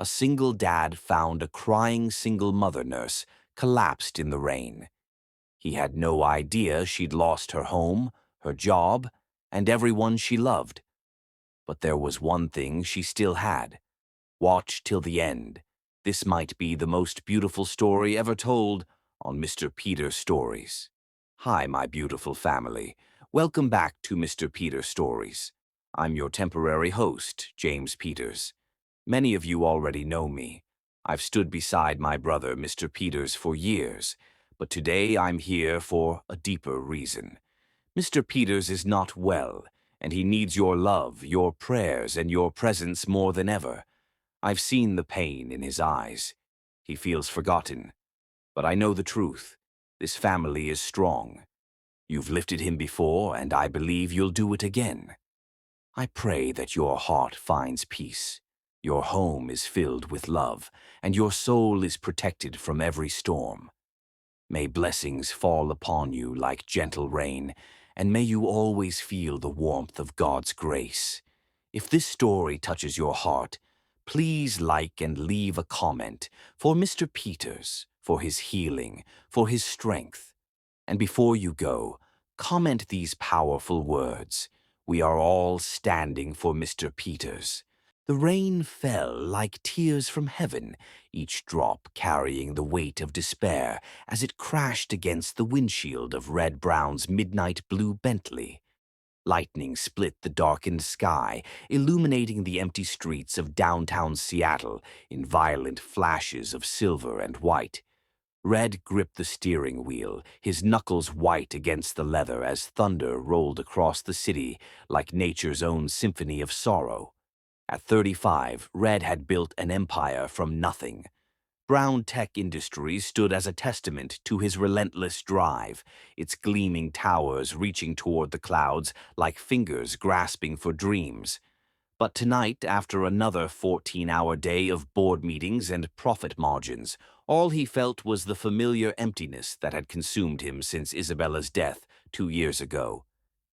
a single dad found a crying single mother nurse collapsed in the rain. He had no idea she'd lost her home, her job, and everyone she loved. But there was one thing she still had. Watch till the end. This might be the most beautiful story ever told on Mr. Peter Stories. Hi, my beautiful family. Welcome back to Mr. Peter Stories. I'm your temporary host, James Peters. Many of you already know me. I've stood beside my brother, Mr. Peters, for years, but today I'm here for a deeper reason. Mr. Peters is not well, and he needs your love, your prayers, and your presence more than ever. I've seen the pain in his eyes. He feels forgotten. But I know the truth. This family is strong. You've lifted him before, and I believe you'll do it again. I pray that your heart finds peace. Your home is filled with love, and your soul is protected from every storm. May blessings fall upon you like gentle rain, and may you always feel the warmth of God's grace. If this story touches your heart, please like and leave a comment for Mr. Peters, for his healing, for his strength. And before you go, comment these powerful words. We are all standing for Mr. Peters. The rain fell like tears from heaven, each drop carrying the weight of despair as it crashed against the windshield of Red Brown's midnight blue Bentley. Lightning split the darkened sky, illuminating the empty streets of downtown Seattle in violent flashes of silver and white. Red gripped the steering wheel, his knuckles white against the leather as thunder rolled across the city like nature's own symphony of sorrow. At 35, Red had built an empire from nothing. Brown Tech Industries stood as a testament to his relentless drive, its gleaming towers reaching toward the clouds like fingers grasping for dreams. But tonight, after another 14-hour day of board meetings and profit margins, all he felt was the familiar emptiness that had consumed him since Isabella's death 2 years ago.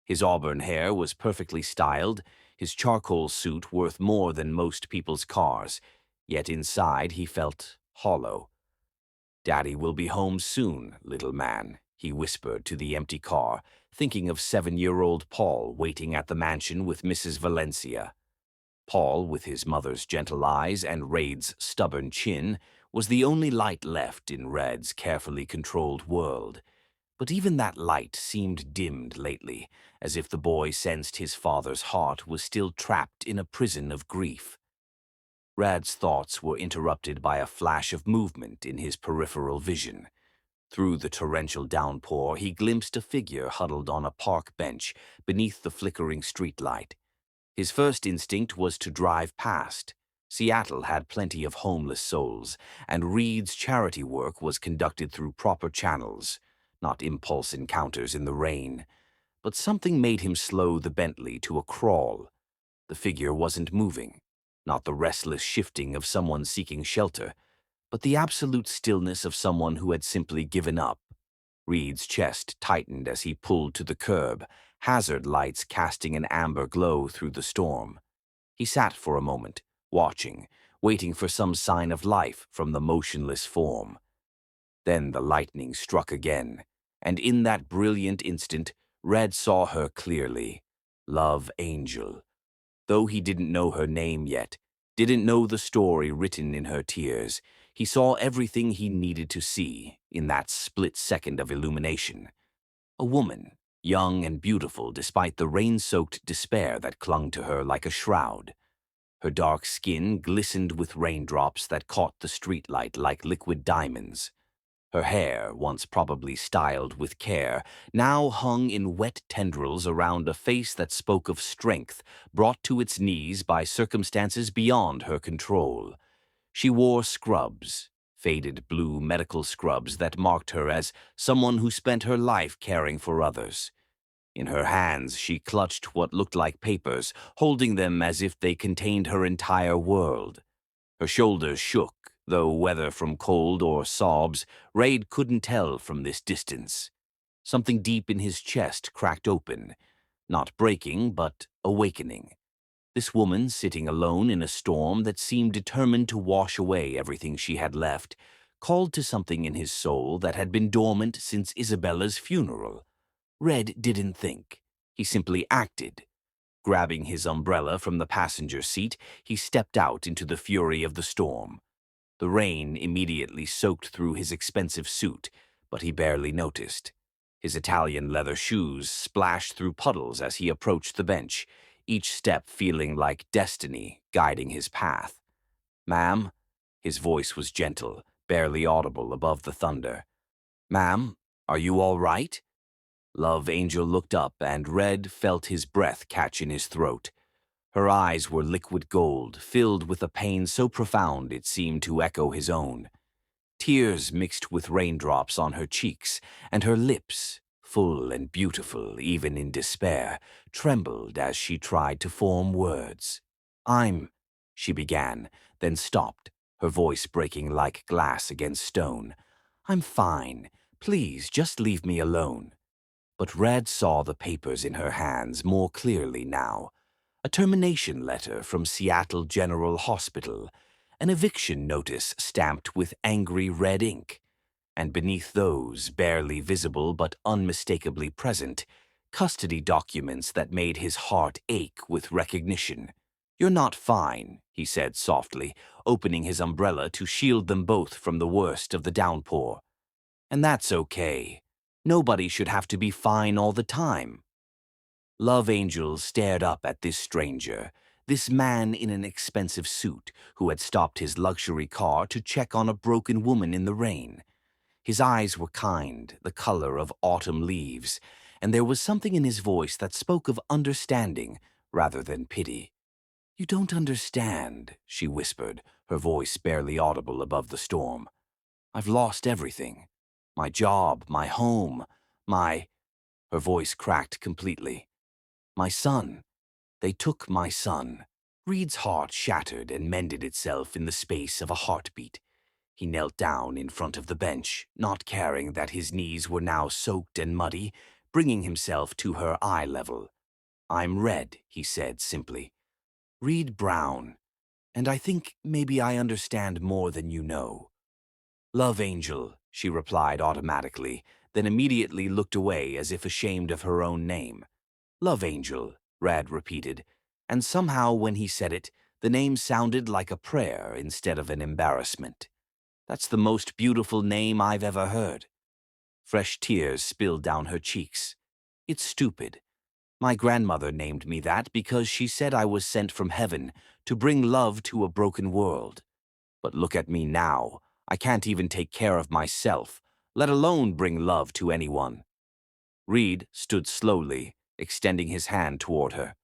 His auburn hair was perfectly styled, his charcoal suit worth more than most people's cars, yet inside he felt hollow. "Daddy will be home soon, little man," he whispered to the empty car, thinking of 7-year-old Paul waiting at the mansion with Mrs. Valencia. Paul, with his mother's gentle eyes and Raid's stubborn chin, was the only light left in Red's carefully controlled world. But even that light seemed dimmed lately, as if the boy sensed his father's heart was still trapped in a prison of grief. Rad's thoughts were interrupted by a flash of movement in his peripheral vision. Through the torrential downpour, he glimpsed a figure huddled on a park bench beneath the flickering streetlight. His first instinct was to drive past. Seattle had plenty of homeless souls, and Reed's charity work was conducted through proper channels, not impulse encounters in the rain. But something made him slow the Bentley to a crawl. The figure wasn't moving, not the restless shifting of someone seeking shelter, but the absolute stillness of someone who had simply given up. Reed's chest tightened as he pulled to the curb, hazard lights casting an amber glow through the storm. He sat for a moment, watching, waiting for some sign of life from the motionless form. Then the lightning struck again, and in that brilliant instant, Red saw her clearly. Love Angel. Though he didn't know her name yet, didn't know the story written in her tears, he saw everything he needed to see in that split second of illumination. A woman, young and beautiful despite the rain-soaked despair that clung to her like a shroud. Her dark skin glistened with raindrops that caught the streetlight like liquid diamonds. Her hair, once probably styled with care, now hung in wet tendrils around a face that spoke of strength, brought to its knees by circumstances beyond her control. She wore scrubs, faded blue medical scrubs that marked her as someone who spent her life caring for others. In her hands, she clutched what looked like papers, holding them as if they contained her entire world. Her shoulders shook, though whether from cold or sobs, Raid couldn't tell from this distance. Something deep in his chest cracked open, not breaking, but awakening. This woman, sitting alone in a storm that seemed determined to wash away everything she had left, called to something in his soul that had been dormant since Isabella's funeral. Red didn't think. He simply acted. Grabbing his umbrella from the passenger seat, he stepped out into the fury of the storm. The rain immediately soaked through his expensive suit, but he barely noticed. His Italian leather shoes splashed through puddles as he approached the bench, each step feeling like destiny guiding his path. "Ma'am?" His voice was gentle, barely audible above the thunder. "Ma'am, are you all right?" Love Angel looked up, and Red felt his breath catch in his throat. Her eyes were liquid gold, filled with a pain so profound it seemed to echo his own. Tears mixed with raindrops on her cheeks, and her lips, full and beautiful even in despair, trembled as she tried to form words. She began, then stopped, her voice breaking like glass against stone. "I'm fine. Please, just leave me alone." But Red saw the papers in her hands more clearly now. A termination letter from Seattle General Hospital, an eviction notice stamped with angry red ink, and beneath those, barely visible but unmistakably present, custody documents that made his heart ache with recognition. "You're not fine," he said softly, opening his umbrella to shield them both from the worst of the downpour. "And that's okay. Nobody should have to be fine all the time." Love Angel stared up at this stranger, this man in an expensive suit who had stopped his luxury car to check on a broken woman in the rain. His eyes were kind, the color of autumn leaves, and there was something in his voice that spoke of understanding rather than pity. "You don't understand," she whispered, her voice barely audible above the storm. "I've lost everything. My job, my home, my—" Her voice cracked completely. "My son. They took my son." Reed's heart shattered and mended itself in the space of a heartbeat. He knelt down in front of the bench, not caring that his knees were now soaked and muddy, bringing himself to her eye level. "I'm Red," he said simply. "Reed Brown. And I think maybe I understand more than you know." "Love Angel," she replied automatically, then immediately looked away as if ashamed of her own name. "Love Angel," Red repeated, and somehow when he said it, the name sounded like a prayer instead of an embarrassment. "That's the most beautiful name I've ever heard." Fresh tears spilled down her cheeks. "It's stupid. My grandmother named me that because she said I was sent from heaven to bring love to a broken world. But look at me now. I can't even take care of myself, let alone bring love to anyone." Reed stood slowly, extending his hand toward her.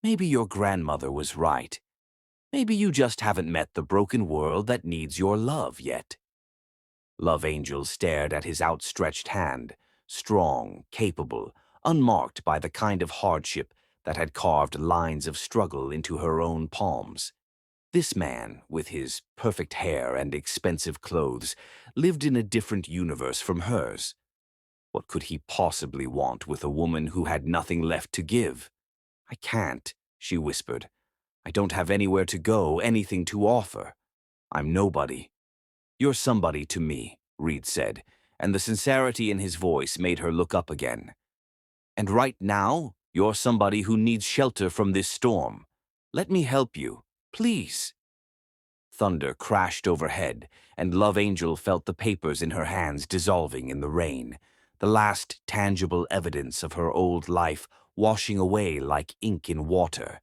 "Maybe your grandmother was right. Maybe you just haven't met the broken world that needs your love yet." Love Angel stared at his outstretched hand, strong, capable, unmarked by the kind of hardship that had carved lines of struggle into her own palms. This man, with his perfect hair and expensive clothes, lived in a different universe from hers. What could he possibly want with a woman who had nothing left to give? "I can't," she whispered. "I don't have anywhere to go, anything to offer. I'm nobody." "You're somebody to me," Reed said, and the sincerity in his voice made her look up again. "And right now, you're somebody who needs shelter from this storm. Let me help you, please." Thunder crashed overhead, and Love Angel felt the papers in her hands dissolving in the rain, the last tangible evidence of her old life washing away like ink in water.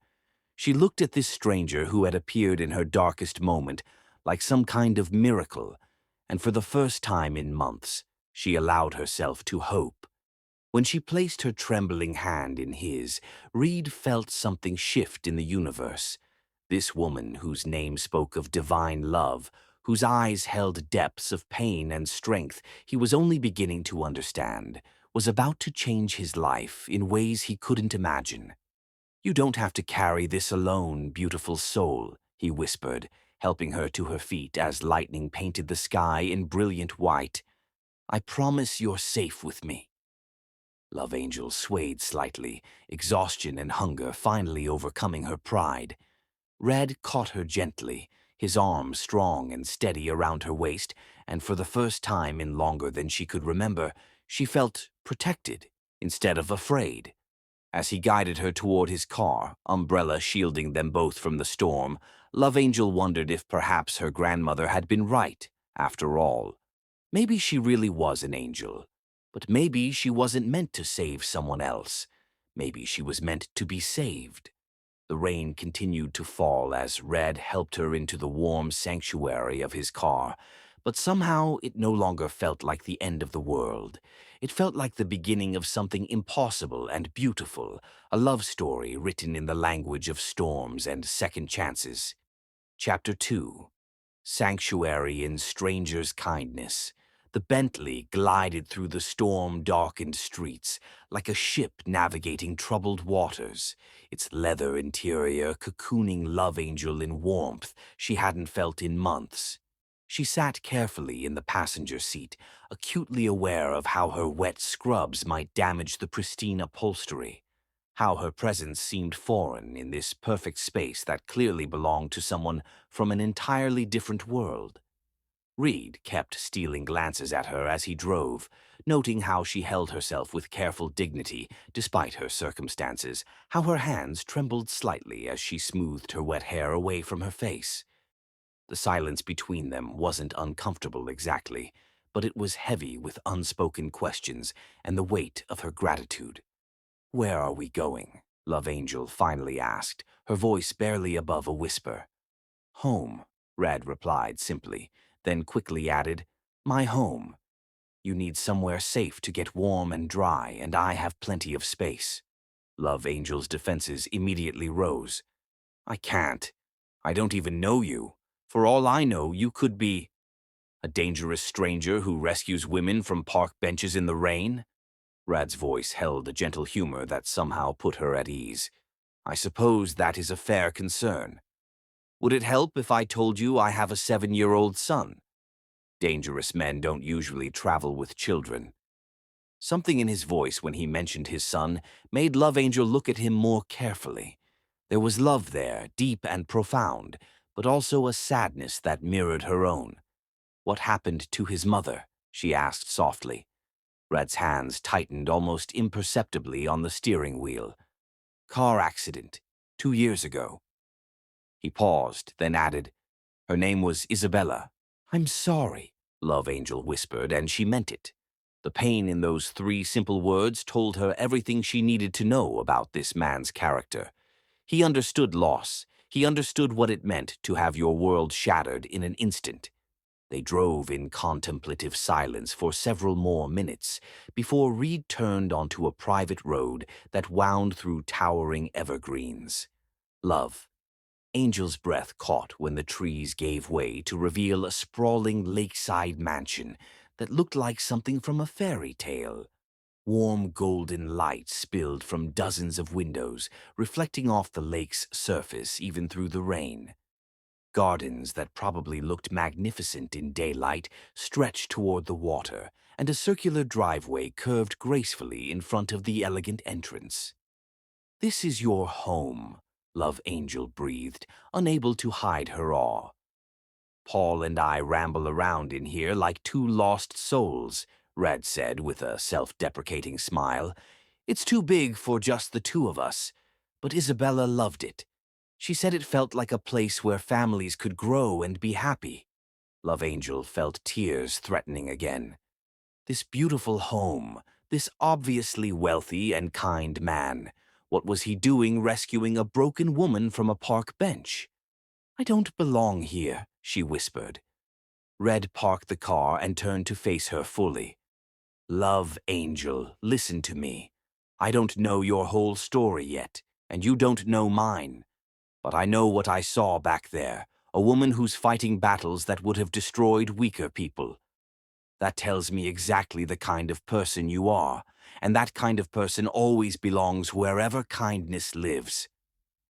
She looked at this stranger who had appeared in her darkest moment like some kind of miracle, and for the first time in months, she allowed herself to hope. When she placed her trembling hand in his, Reed felt something shift in the universe. This woman, whose name spoke of divine love, whose eyes held depths of pain and strength he was only beginning to understand, was about to change his life in ways he couldn't imagine. "You don't have to carry this alone, beautiful soul," he whispered, helping her to her feet as lightning painted the sky in brilliant white. "I promise you're safe with me." Love Angel swayed slightly, exhaustion and hunger finally overcoming her pride. Red caught her gently, his arm strong and steady around her waist, and for the first time in longer than she could remember, she felt protected instead of afraid. As he guided her toward his car, umbrella shielding them both from the storm, Love Angel wondered if perhaps her grandmother had been right, after all. Maybe she really was an angel, but maybe she wasn't meant to save someone else. Maybe she was meant to be saved. The rain continued to fall as Red helped her into the warm sanctuary of his car, but somehow it no longer felt like the end of the world. It felt like the beginning of something impossible and beautiful, a love story written in the language of storms and second chances. Chapter 2. Sanctuary in Stranger's Kindness. The Bentley glided through the storm-darkened streets like a ship navigating troubled waters, its leather interior cocooning Love Angel in warmth she hadn't felt in months. She sat carefully in the passenger seat, acutely aware of how her wet scrubs might damage the pristine upholstery, how her presence seemed foreign in this perfect space that clearly belonged to someone from an entirely different world. Reed kept stealing glances at her as he drove, noting how she held herself with careful dignity despite her circumstances, how her hands trembled slightly as she smoothed her wet hair away from her face. The silence between them wasn't uncomfortable exactly, but it was heavy with unspoken questions and the weight of her gratitude. "Where are we going?" Love Angel finally asked, her voice barely above a whisper. "Home," Red replied simply, then quickly added, "My home. You need somewhere safe to get warm and dry, and I have plenty of space." Love Angel's defenses immediately rose. "I can't. I don't even know you. For all I know, you could be a dangerous stranger who rescues women from park benches in the rain." Rad's voice held a gentle humor that somehow put her at ease. "I suppose that is a fair concern. Would it help if I told you I have a 7-year-old son? Dangerous men don't usually travel with children." Something in his voice when he mentioned his son made Love Angel look at him more carefully. There was love there, deep and profound, but also a sadness that mirrored her own. "What happened to his mother?" she asked softly. Red's hands tightened almost imperceptibly on the steering wheel. "Car accident, 2 years ago." He paused, then added, "Her name was Isabella." "I'm sorry," Love Angel whispered, and she meant it. The pain in those 3 simple words told her everything she needed to know about this man's character. He understood loss. He understood what it meant to have your world shattered in an instant. They drove in contemplative silence for several more minutes before Reed turned onto a private road that wound through towering evergreens. Love Angel's breath caught when the trees gave way to reveal a sprawling lakeside mansion that looked like something from a fairy tale. Warm golden light spilled from dozens of windows, reflecting off the lake's surface even through the rain. Gardens that probably looked magnificent in daylight stretched toward the water, and a circular driveway curved gracefully in front of the elegant entrance. "This is your home," Love Angel breathed, unable to hide her awe. "Paul and I ramble around in here like 2 lost souls," Red said with a self-deprecating smile. "It's too big for just the 2 of us, but Isabella loved it. She said it felt like a place where families could grow and be happy." Love Angel felt tears threatening again. This beautiful home, this obviously wealthy and kind man. What was he doing rescuing a broken woman from a park bench? "I don't belong here," she whispered. Red parked the car and turned to face her fully. "Love Angel, listen to me. I don't know your whole story yet, and you don't know mine. But I know what I saw back there, a woman who's fighting battles that would have destroyed weaker people. That tells me exactly the kind of person you are, and that kind of person always belongs wherever kindness lives."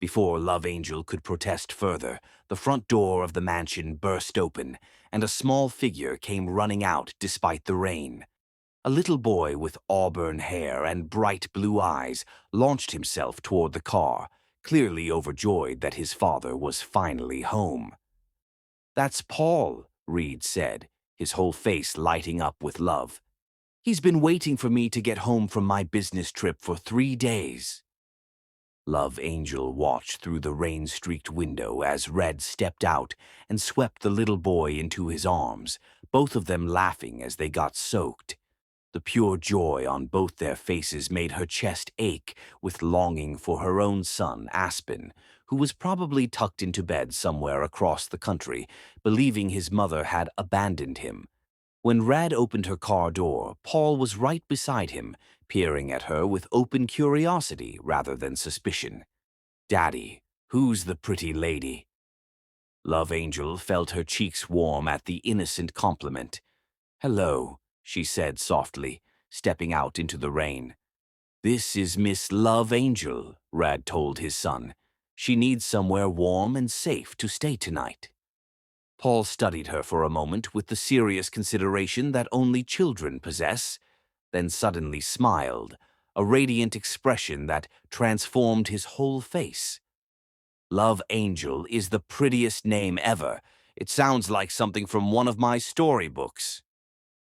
Before Love Angel could protest further, the front door of the mansion burst open, and a small figure came running out despite the rain. A little boy with auburn hair and bright blue eyes launched himself toward the car, clearly overjoyed that his father was finally home. "That's Paul," Reed said, his whole face lighting up with love. "He's been waiting for me to get home from my business trip for 3 days." Love Angel watched through the rain-streaked window as Red stepped out and swept the little boy into his arms, both of them laughing as they got soaked. The pure joy on both their faces made her chest ache with longing for her own son, Aspen, who was probably tucked into bed somewhere across the country, believing his mother had abandoned him. When Red opened her car door, Paul was right beside him, peering at her with open curiosity rather than suspicion. "Daddy, who's the pretty lady?" Love Angel felt her cheeks warm at the innocent compliment. "Hello," she said softly, stepping out into the rain. "This is Miss Love Angel," Red told his son. "She needs somewhere warm and safe to stay tonight." Paul studied her for a moment with the serious consideration that only children possess, then suddenly smiled, a radiant expression that transformed his whole face. "Love Angel is the prettiest name ever. It sounds like something from one of my storybooks."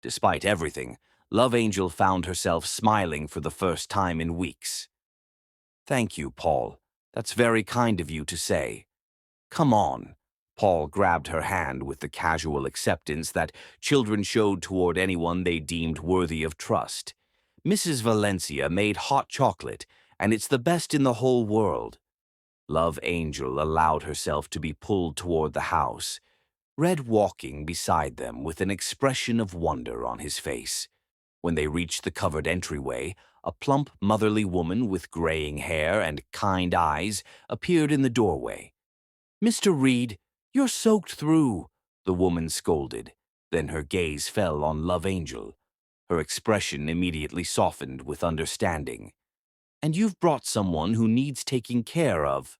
Despite everything, Love Angel found herself smiling for the first time in weeks. "Thank you, Paul. That's very kind of you to say. Come on." Paul grabbed her hand with the casual acceptance that children showed toward anyone they deemed worthy of trust. "Mrs. Valencia made hot chocolate, and it's the best in the whole world." Love Angel allowed herself to be pulled toward the house, Red walking beside them with an expression of wonder on his face. When they reached the covered entryway, a plump, motherly woman with graying hair and kind eyes appeared in the doorway. "Mr. Reed, you're soaked through," the woman scolded. Then her gaze fell on Love Angel. Her expression immediately softened with understanding. "And you've brought someone who needs taking care of."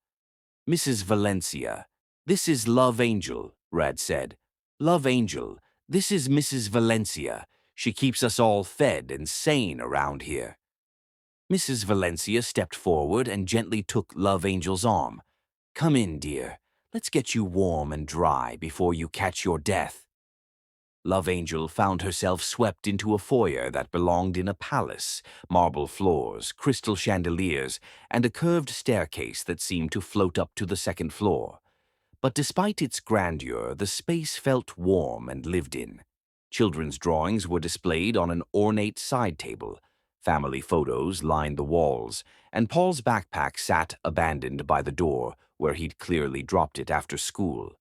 "Mrs. Valencia, this is Love Angel," Red said. "Love Angel, this is Mrs. Valencia. She keeps us all fed and sane around here." Mrs. Valencia stepped forward and gently took Love Angel's arm. "Come in, dear. Let's get you warm and dry before you catch your death." Love Angel found herself swept into a foyer that belonged in a palace, marble floors, crystal chandeliers, and a curved staircase that seemed to float up to the second floor. But despite its grandeur, the space felt warm and lived in. Children's drawings were displayed on an ornate side table. Family photos lined the walls, and Paul's backpack sat abandoned by the door, where he'd clearly dropped it after school.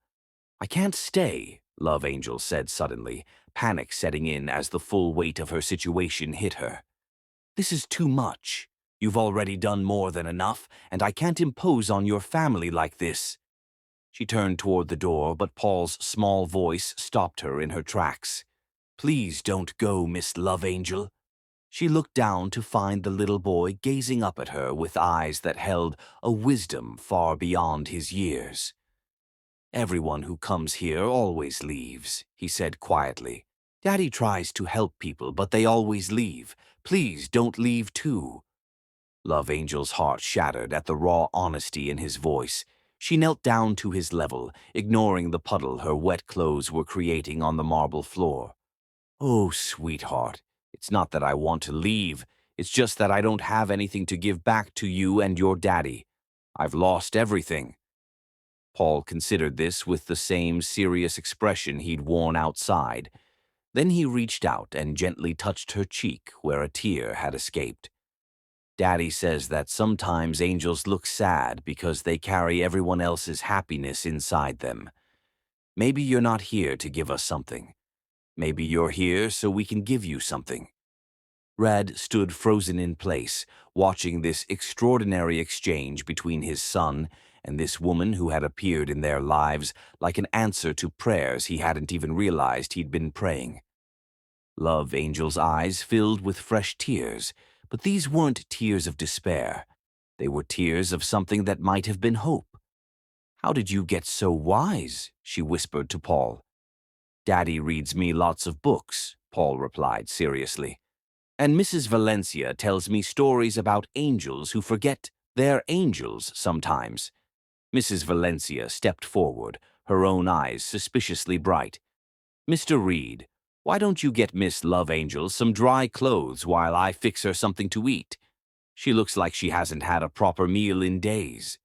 "I can't stay," Love Angel said suddenly, panic setting in as the full weight of her situation hit her. "This is too much. You've already done more than enough, and I can't impose on your family like this." She turned toward the door, but Paul's small voice stopped her in her tracks. "Please don't go, Miss Love Angel." She looked down to find the little boy gazing up at her with eyes that held a wisdom far beyond his years. "Everyone who comes here always leaves," he said quietly. "Daddy tries to help people, but they always leave. Please don't leave too." Love Angel's heart shattered at the raw honesty in his voice. She knelt down to his level, ignoring the puddle her wet clothes were creating on the marble floor. "Oh, sweetheart, it's not that I want to leave. It's just that I don't have anything to give back to you and your daddy. I've lost everything." Paul considered this with the same serious expression he'd worn outside. Then he reached out and gently touched her cheek where a tear had escaped. "Daddy says that sometimes angels look sad because they carry everyone else's happiness inside them. Maybe you're not here to give us something. Maybe you're here so we can give you something." Red stood frozen in place, watching this extraordinary exchange between his son and this woman who had appeared in their lives like an answer to prayers he hadn't even realized he'd been praying. Love Angel's eyes filled with fresh tears, but these weren't tears of despair. They were tears of something that might have been hope. "How did you get so wise?" she whispered to Paul. "Daddy reads me lots of books," Paul replied seriously. And Mrs. Valencia tells me stories about angels who forget they're angels sometimes. Mrs. Valencia stepped forward, her own eyes suspiciously bright. Mr. Reed, why don't you get Miss Love Angel some dry clothes while I fix her something to eat? She looks like she hasn't had a proper meal in days.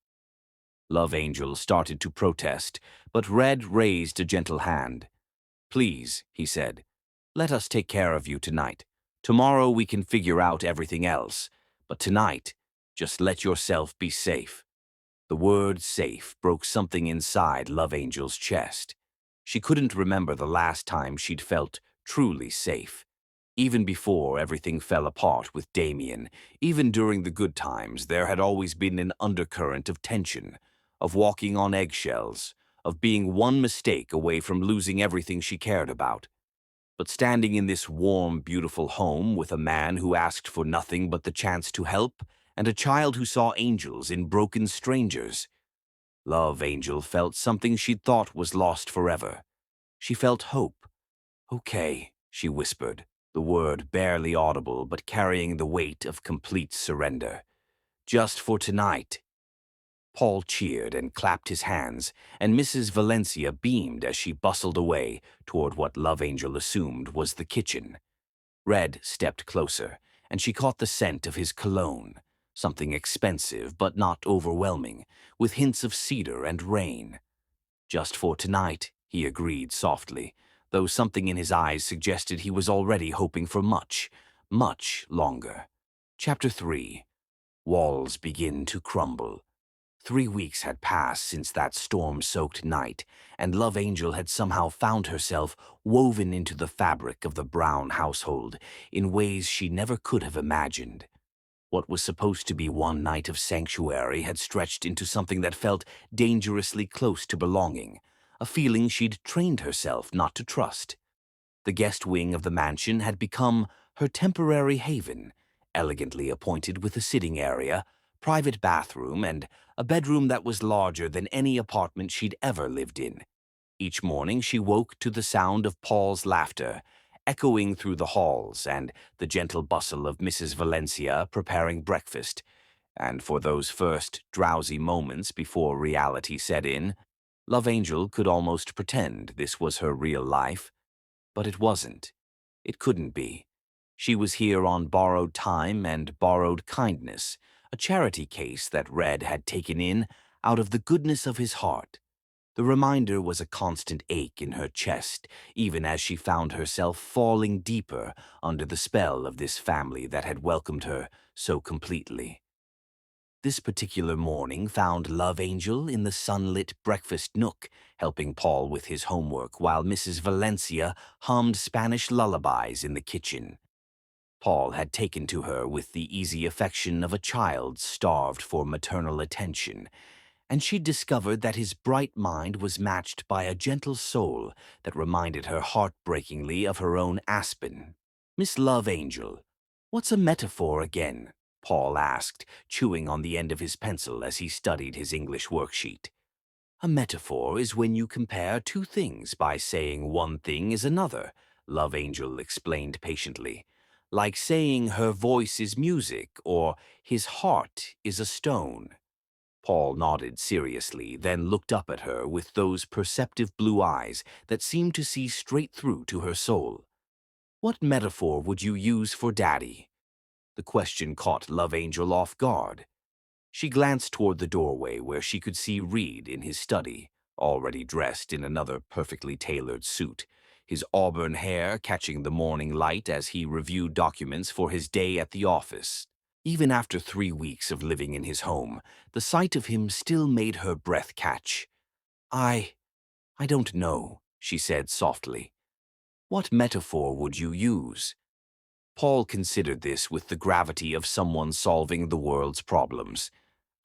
Love Angel started to protest, but Red raised a gentle hand. Please, he said, let us take care of you tonight. Tomorrow we can figure out everything else, but tonight, just let yourself be safe. The word safe broke something inside Love Angel's chest. She couldn't remember the last time she'd felt truly safe. Even before everything fell apart with Damien, even during the good times, there had always been an undercurrent of tension, of walking on eggshells, of being one mistake away from losing everything she cared about. But standing in this warm, beautiful home with a man who asked for nothing but the chance to help, and a child who saw angels in broken strangers, Love Angel felt something she'd thought was lost forever. She felt hope. Okay, she whispered, the word barely audible but carrying the weight of complete surrender. Just for tonight. Paul cheered and clapped his hands, and Mrs. Valencia beamed as she bustled away toward what Love Angel assumed was the kitchen. Red stepped closer, and she caught the scent of his cologne, something expensive but not overwhelming, with hints of cedar and rain. Just for tonight, he agreed softly, though something in his eyes suggested he was already hoping for much, much longer. Chapter 3. Walls Begin to Crumble. 3 weeks had passed since that storm-soaked night, and Love Angel had somehow found herself woven into the fabric of the Brown household in ways she never could have imagined. What was supposed to be one night of sanctuary had stretched into something that felt dangerously close to belonging, a feeling she'd trained herself not to trust. The guest wing of the mansion had become her temporary haven, elegantly appointed with a sitting area, private bathroom, and a bedroom that was larger than any apartment she'd ever lived in. Each morning she woke to the sound of Paul's laughter, echoing through the halls, and the gentle bustle of Mrs. Valencia preparing breakfast. And for those first drowsy moments before reality set in, Love Angel could almost pretend this was her real life. But it wasn't. It couldn't be. She was here on borrowed time and borrowed kindness, a charity case that Red had taken in out of the goodness of his heart. The reminder was a constant ache in her chest, even as she found herself falling deeper under the spell of this family that had welcomed her so completely. This particular morning found Love Angel in the sunlit breakfast nook, helping Paul with his homework while Mrs. Valencia hummed Spanish lullabies in the kitchen. Paul had taken to her with the easy affection of a child starved for maternal attention, and she'd discovered that his bright mind was matched by a gentle soul that reminded her heartbreakingly of her own Aspen. Miss Love Angel, what's a metaphor again? Paul asked, chewing on the end of his pencil as he studied his English worksheet. A metaphor is when you compare two things by saying one thing is another, Love Angel explained patiently. Like saying her voice is music or his heart is a stone. Paul nodded seriously, then looked up at her with those perceptive blue eyes that seemed to see straight through to her soul. What metaphor would you use for Daddy? The question caught Love Angel off guard. She glanced toward the doorway where she could see Reed in his study, already dressed in another perfectly tailored suit, his auburn hair catching the morning light as he reviewed documents for his day at the office. Even after 3 weeks of living in his home, the sight of him still made her breath catch. I don't know, she said softly. What metaphor would you use? Paul considered this with the gravity of someone solving the world's problems.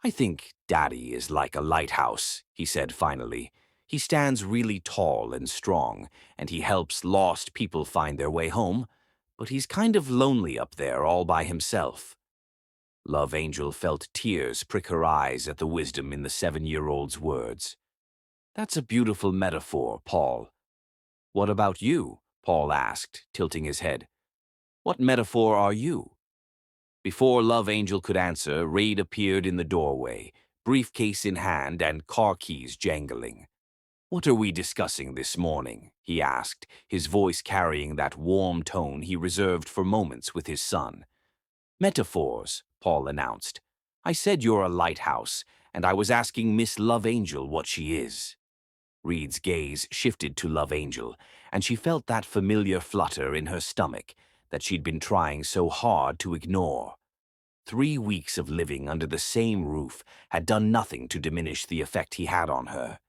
I think Daddy is like a lighthouse, he said finally. He stands really tall and strong, and he helps lost people find their way home, but he's kind of lonely up there all by himself. Love Angel felt tears prick her eyes at the wisdom in the 7-year-old's words. That's a beautiful metaphor, Paul. What about you? Paul asked, tilting his head. What metaphor are you? Before Love Angel could answer, Reid appeared in the doorway, briefcase in hand and car keys jangling. "What are we discussing this morning?" he asked, his voice carrying that warm tone he reserved for moments with his son. "Metaphors," Paul announced. "I said you're a lighthouse, and I was asking Miss Love Angel what she is." Reed's gaze shifted to Love Angel, and she felt that familiar flutter in her stomach that she'd been trying so hard to ignore. 3 weeks of living under the same roof had done nothing to diminish the effect he had on her.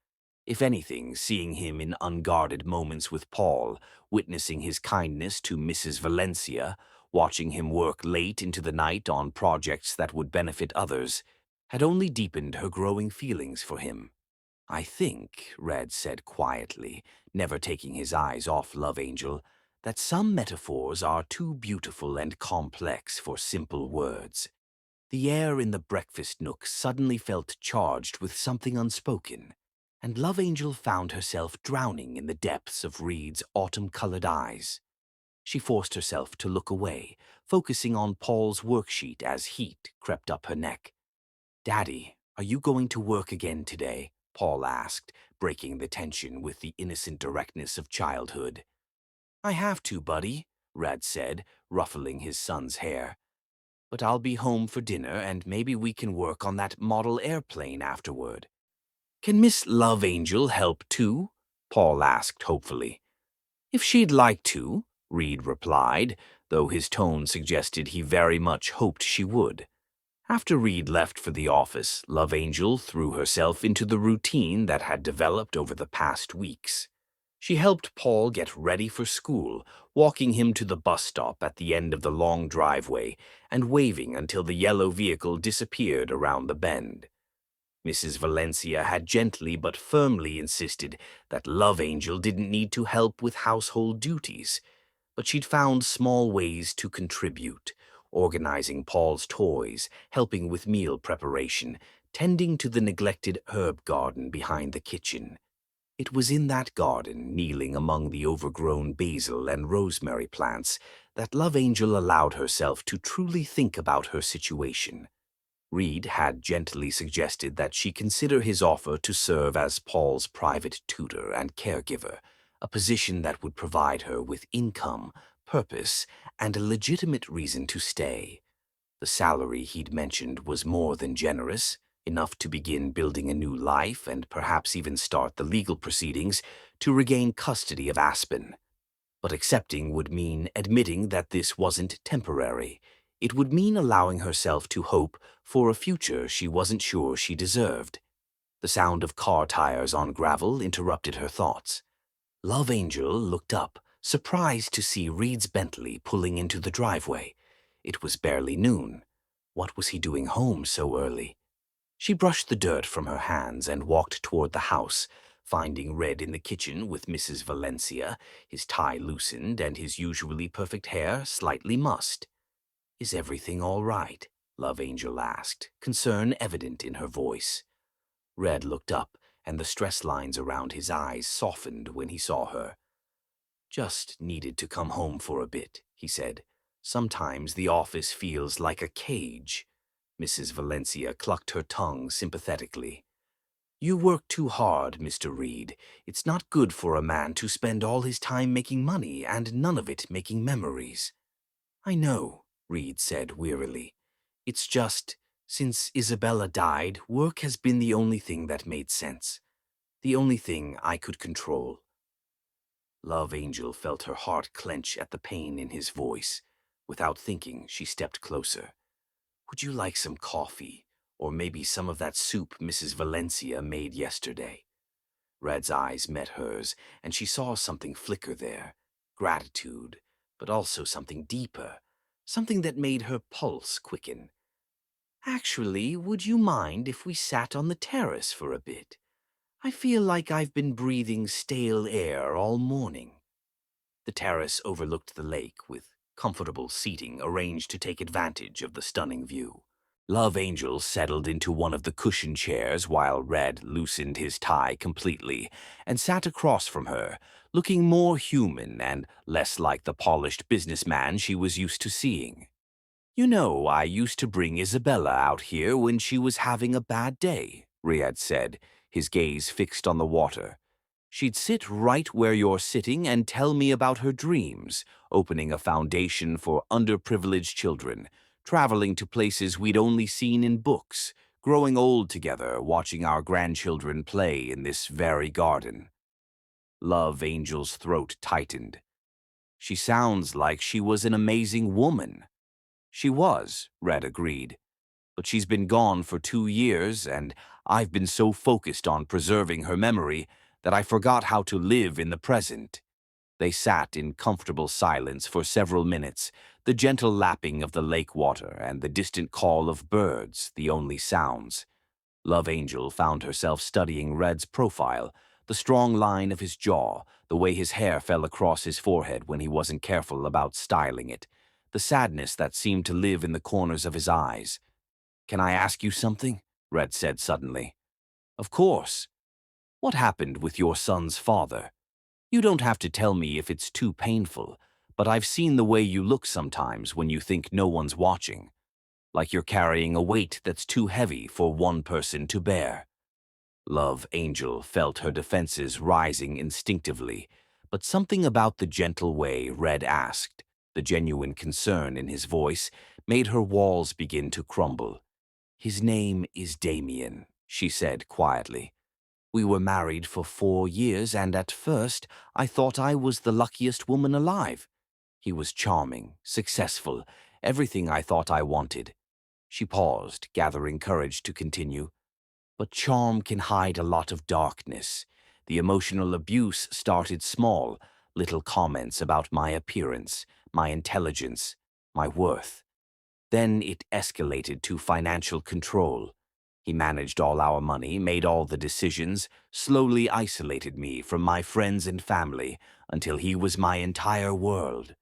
If anything, seeing him in unguarded moments with Paul, witnessing his kindness to Mrs. Valencia, watching him work late into the night on projects that would benefit others, had only deepened her growing feelings for him. "I think," Red said quietly, never taking his eyes off Love Angel, "that some metaphors are too beautiful and complex for simple words." The air in the breakfast nook suddenly felt charged with something unspoken, and Love Angel found herself drowning in the depths of Reed's autumn-colored eyes. She forced herself to look away, focusing on Paul's worksheet as heat crept up her neck. "Daddy, are you going to work again today?" Paul asked, breaking the tension with the innocent directness of childhood. "I have to, buddy," Red said, ruffling his son's hair. "But I'll be home for dinner, and maybe we can work on that model airplane afterward." "Can Miss Love Angel help too?" Paul asked hopefully. "If she'd like to," Reed replied, though his tone suggested he very much hoped she would. After Reed left for the office, Love Angel threw herself into the routine that had developed over the past weeks. She helped Paul get ready for school, walking him to the bus stop at the end of the long driveway and waving until the yellow vehicle disappeared around the bend. Mrs. Valencia had gently but firmly insisted that Love Angel didn't need to help with household duties, but she'd found small ways to contribute, organizing Paul's toys, helping with meal preparation, tending to the neglected herb garden behind the kitchen. It was in that garden, kneeling among the overgrown basil and rosemary plants, that Love Angel allowed herself to truly think about her situation. Reed had gently suggested that she consider his offer to serve as Paul's private tutor and caregiver, a position that would provide her with income, purpose, and a legitimate reason to stay. The salary he'd mentioned was more than generous, enough to begin building a new life and perhaps even start the legal proceedings to regain custody of Aspen. But accepting would mean admitting that this wasn't temporary. It would mean allowing herself to hope for a future she wasn't sure she deserved. The sound of car tires on gravel interrupted her thoughts. Love Angel looked up, surprised to see Reed's Bentley pulling into the driveway. It was barely noon. What was he doing home so early? She brushed the dirt from her hands and walked toward the house, finding Red in the kitchen with Mrs. Valencia, his tie loosened and his usually perfect hair slightly mussed. "Is everything all right?" Love Angel asked, concern evident in her voice. Red looked up, and the stress lines around his eyes softened when he saw her. "Just needed to come home for a bit," he said. "Sometimes the office feels like a cage." Mrs. Valencia clucked her tongue sympathetically. "You work too hard, Mr. Reed. It's not good for a man to spend all his time making money and none of it making memories." "I know," Reed said wearily. "It's just, since Isabella died, work has been the only thing that made sense. The only thing I could control." Love Angel felt her heart clench at the pain in his voice. Without thinking, she stepped closer. "Would you like some coffee? Or maybe some of that soup Mrs. Valencia made yesterday?" Red's eyes met hers, and she saw something flicker there. Gratitude, but also something deeper. Something that made her pulse quicken. "Actually, would you mind if we sat on the terrace for a bit? I feel like I've been breathing stale air all morning." The terrace overlooked the lake, with comfortable seating arranged to take advantage of the stunning view. Love Angel settled into one of the cushioned chairs while Red loosened his tie completely and sat across from her, looking more human and less like the polished businessman she was used to seeing. You know, I used to bring Isabella out here when she was having a bad day, Riyadh said, his gaze fixed on the water. She'd sit right where you're sitting and tell me about her dreams, opening a foundation for underprivileged children, traveling to places we'd only seen in books, growing old together, watching our grandchildren play in this very garden. Love Angel's throat tightened. She sounds like she was an amazing woman. She was, Red agreed, but she's been gone for 2 years, and I've been so focused on preserving her memory that I forgot how to live in the present. They sat in comfortable silence for several minutes, the gentle lapping of the lake water and the distant call of birds the only sounds. Love Angel found herself studying Red's profile, the strong line of his jaw, the way his hair fell across his forehead when he wasn't careful about styling it, the sadness that seemed to live in the corners of his eyes. "Can I ask you something?" Red said suddenly. "Of course. What happened with your son's father? You don't have to tell me if it's too painful, but I've seen the way you look sometimes when you think no one's watching, like you're carrying a weight that's too heavy for one person to bear." Love Angel felt her defenses rising instinctively, but something about the gentle way Red asked, the genuine concern in his voice, made her walls begin to crumble. "His name is Damien," she said quietly. "We were married for 4 years, and at first I thought I was the luckiest woman alive. He was charming, successful, everything I thought I wanted." She paused, gathering courage to continue. "But charm can hide a lot of darkness. The emotional abuse started small, little comments about my appearance, my intelligence, my worth. Then it escalated to financial control. He managed all our money, made all the decisions, slowly isolated me from my friends and family until he was my entire world."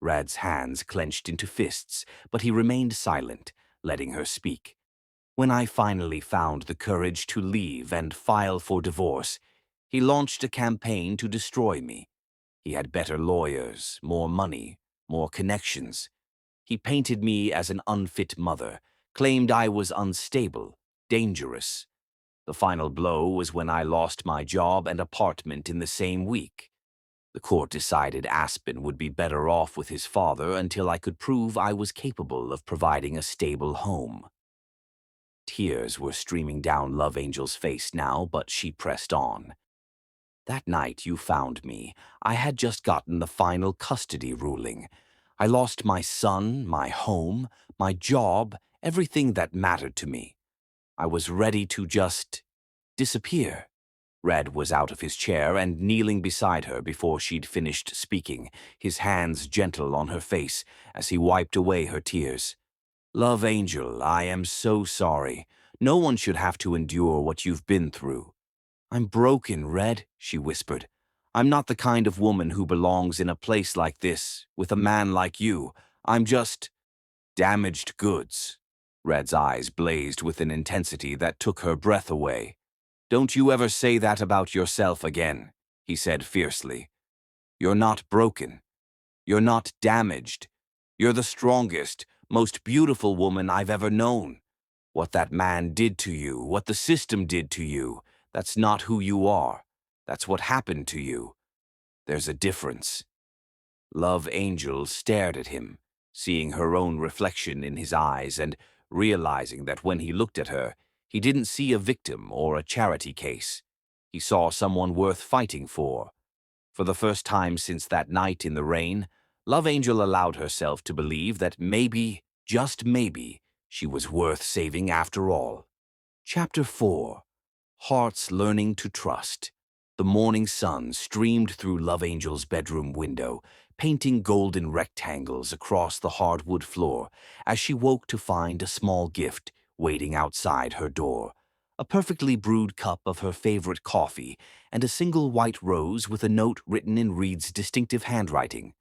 Rad's hands clenched into fists, but he remained silent, letting her speak. "When I finally found the courage to leave and file for divorce, he launched a campaign to destroy me. He had better lawyers, more money, more connections. He painted me as an unfit mother, claimed I was unstable, dangerous. The final blow was when I lost my job and apartment in the same week. The court decided Aspen would be better off with his father until I could prove I was capable of providing a stable home." Tears were streaming down Love Angel's face now, but she pressed on. "That night you found me, I had just gotten the final custody ruling. I lost my son, my home, my job, everything that mattered to me. I was ready to just disappear." Red was out of his chair and kneeling beside her before she'd finished speaking, his hands gentle on her face as he wiped away her tears. "Love Angel, I am so sorry. No one should have to endure what you've been through." "I'm broken, Red," she whispered. "I'm not the kind of woman who belongs in a place like this, with a man like you. I'm just damaged goods." Red's eyes blazed with an intensity that took her breath away. "Don't you ever say that about yourself again," he said fiercely. "You're not broken. You're not damaged. You're the strongest, most beautiful woman I've ever known. What that man did to you, what the system did to you, that's not who you are. That's what happened to you. There's a difference." Love Angel stared at him, seeing her own reflection in his eyes and realizing that when he looked at her, he didn't see a victim or a charity case. He saw someone worth fighting for. For the first time since that night in the rain, Love Angel allowed herself to believe that maybe, just maybe, she was worth saving after all. Chapter 4. Hearts Learning to Trust. The morning sun streamed through Love Angel's bedroom window, painting golden rectangles across the hardwood floor as she woke to find a small gift waiting outside her door. A perfectly brewed cup of her favorite coffee and a single white rose with a note written in Reed's distinctive handwriting.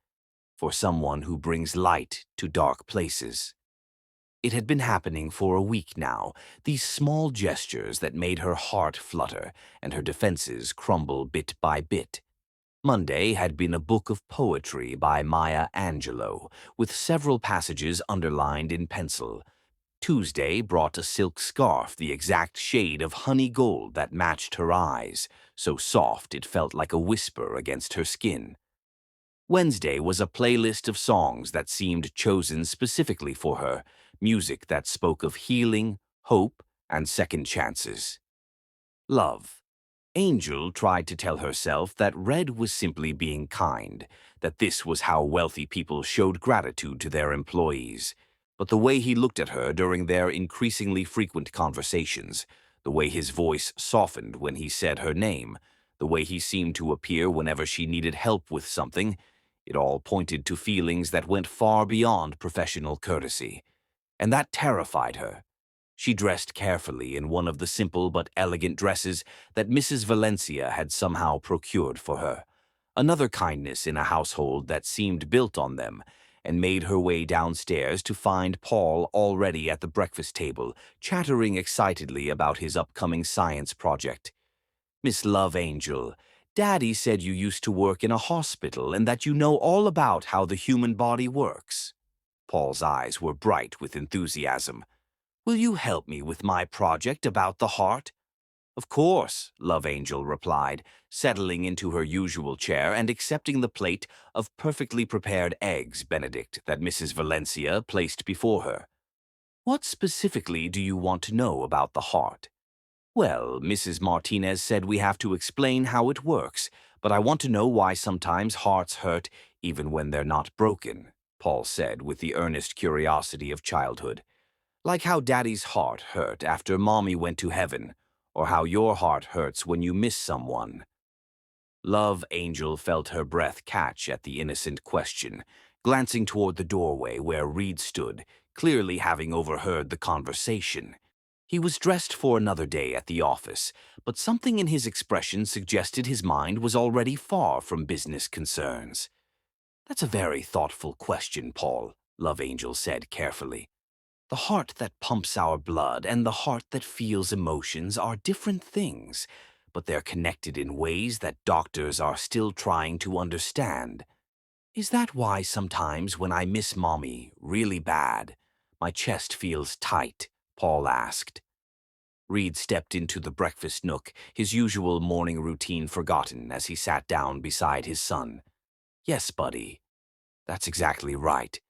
"For someone who brings light to dark places." It had been happening for a week now, these small gestures that made her heart flutter and her defenses crumble bit by bit. Monday had been a book of poetry by Maya Angelou, with several passages underlined in pencil. Tuesday brought a silk scarf the exact shade of honey gold that matched her eyes, so soft it felt like a whisper against her skin. Wednesday was a playlist of songs that seemed chosen specifically for her, music that spoke of healing, hope, and second chances. Love. Angel tried to tell herself that Red was simply being kind, that this was how wealthy people showed gratitude to their employees. But the way he looked at her during their increasingly frequent conversations, the way his voice softened when he said her name, the way he seemed to appear whenever she needed help with something, it all pointed to feelings that went far beyond professional courtesy. And that terrified her. She dressed carefully in one of the simple but elegant dresses that Mrs. Valencia had somehow procured for her, another kindness in a household that seemed built on them, and made her way downstairs to find Paul already at the breakfast table, chattering excitedly about his upcoming science project. "Miss Love Angel, Daddy said you used to work in a hospital and that you know all about how the human body works." Paul's eyes were bright with enthusiasm. "Will you help me with my project about the heart?" "Of course," Love Angel replied, settling into her usual chair and accepting the plate of perfectly prepared eggs Benedict that Mrs. Valencia placed before her. "What specifically do you want to know about the heart?" "Well, Mrs. Martinez said we have to explain how it works, but I want to know why sometimes hearts hurt even when they're not broken," Paul said with the earnest curiosity of childhood. "Like how Daddy's heart hurt after Mommy went to heaven, or how your heart hurts when you miss someone." Love Angel felt her breath catch at the innocent question, glancing toward the doorway where Reed stood, clearly having overheard the conversation. He was dressed for another day at the office, but something in his expression suggested his mind was already far from business concerns. "That's a very thoughtful question, Paul," Love Angel said carefully. "The heart that pumps our blood and the heart that feels emotions are different things, but they're connected in ways that doctors are still trying to understand. Is that why sometimes when I miss Mommy really bad, my chest feels tight?" Paul asked. Reed stepped into the breakfast nook, his usual morning routine forgotten as he sat down beside his son. "Yes, buddy. That's exactly right.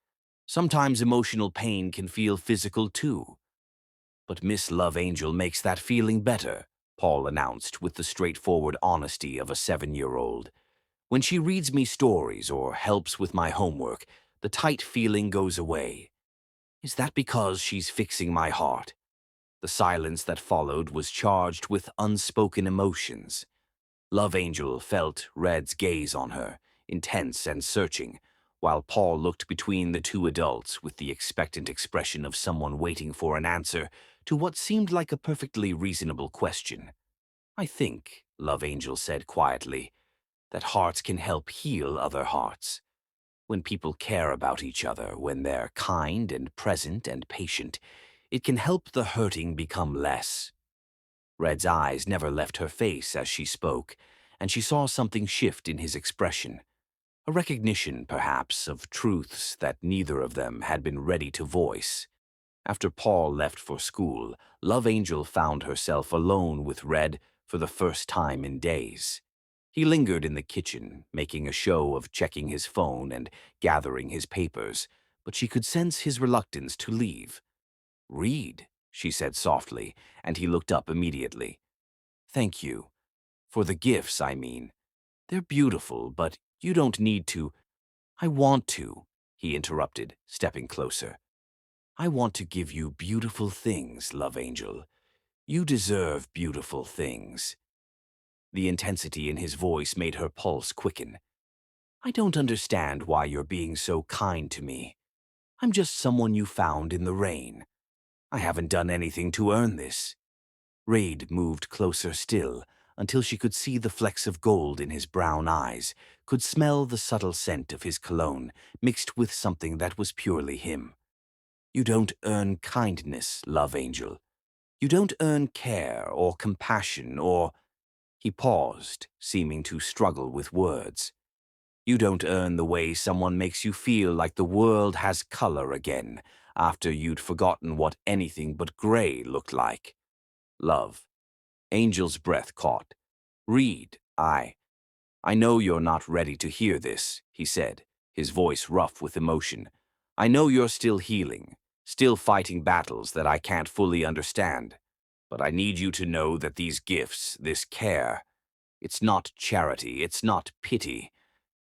Sometimes emotional pain can feel physical too." "But Miss Love Angel makes that feeling better," Paul announced with the straightforward honesty of a 7-year-old. "When she reads me stories or helps with my homework, the tight feeling goes away. Is that because she's fixing my heart?" The silence that followed was charged with unspoken emotions. Love Angel felt Red's gaze on her, intense and searching, while Paul looked between the two adults with the expectant expression of someone waiting for an answer to what seemed like a perfectly reasonable question. "I think," Love Angel said quietly, "that hearts can help heal other hearts. When people care about each other, when they're kind and present and patient, it can help the hurting become less." Red's eyes never left her face as she spoke, and she saw something shift in his expression. A recognition, perhaps, of truths that neither of them had been ready to voice. After Paul left for school, Love Angel found herself alone with Red for the first time in days. He lingered in the kitchen, making a show of checking his phone and gathering his papers, but she could sense his reluctance to leave. "Read," she said softly, and he looked up immediately. "Thank you. For the gifts, I mean. They're beautiful, but you don't need to—" "I want to," he interrupted, stepping closer. "I want to give you beautiful things, Love Angel. You deserve beautiful things." The intensity in his voice made her pulse quicken. "I don't understand why you're being so kind to me. I'm just someone you found in the rain. I haven't done anything to earn this." Reed moved closer still, until she could see the flecks of gold in his brown eyes, could smell the subtle scent of his cologne, mixed with something that was purely him. You don't earn kindness, love angel. You don't earn care or compassion or... He paused, seeming to struggle with words. You don't earn the way someone makes you feel like the world has color again after you'd forgotten what anything but gray looked like. Love. Angel's breath caught. Reed, I know you're not ready to hear this, he said, his voice rough with emotion. I know you're still healing, still fighting battles that I can't fully understand. But I need you to know that these gifts, this care, it's not charity, it's not pity.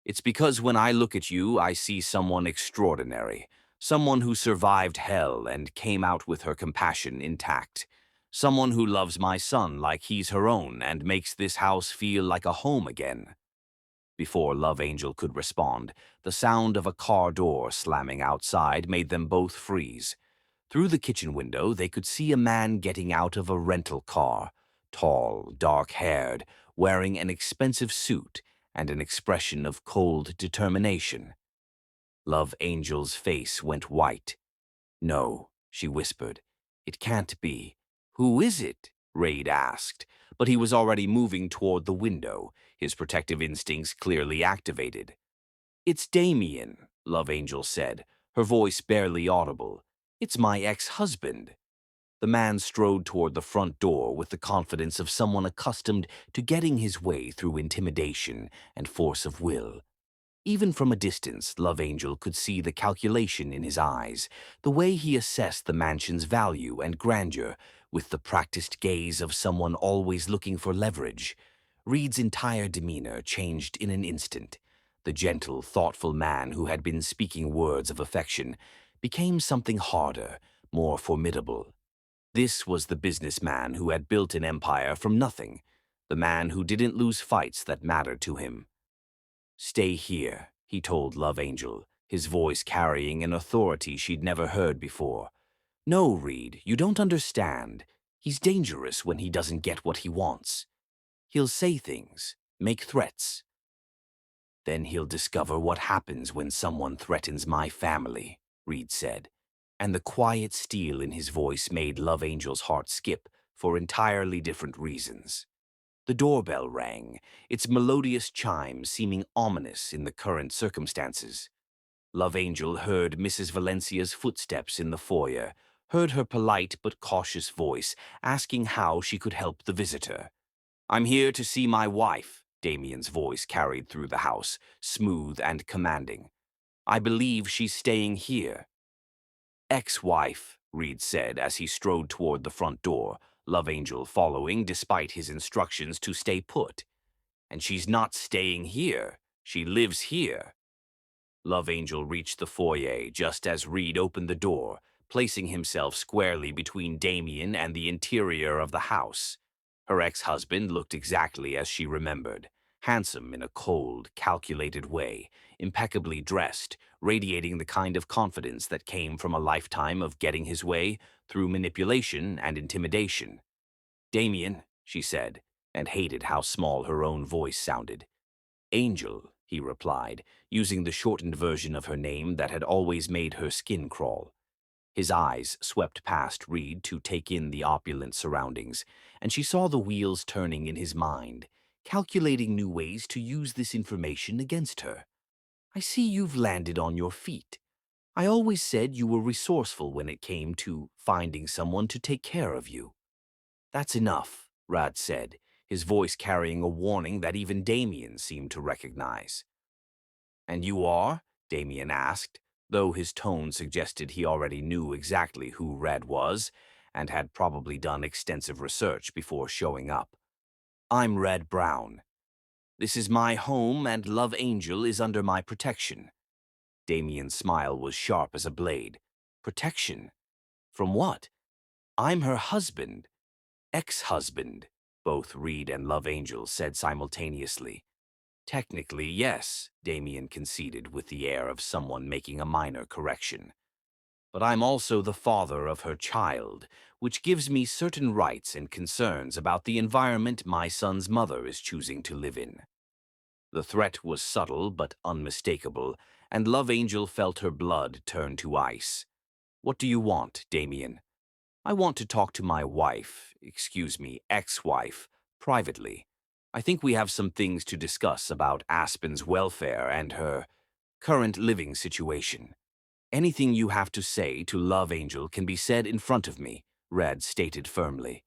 It's because when I look at you, I see someone extraordinary, someone who survived hell and came out with her compassion intact, someone who loves my son like he's her own and makes this house feel like a home again. Before Love Angel could respond, the sound of a car door slamming outside made them both freeze. Through the kitchen window, they could see a man getting out of a rental car, tall, dark-haired, wearing an expensive suit and an expression of cold determination. Love Angel's face went white. No, she whispered. It can't be. Who is it? Raid asked, but he was already moving toward the window, his protective instincts clearly activated. It's Damien, Love Angel said, her voice barely audible. It's my ex-husband. The man strode toward the front door with the confidence of someone accustomed to getting his way through intimidation and force of will. Even from a distance, Love Angel could see the calculation in his eyes, the way he assessed the mansion's value and grandeur with the practiced gaze of someone always looking for leverage. Reed's entire demeanor changed in an instant. The gentle, thoughtful man who had been speaking words of affection became something harder, more formidable. This was the businessman who had built an empire from nothing, the man who didn't lose fights that mattered to him. Stay here, he told Love Angel, his voice carrying an authority she'd never heard before. No, Reed, you don't understand. He's dangerous when he doesn't get what he wants. He'll say things, make threats. Then he'll discover what happens when someone threatens my family, Reed said, and the quiet steel in his voice made Love Angel's heart skip for entirely different reasons. The doorbell rang, its melodious chime seeming ominous in the current circumstances. Love Angel heard Mrs. Valencia's footsteps in the foyer, heard her polite but cautious voice asking how she could help the visitor. I'm here to see my wife, Damien's voice carried through the house, smooth and commanding. I believe she's staying here. Ex-wife, Reed said as he strode toward the front door, Love Angel following despite his instructions to stay put. And she's not staying here. She lives here. Love Angel reached the foyer just as Reed opened the door, placing himself squarely between Damien and the interior of the house. Her ex-husband looked exactly as she remembered, handsome in a cold, calculated way, impeccably dressed, radiating the kind of confidence that came from a lifetime of getting his way through manipulation and intimidation. Damien, she said, and hated how small her own voice sounded. Angel, he replied, using the shortened version of her name that had always made her skin crawl. His eyes swept past Reed to take in the opulent surroundings, and she saw the wheels turning in his mind, calculating new ways to use this information against her. I see you've landed on your feet. I always said you were resourceful when it came to finding someone to take care of you. That's enough, Rad said, his voice carrying a warning that even Damien seemed to recognize. And you are? Damien asked, though his tone suggested he already knew exactly who Red was and had probably done extensive research before showing up. I'm Red Brown. This is my home and Love Angel is under my protection. Damien's smile was sharp as a blade. Protection? From what? I'm her husband. Ex-husband, both Reed and Love Angel said simultaneously. Technically, yes, Damien conceded with the air of someone making a minor correction. But I'm also the father of her child, which gives me certain rights and concerns about the environment my son's mother is choosing to live in. The threat was subtle but unmistakable, and Love Angel felt her blood turn to ice. What do you want, Damien? I want to talk to my wife, ex-wife, privately. I think we have some things to discuss about Aspen's welfare and her current living situation. Anything you have to say to Love Angel can be said in front of me, Red stated firmly.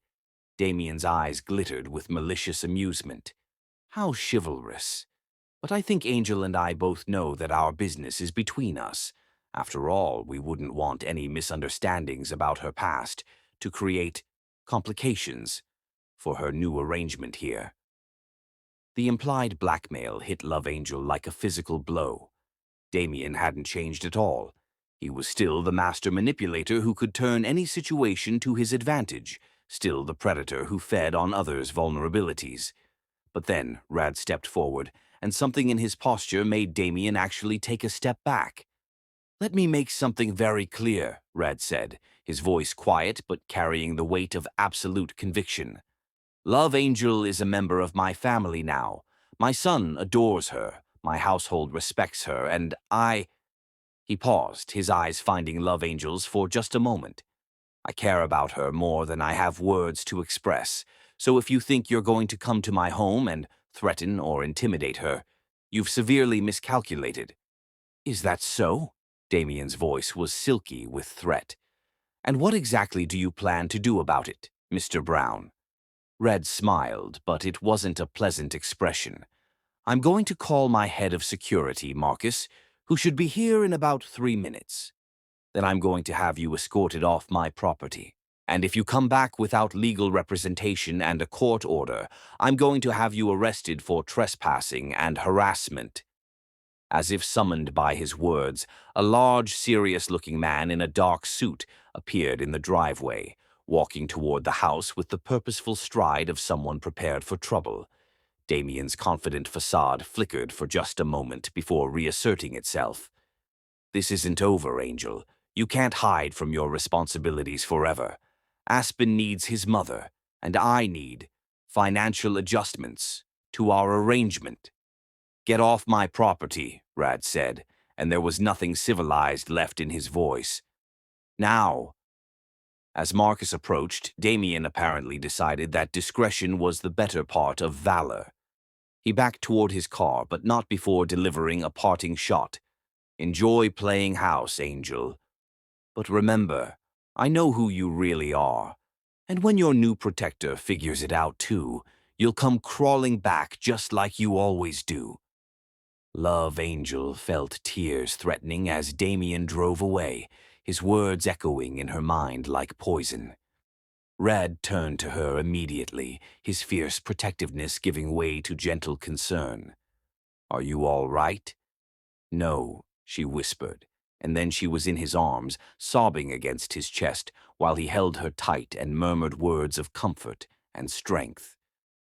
Damien's eyes glittered with malicious amusement. How chivalrous. But I think Angel and I both know that our business is between us. After all, we wouldn't want any misunderstandings about her past to create complications for her new arrangement here. The implied blackmail hit Love Angel like a physical blow. Damien hadn't changed at all. He was still the master manipulator who could turn any situation to his advantage, still the predator who fed on others' vulnerabilities. But then Rad stepped forward, and something in his posture made Damien actually take a step back. "Let me make something very clear," Rad said, his voice quiet but carrying the weight of absolute conviction. "Love Angel is a member of my family now. My son adores her, my household respects her, and I—" He paused, his eyes finding Love Angel's for just a moment. "I care about her more than I have words to express, so if you think you're going to come to my home and threaten or intimidate her, you've severely miscalculated." "Is that so?" Damien's voice was silky with threat. "And what exactly do you plan to do about it, Mr. Brown?" Red smiled, but it wasn't a pleasant expression. "I'm going to call my head of security, Marcus, who should be here in about 3 minutes. Then I'm going to have you escorted off my property. And if you come back without legal representation and a court order, I'm going to have you arrested for trespassing and harassment." As if summoned by his words, a large, serious-looking man in a dark suit appeared in the driveway, walking toward the house with the purposeful stride of someone prepared for trouble. Damien's confident facade flickered for just a moment before reasserting itself. "This isn't over, Angel. You can't hide from your responsibilities forever. Aspen needs his mother, and I need financial adjustments to our arrangement." "Get off my property," Rad said, and there was nothing civilized left in his voice. "Now." As Marcus approached, Damien apparently decided that discretion was the better part of valor. He backed toward his car, but not before delivering a parting shot. "Enjoy playing house, Angel. But remember, I know who you really are. And when your new protector figures it out too, you'll come crawling back just like you always do." Love Angel felt tears threatening as Damien drove away, his words echoing in her mind like poison. Red turned to her immediately, his fierce protectiveness giving way to gentle concern. "Are you all right?" "No," she whispered, and then she was in his arms, sobbing against his chest while he held her tight and murmured words of comfort and strength.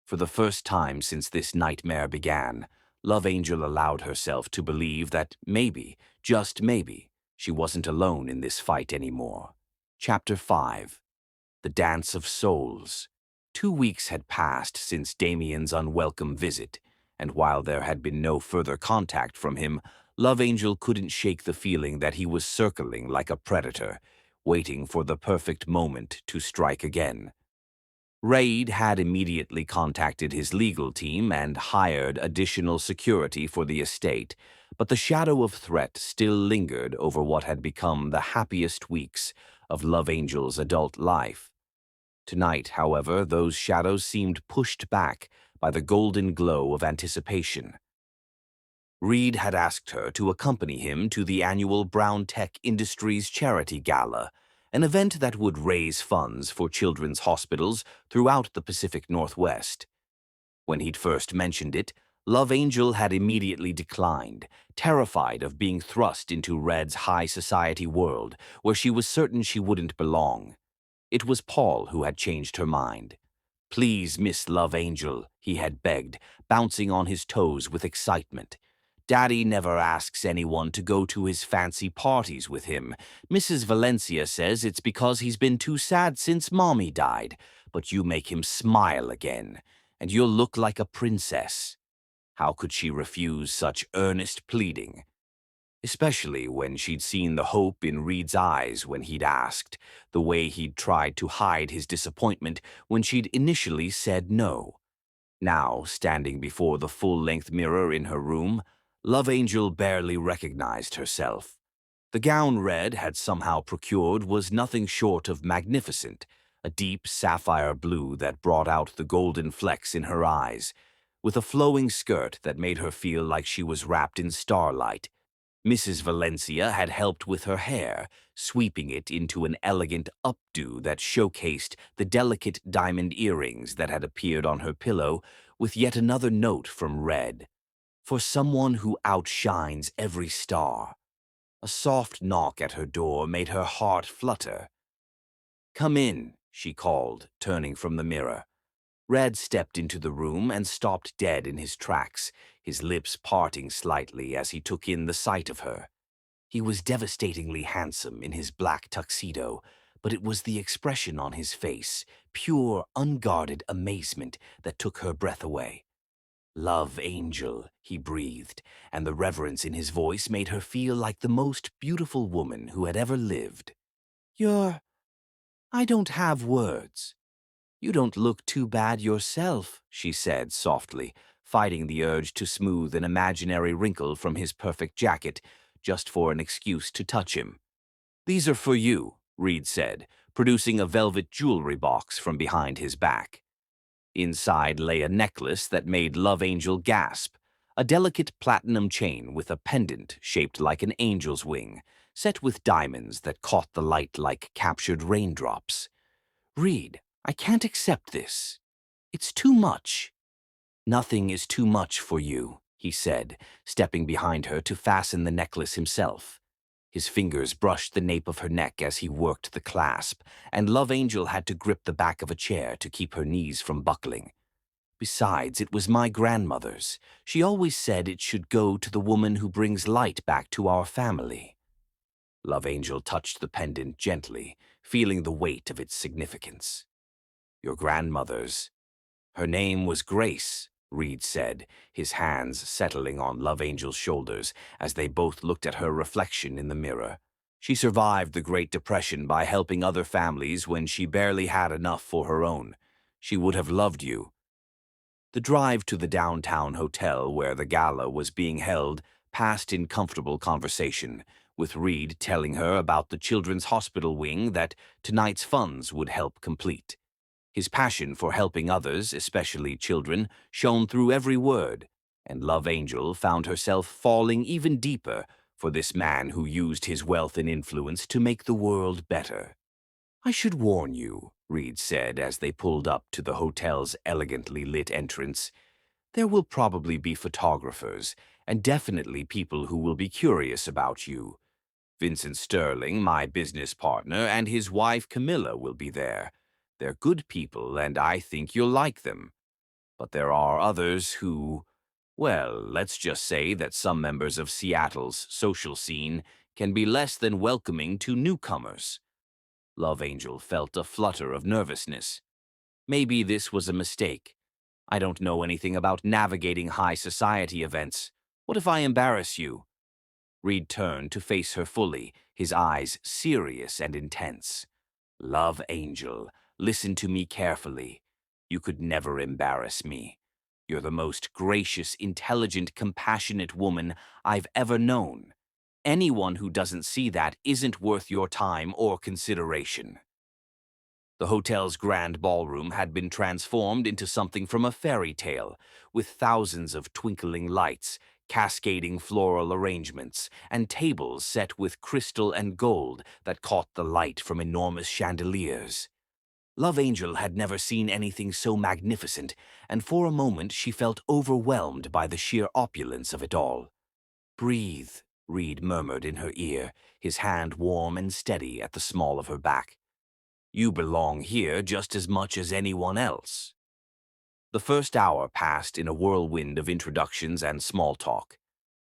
For the first time since this nightmare began, Love Angel allowed herself to believe that maybe, just maybe, she wasn't alone in this fight anymore. Chapter 5. The Dance of Souls. 2 weeks had passed since Damien's unwelcome visit, and while there had been no further contact from him, Love Angel couldn't shake the feeling that he was circling like a predator, waiting for the perfect moment to strike again. Raid had immediately contacted his legal team and hired additional security for the estate, but the shadow of threat still lingered over what had become the happiest weeks of Love Angel's adult life. Tonight, however, those shadows seemed pushed back by the golden glow of anticipation. Reed had asked her to accompany him to the annual Brown Tech Industries Charity Gala, an event that would raise funds for children's hospitals throughout the Pacific Northwest. When he'd first mentioned it, Love Angel had immediately declined, terrified of being thrust into Red's high society world, where she was certain she wouldn't belong. It was Paul who had changed her mind. "Please, Miss Love Angel," he had begged, bouncing on his toes with excitement. "Daddy never asks anyone to go to his fancy parties with him. Mrs. Valencia says it's because he's been too sad since Mommy died, but you make him smile again, and you'll look like a princess." How could she refuse such earnest pleading? especially when she'd seen the hope in Reed's eyes when he'd asked, the way he'd tried to hide his disappointment when she'd initially said no. Now, standing before the full-length mirror in her room, Love Angel barely recognized herself. The gown Red had somehow procured was nothing short of magnificent, a deep sapphire blue that brought out the golden flecks in her eyes, with a flowing skirt that made her feel like she was wrapped in starlight. Mrs. Valencia had helped with her hair, sweeping it into an elegant updo that showcased the delicate diamond earrings that had appeared on her pillow, with yet another note from Red. For someone who outshines every star. A soft knock at her door made her heart flutter. "Come in," she called, turning from the mirror. Red stepped into the room and stopped dead in his tracks, his lips parting slightly as he took in the sight of her. He was devastatingly handsome in his black tuxedo, but it was the expression on his face, pure, unguarded amazement, that took her breath away. "Love Angel," he breathed, and the reverence in his voice made her feel like the most beautiful woman who had ever lived. I don't have words." "You don't look too bad yourself," she said softly, fighting the urge to smooth an imaginary wrinkle from his perfect jacket, just for an excuse to touch him. "These are for you," Reed said, producing a velvet jewelry box from behind his back. Inside lay a necklace that made Love Angel gasp, a delicate platinum chain with a pendant shaped like an angel's wing, set with diamonds that caught the light like captured raindrops. "Reed, I can't accept this. It's too much." "Nothing is too much for you," he said, stepping behind her to fasten the necklace himself. His fingers brushed the nape of her neck as he worked the clasp, and Love Angel had to grip the back of a chair to keep her knees from buckling. "Besides, it was my grandmother's. She always said it should go to the woman who brings light back to our family." Love Angel touched the pendant gently, feeling the weight of its significance. "Your grandmother's. Her name was Grace," Reed said, his hands settling on Love Angel's shoulders as they both looked at her reflection in the mirror. "She survived the Great Depression by helping other families when she barely had enough for her own. She would have loved you." The drive to the downtown hotel where the gala was being held passed in comfortable conversation, with Reed telling her about the children's hospital wing that tonight's funds would help complete. His passion for helping others, especially children, shone through every word, and Love Angel found herself falling even deeper for this man who used his wealth and influence to make the world better. "I should warn you," Reed said as they pulled up to the hotel's elegantly lit entrance. "There will probably be photographers, and definitely people who will be curious about you. Vincent Sterling, my business partner, and his wife Camilla will be there. They're good people, and I think you'll like them. But there are others who, well, let's just say that some members of Seattle's social scene can be less than welcoming to newcomers." Love Angel felt a flutter of nervousness. Maybe this was a mistake. "I don't know anything about navigating high society events. What if I embarrass you?" Reed turned to face her fully, his eyes serious and intense. "Love Angel, listen to me carefully. You could never embarrass me. You're the most gracious, intelligent, compassionate woman I've ever known. Anyone who doesn't see that isn't worth your time or consideration." The hotel's grand ballroom had been transformed into something from a fairy tale, with thousands of twinkling lights, cascading floral arrangements, and tables set with crystal and gold that caught the light from enormous chandeliers. Love Angel had never seen anything so magnificent, and for a moment she felt overwhelmed by the sheer opulence of it all. "Breathe," Reed murmured in her ear, his hand warm and steady at the small of her back. "You belong here just as much as anyone else." The first hour passed in a whirlwind of introductions and small talk.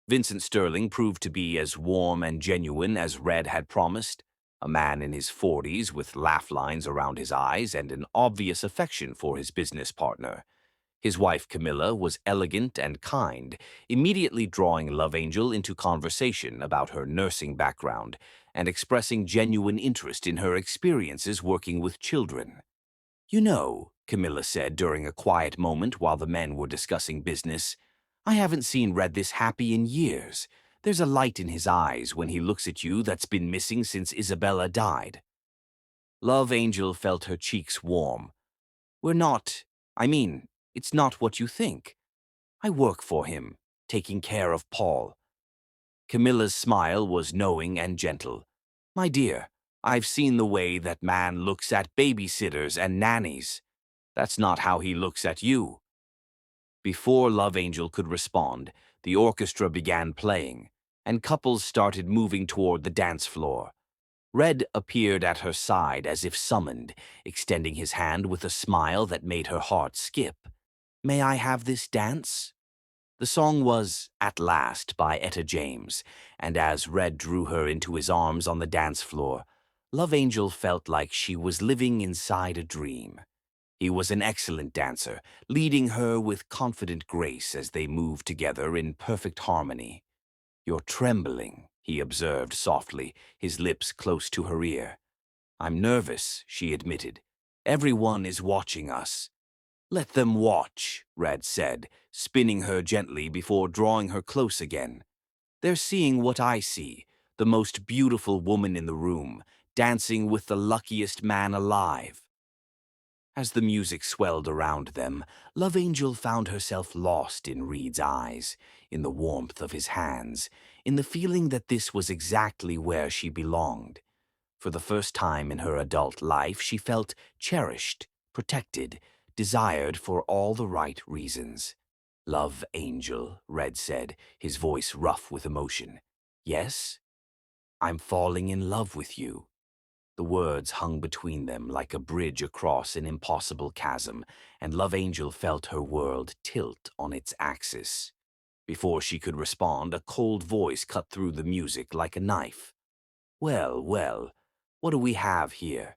Vincent Sterling proved to be as warm and genuine as Red had promised, a man in his 40s with laugh lines around his eyes and an obvious affection for his business partner. His wife Camilla was elegant and kind, immediately drawing Love Angel into conversation about her nursing background and expressing genuine interest in her experiences working with children. "You know," Camilla said during a quiet moment while the men were discussing business, "I haven't seen Red this happy in years. There's a light in his eyes when he looks at you that's been missing since Isabella died." Love Angel felt her cheeks warm. "We're not, I mean, it's not what you think. I work for him, taking care of Paul." Camilla's smile was knowing and gentle. "My dear, I've seen the way that man looks at babysitters and nannies. That's not how he looks at you." Before Love Angel could respond, the orchestra began playing, and couples started moving toward the dance floor. Red appeared at her side as if summoned, extending his hand with a smile that made her heart skip. "May I have this dance?" The song was At Last by Etta James, and as Red drew her into his arms on the dance floor, Love Angel felt like she was living inside a dream. He was an excellent dancer, leading her with confident grace as they moved together in perfect harmony. "You're trembling," he observed softly, his lips close to her ear. "I'm nervous," she admitted. "Everyone is watching us." "Let them watch," Red said, spinning her gently before drawing her close again. "They're seeing what I see, the most beautiful woman in the room, dancing with the luckiest man alive." As the music swelled around them, Love Angel found herself lost in Reed's eyes, in the warmth of his hands, in the feeling that this was exactly where she belonged. For the first time in her adult life, she felt cherished, protected, desired for all the right reasons. "Love Angel," Red said, his voice rough with emotion. "Yes? I'm falling in love with you." The words hung between them like a bridge across an impossible chasm, and Love Angel felt her world tilt on its axis. Before she could respond, a cold voice cut through the music like a knife. "Well, well, what do we have here?"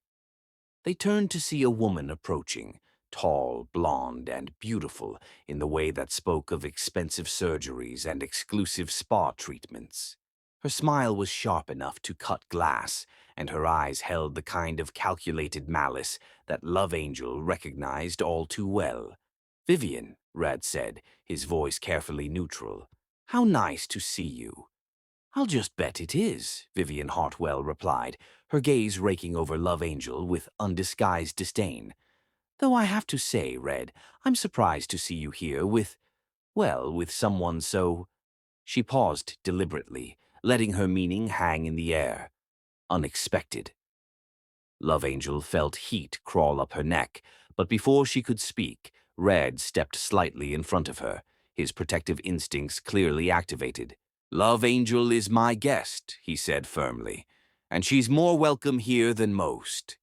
They turned to see a woman approaching, tall, blonde, and beautiful in the way that spoke of expensive surgeries and exclusive spa treatments. Her smile was sharp enough to cut glass, and her eyes held the kind of calculated malice that Love Angel recognized all too well. "Vivian," Red said, his voice carefully neutral. "How nice to see you." "I'll just bet it is," Vivian Hartwell replied, her gaze raking over Love Angel with undisguised disdain. "Though I have to say, Red, I'm surprised to see you here with someone so—" She paused deliberately, letting her meaning hang in the air. "Unexpected." Love Angel felt heat crawl up her neck, but before she could speak, Red stepped slightly in front of her, his protective instincts clearly activated. "Love Angel is my guest," he said firmly, "and she's more welcome here than most."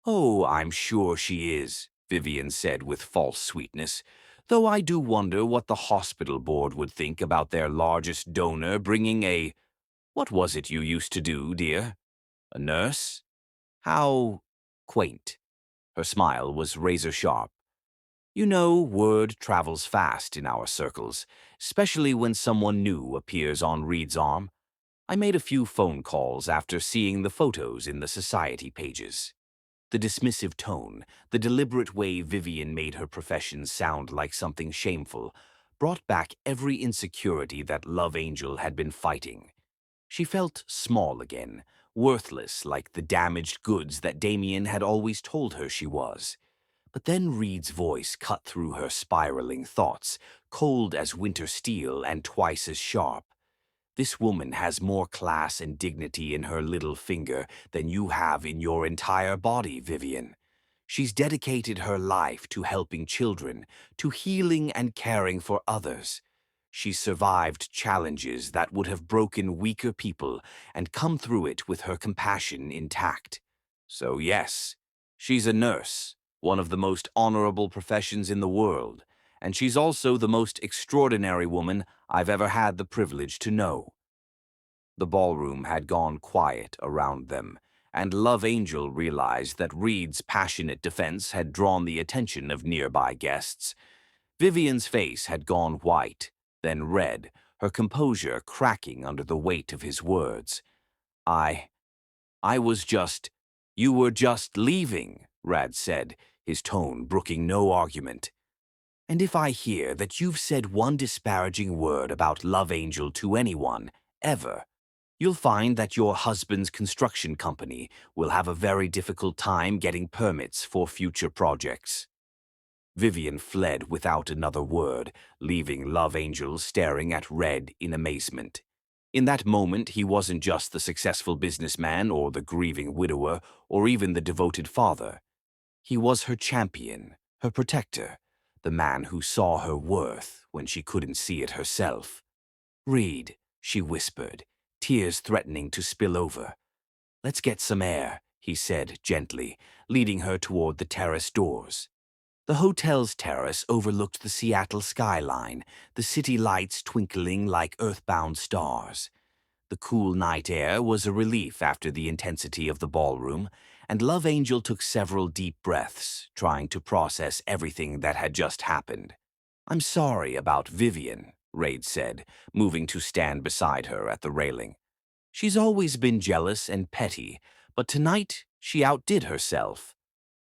"Oh, I'm sure she is," Vivian said with false sweetness, "though I do wonder what the hospital board would think about their largest donor bringing a— What was it you used to do, dear? A nurse? How quaint." Her smile was razor-sharp. "You know, word travels fast in our circles, especially when someone new appears on Reed's arm. I made a few phone calls after seeing the photos in the society pages." The dismissive tone, the deliberate way Vivian made her profession sound like something shameful, brought back every insecurity that Love Angel had been fighting. She felt small again, worthless like the damaged goods that Damien had always told her she was. But then Reed's voice cut through her spiraling thoughts, cold as winter steel and twice as sharp. "This woman has more class and dignity in her little finger than you have in your entire body, Vivian. She's dedicated her life to helping children, to healing and caring for others. She's survived challenges that would have broken weaker people and come through it with her compassion intact. So yes, she's a nurse, one of the most honorable professions in the world, and she's also the most extraordinary woman I've ever had the privilege to know." The ballroom had gone quiet around them, and Love Angel realized that Reed's passionate defense had drawn the attention of nearby guests. Vivian's face had gone white, then red, her composure cracking under the weight of his words. I was just— You were just leaving, Rad said, his tone brooking no argument. And if I hear that you've said one disparaging word about Love Angel to anyone, ever, you'll find that your husband's construction company will have a very difficult time getting permits for future projects. Vivian fled without another word, leaving Love Angel staring at Red in amazement. In that moment, he wasn't just the successful businessman or the grieving widower or even the devoted father. He was her champion, her protector, the man who saw her worth when she couldn't see it herself. "Reed," she whispered, tears threatening to spill over. "Let's get some air," he said gently, leading her toward the terrace doors. The hotel's terrace overlooked the Seattle skyline, the city lights twinkling like earthbound stars. The cool night air was a relief after the intensity of the ballroom, and Love Angel took several deep breaths, trying to process everything that had just happened. "I'm sorry about Vivian," Raid said, moving to stand beside her at the railing. "She's always been jealous and petty, but tonight she outdid herself."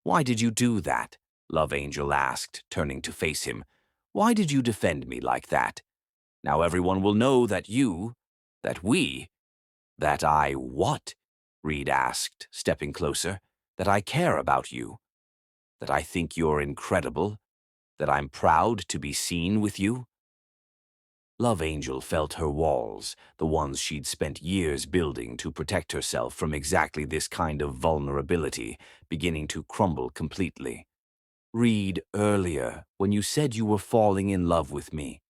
"Why did you do that?" Love Angel asked, turning to face him. "Why did you defend me like that? Now everyone will know that that I what?" Reed asked, stepping closer. "That I care about you. That I think you're incredible. That I'm proud to be seen with you." Love Angel felt her walls, the ones she'd spent years building to protect herself from exactly this kind of vulnerability, beginning to crumble completely. "Reed, earlier, when you said you were falling in love with me,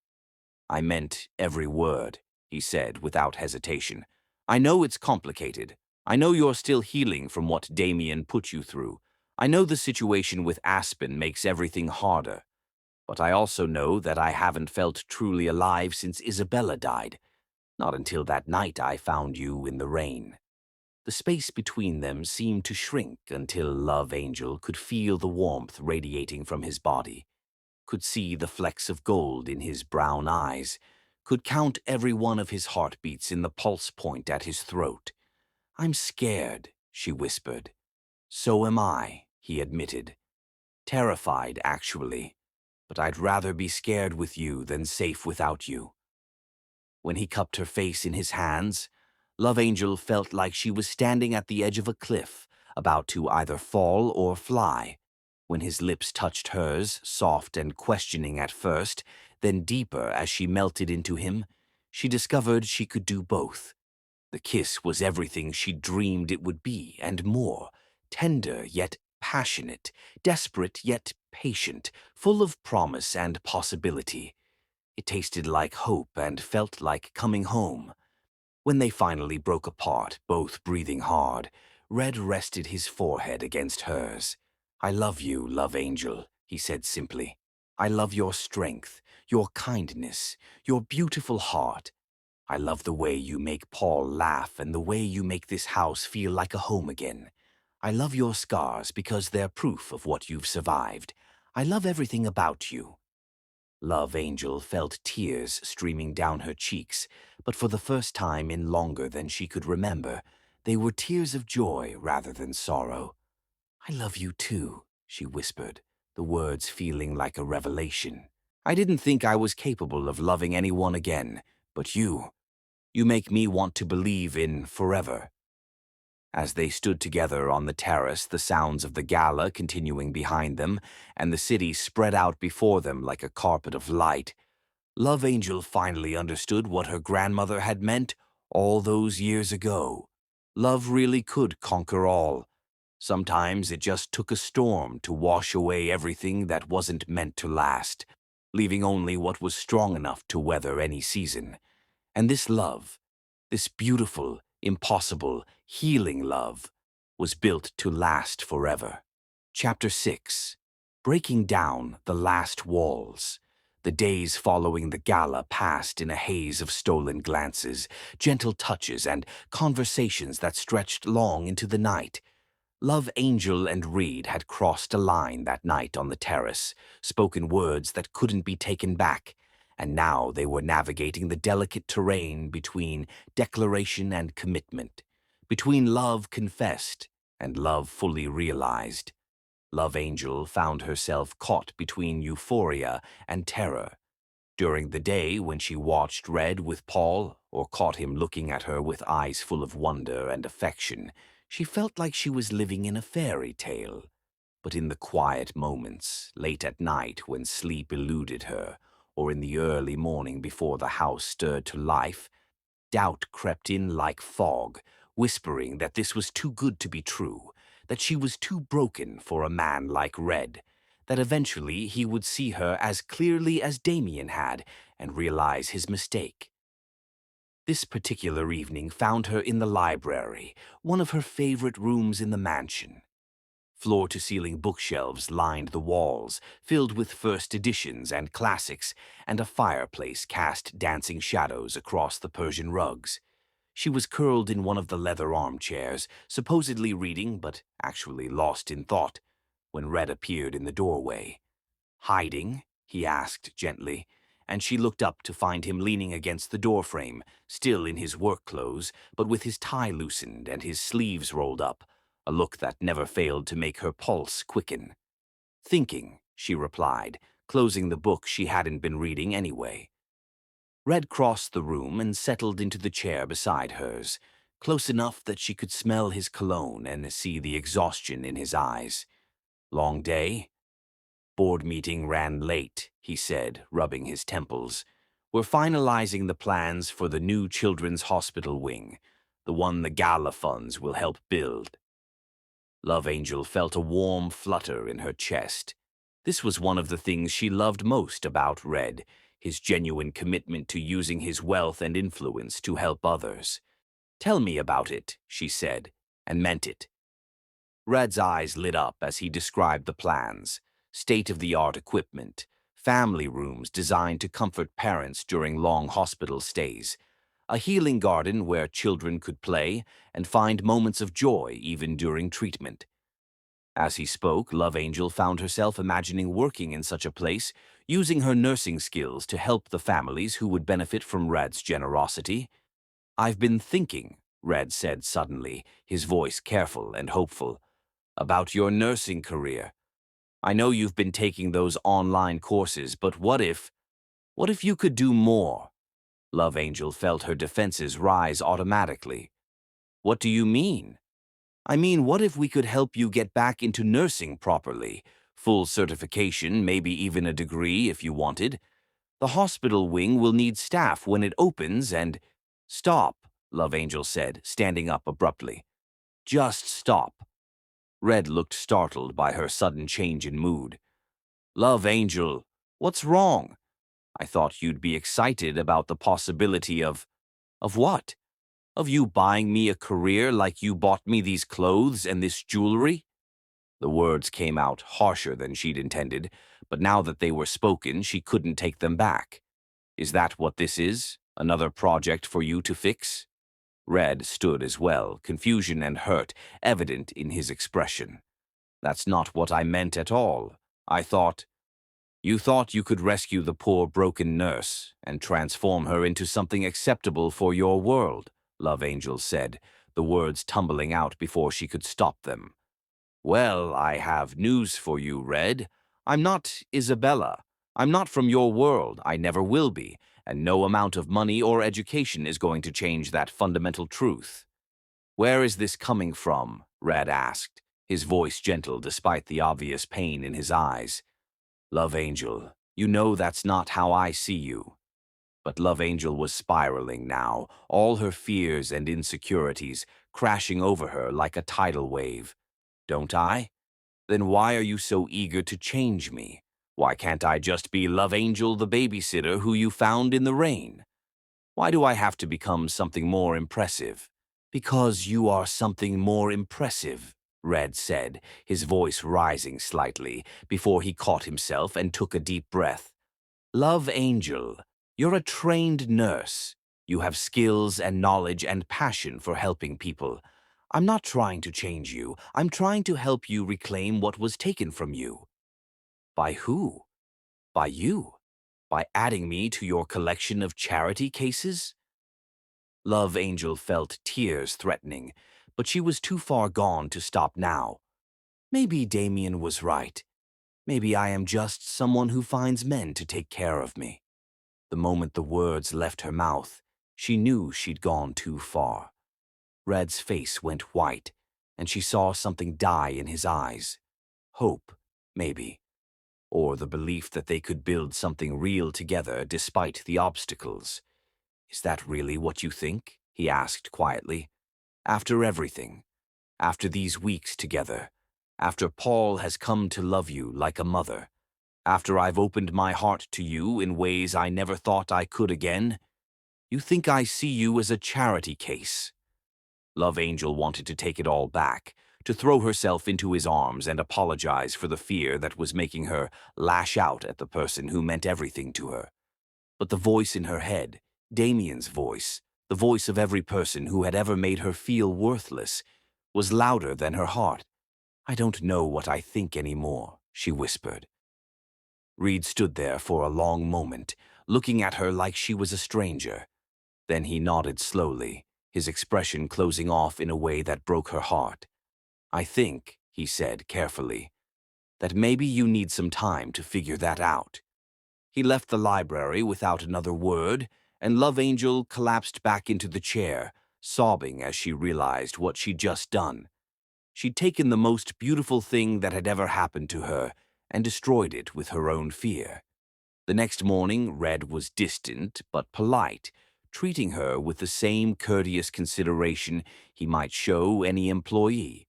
I meant every word," he said without hesitation. "I know it's complicated. I know you're still healing from what Damien put you through. I know the situation with Aspen makes everything harder. But I also know that I haven't felt truly alive since Isabella died. Not until that night I found you in the rain." The space between them seemed to shrink until Love Angel could feel the warmth radiating from his body, could see the flecks of gold in his brown eyes, could count every one of his heartbeats in the pulse point at his throat. "I'm scared," she whispered. "So am I," he admitted. "Terrified, actually. But I'd rather be scared with you than safe without you." When he cupped her face in his hands, Love Angel felt like she was standing at the edge of a cliff, about to either fall or fly. When his lips touched hers, soft and questioning at first, then deeper as she melted into him, she discovered she could do both. The kiss was everything she dreamed it would be, and more, tender yet passionate, desperate yet patient, full of promise and possibility. It tasted like hope and felt like coming home. When they finally broke apart, both breathing hard, Red rested his forehead against hers. "I love you, Love Angel," he said simply. "I love your strength, your kindness, your beautiful heart. I love the way you make Paul laugh and the way you make this house feel like a home again. I love your scars because they're proof of what you've survived. I love everything about you." Love Angel felt tears streaming down her cheeks, but for the first time in longer than she could remember, they were tears of joy rather than sorrow. "I love you too," she whispered, the words feeling like a revelation. "I didn't think I was capable of loving anyone again, but you make me want to believe in forever." As they stood together on the terrace, the sounds of the gala continuing behind them, and the city spread out before them like a carpet of light, Love Angel finally understood what her grandmother had meant all those years ago. Love really could conquer all. Sometimes it just took a storm to wash away everything that wasn't meant to last, leaving only what was strong enough to weather any season. And this love, this beautiful, impossible, healing love, was built to last forever. Chapter 6. Breaking Down the Last Walls. The days following the gala passed in a haze of stolen glances, gentle touches, and conversations that stretched long into the night. Love Angel and Reed had crossed a line that night on the terrace, spoken words that couldn't be taken back, and now they were navigating the delicate terrain between declaration and commitment, between love confessed and love fully realized. Love Angel found herself caught between euphoria and terror. During the day, when she watched Red with Paul, or caught him looking at her with eyes full of wonder and affection, she felt like she was living in a fairy tale. But in the quiet moments, late at night when sleep eluded her, or in the early morning before the house stirred to life, doubt crept in like fog, whispering that this was too good to be true, that she was too broken for a man like Red, that eventually he would see her as clearly as Damien had and realize his mistake. This particular evening found her in the library, one of her favorite rooms in the mansion. Floor-to-ceiling bookshelves lined the walls, filled with first editions and classics, and a fireplace cast dancing shadows across the Persian rugs. She was curled in one of the leather armchairs, supposedly reading but actually lost in thought, when Red appeared in the doorway. "Hiding?" he asked gently, and she looked up to find him leaning against the doorframe, still in his work clothes, but with his tie loosened and his sleeves rolled up, a look that never failed to make her pulse quicken. "Thinking," she replied, closing the book she hadn't been reading anyway. Red crossed the room and settled into the chair beside hers, close enough that she could smell his cologne and see the exhaustion in his eyes. "Long day?" "Board meeting ran late," he said, rubbing his temples. "We're finalizing the plans for the new children's hospital wing, the one the gala funds will help build." Love Angel felt a warm flutter in her chest. This was one of the things she loved most about Red, his genuine commitment to using his wealth and influence to help others. "Tell me about it," she said, and meant it. Red's eyes lit up as he described the plans: state-of-the-art equipment, family rooms designed to comfort parents during long hospital stays, a healing garden where children could play and find moments of joy even during treatment. As he spoke, Love Angel found herself imagining working in such a place, using her nursing skills to help the families who would benefit from Red's generosity. "I've been thinking," Red said suddenly, his voice careful and hopeful, "about your nursing career. I know you've been taking those online courses, but what if you could do more?" Love Angel felt her defenses rise automatically. "What do you mean?" "I mean, what if we could help you get back into nursing properly? Full certification, maybe even a degree if you wanted. The hospital wing will need staff when it opens and—" "Stop," Love Angel said, standing up abruptly. "Just stop." Red looked startled by her sudden change in mood. "Love Angel, what's wrong? I thought you'd be excited about the possibility of—" "Of what? Of you buying me a career like you bought me these clothes and this jewelry?" The words came out harsher than she'd intended, but now that they were spoken, she couldn't take them back. "Is that what this is? Another project for you to fix?" Red stood as well, confusion and hurt evident in his expression. "That's not what I meant at all. I thought—" "You thought you could rescue the poor broken nurse and transform her into something acceptable for your world," Love Angel said, the words tumbling out before she could stop them. "Well, I have news for you, Red. I'm not Isabella. I'm not from your world. I never will be, and no amount of money or education is going to change that fundamental truth." "Where is this coming from?" Red asked, his voice gentle despite the obvious pain in his eyes. "Love Angel, you know that's not how I see you." But Love Angel was spiraling now, all her fears and insecurities crashing over her like a tidal wave. "Don't I? Then why are you so eager to change me? Why can't I just be Love Angel the babysitter who you found in the rain? Why do I have to become something more impressive?" "Because you are something more impressive," Red said, his voice rising slightly, before he caught himself and took a deep breath. "Love Angel, you're a trained nurse. You have skills and knowledge and passion for helping people. I'm not trying to change you. I'm trying to help you reclaim what was taken from you. By who? By you. By adding me to your collection of charity cases? Love Angel felt tears threatening, but she was too far gone to stop now. Maybe Damien was right. Maybe I am just someone who finds men to take care of me. The moment the words left her mouth, she knew she'd gone too far. Red's face went white, and she saw something die in his eyes. Hope, maybe, or the belief that they could build something real together despite the obstacles. Is that really what you think? He asked quietly. After everything, after these weeks together, after Paul has come to love you like a mother, after I've opened my heart to you in ways I never thought I could again, you think I see you as a charity case? Love Angel wanted to take it all back, to throw herself into his arms and apologize for the fear that was making her lash out at the person who meant everything to her. But the voice in her head, Damien's voice, the voice of every person who had ever made her feel worthless, was louder than her heart. I don't know what I think anymore, she whispered. Reed stood there for a long moment, looking at her like she was a stranger. Then he nodded slowly, his expression closing off in a way that broke her heart. I think, he said carefully, that maybe you need some time to figure that out. He left the library without another word, and Love Angel collapsed back into the chair, sobbing as she realized what she'd just done. She'd taken the most beautiful thing that had ever happened to her and destroyed it with her own fear. The next morning, Red was distant but polite, treating her with the same courteous consideration he might show any employee.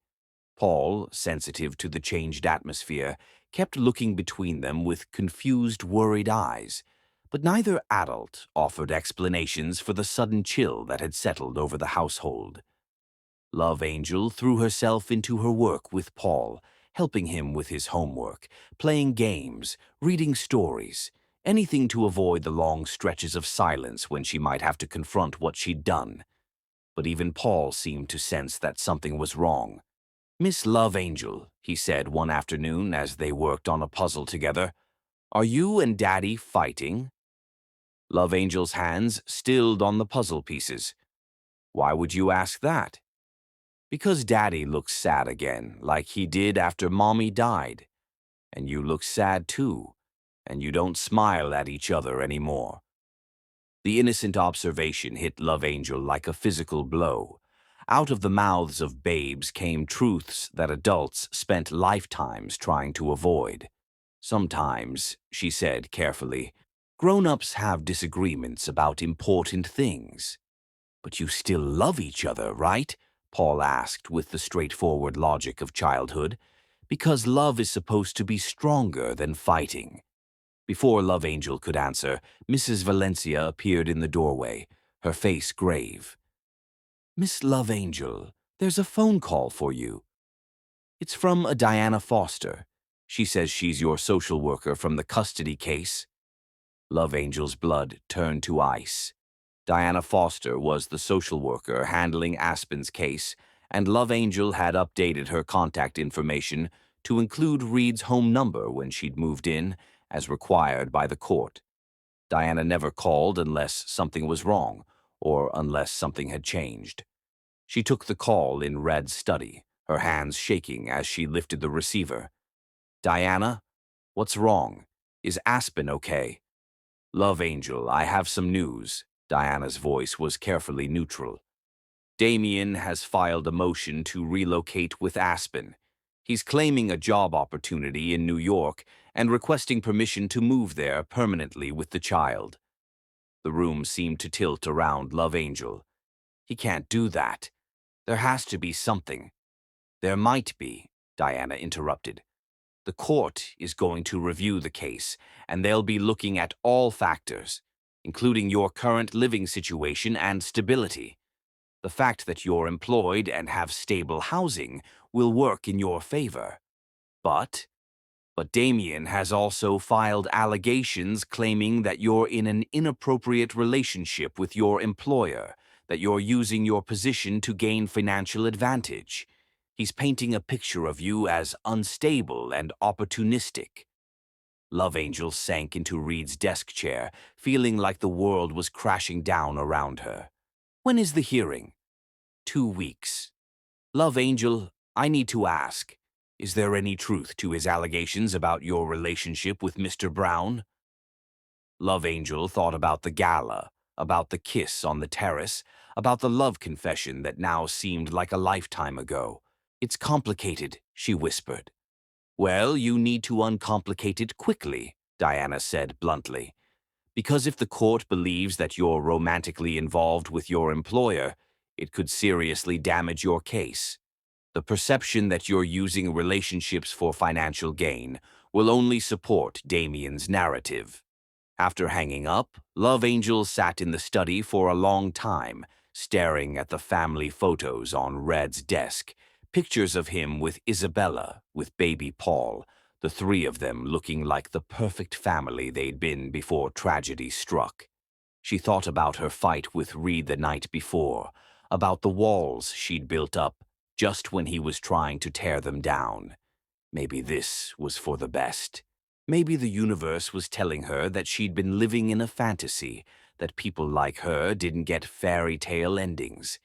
Paul, sensitive to the changed atmosphere, kept looking between them with confused, worried eyes, but neither adult offered explanations for the sudden chill that had settled over the household. Love Angel threw herself into her work with Paul, helping him with his homework, playing games, reading stories, anything to avoid the long stretches of silence when she might have to confront what she'd done. But even Paul seemed to sense that something was wrong. Miss Love Angel, he said one afternoon as they worked on a puzzle together, are you and Daddy fighting? Love Angel's hands stilled on the puzzle pieces. Why would you ask that? Because Daddy looks sad again, like he did after Mommy died. And you look sad too, and you don't smile at each other anymore. The innocent observation hit Love Angel like a physical blow. Out of the mouths of babes came truths that adults spent lifetimes trying to avoid. Sometimes, she said carefully, grown-ups have disagreements about important things. But you still love each other, right? Paul asked with the straightforward logic of childhood. Because love is supposed to be stronger than fighting. Before Love Angel could answer, Mrs. Valencia appeared in the doorway, her face grave. Miss Love Angel, there's a phone call for you. It's from a Diana Foster. She says she's your social worker from the custody case. Love Angel's blood turned to ice. Diana Foster was the social worker handling Aspen's case, and Love Angel had updated her contact information to include Reed's home number when she'd moved in, as required by the court. Diana never called unless something was wrong, or unless something had changed. She took the call in Red's study, her hands shaking as she lifted the receiver. Diana, what's wrong? Is Aspen okay? Love Angel, I have some news. Diana's voice was carefully neutral. Damien has filed a motion to relocate with Aspen. He's claiming a job opportunity in New York and requesting permission to move there permanently with the child. The room seemed to tilt around Love Angel. He can't do that. There has to be something. There might be, Diana interrupted. The court is going to review the case, and they'll be looking at all factors, including your current living situation and stability. The fact that you're employed and have stable housing will work in your favor. But Damien has also filed allegations claiming that you're in an inappropriate relationship with your employer, that you're using your position to gain financial advantage. He's painting a picture of you as unstable and opportunistic. Love Angel sank into Reed's desk chair, feeling like the world was crashing down around her. When is the hearing? 2 weeks. Love Angel, I need to ask, is there any truth to his allegations about your relationship with Mr. Brown? Love Angel thought about the gala, about the kiss on the terrace, about the love confession that now seemed like a lifetime ago. It's complicated, she whispered. Well, you need to uncomplicate it quickly, Diana said bluntly. Because if the court believes that you're romantically involved with your employer, it could seriously damage your case. The perception that you're using relationships for financial gain will only support Damien's narrative. After hanging up, Love Angel sat in the study for a long time, staring at the family photos on Red's desk, pictures of him with Isabella, with baby Paul, the three of them looking like the perfect family they'd been before tragedy struck. She thought about her fight with Reed the night before, about the walls she'd built up just when he was trying to tear them down. Maybe this was for the best. Maybe the universe was telling her that she'd been living in a fantasy, that people like her didn't get fairy tale endings.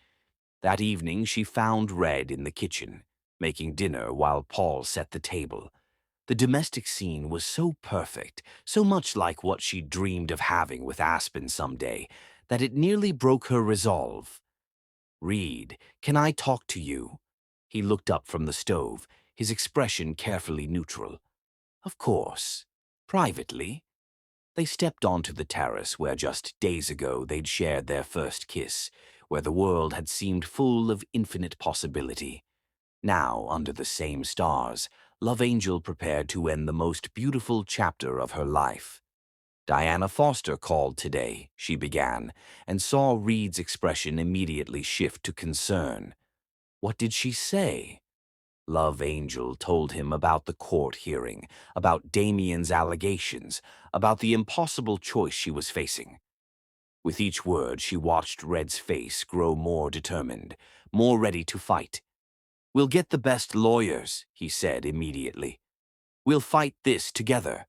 That evening she found Red in the kitchen, making dinner while Paul set the table. The domestic scene was so perfect, so much like what she'd dreamed of having with Aspen someday, that it nearly broke her resolve. Reed, can I talk to you? He looked up from the stove, his expression carefully neutral. Of course. Privately. They stepped onto the terrace where just days ago they'd shared their first kiss, where the world had seemed full of infinite possibility. Now, under the same stars, Love Angel prepared to end the most beautiful chapter of her life. Diana Foster called today, she began, and saw Reed's expression immediately shift to concern. What did she say? Love Angel told him about the court hearing, about Damien's allegations, about the impossible choice she was facing. With each word, she watched Red's face grow more determined, more ready to fight. We'll get the best lawyers, he said immediately. We'll fight this together.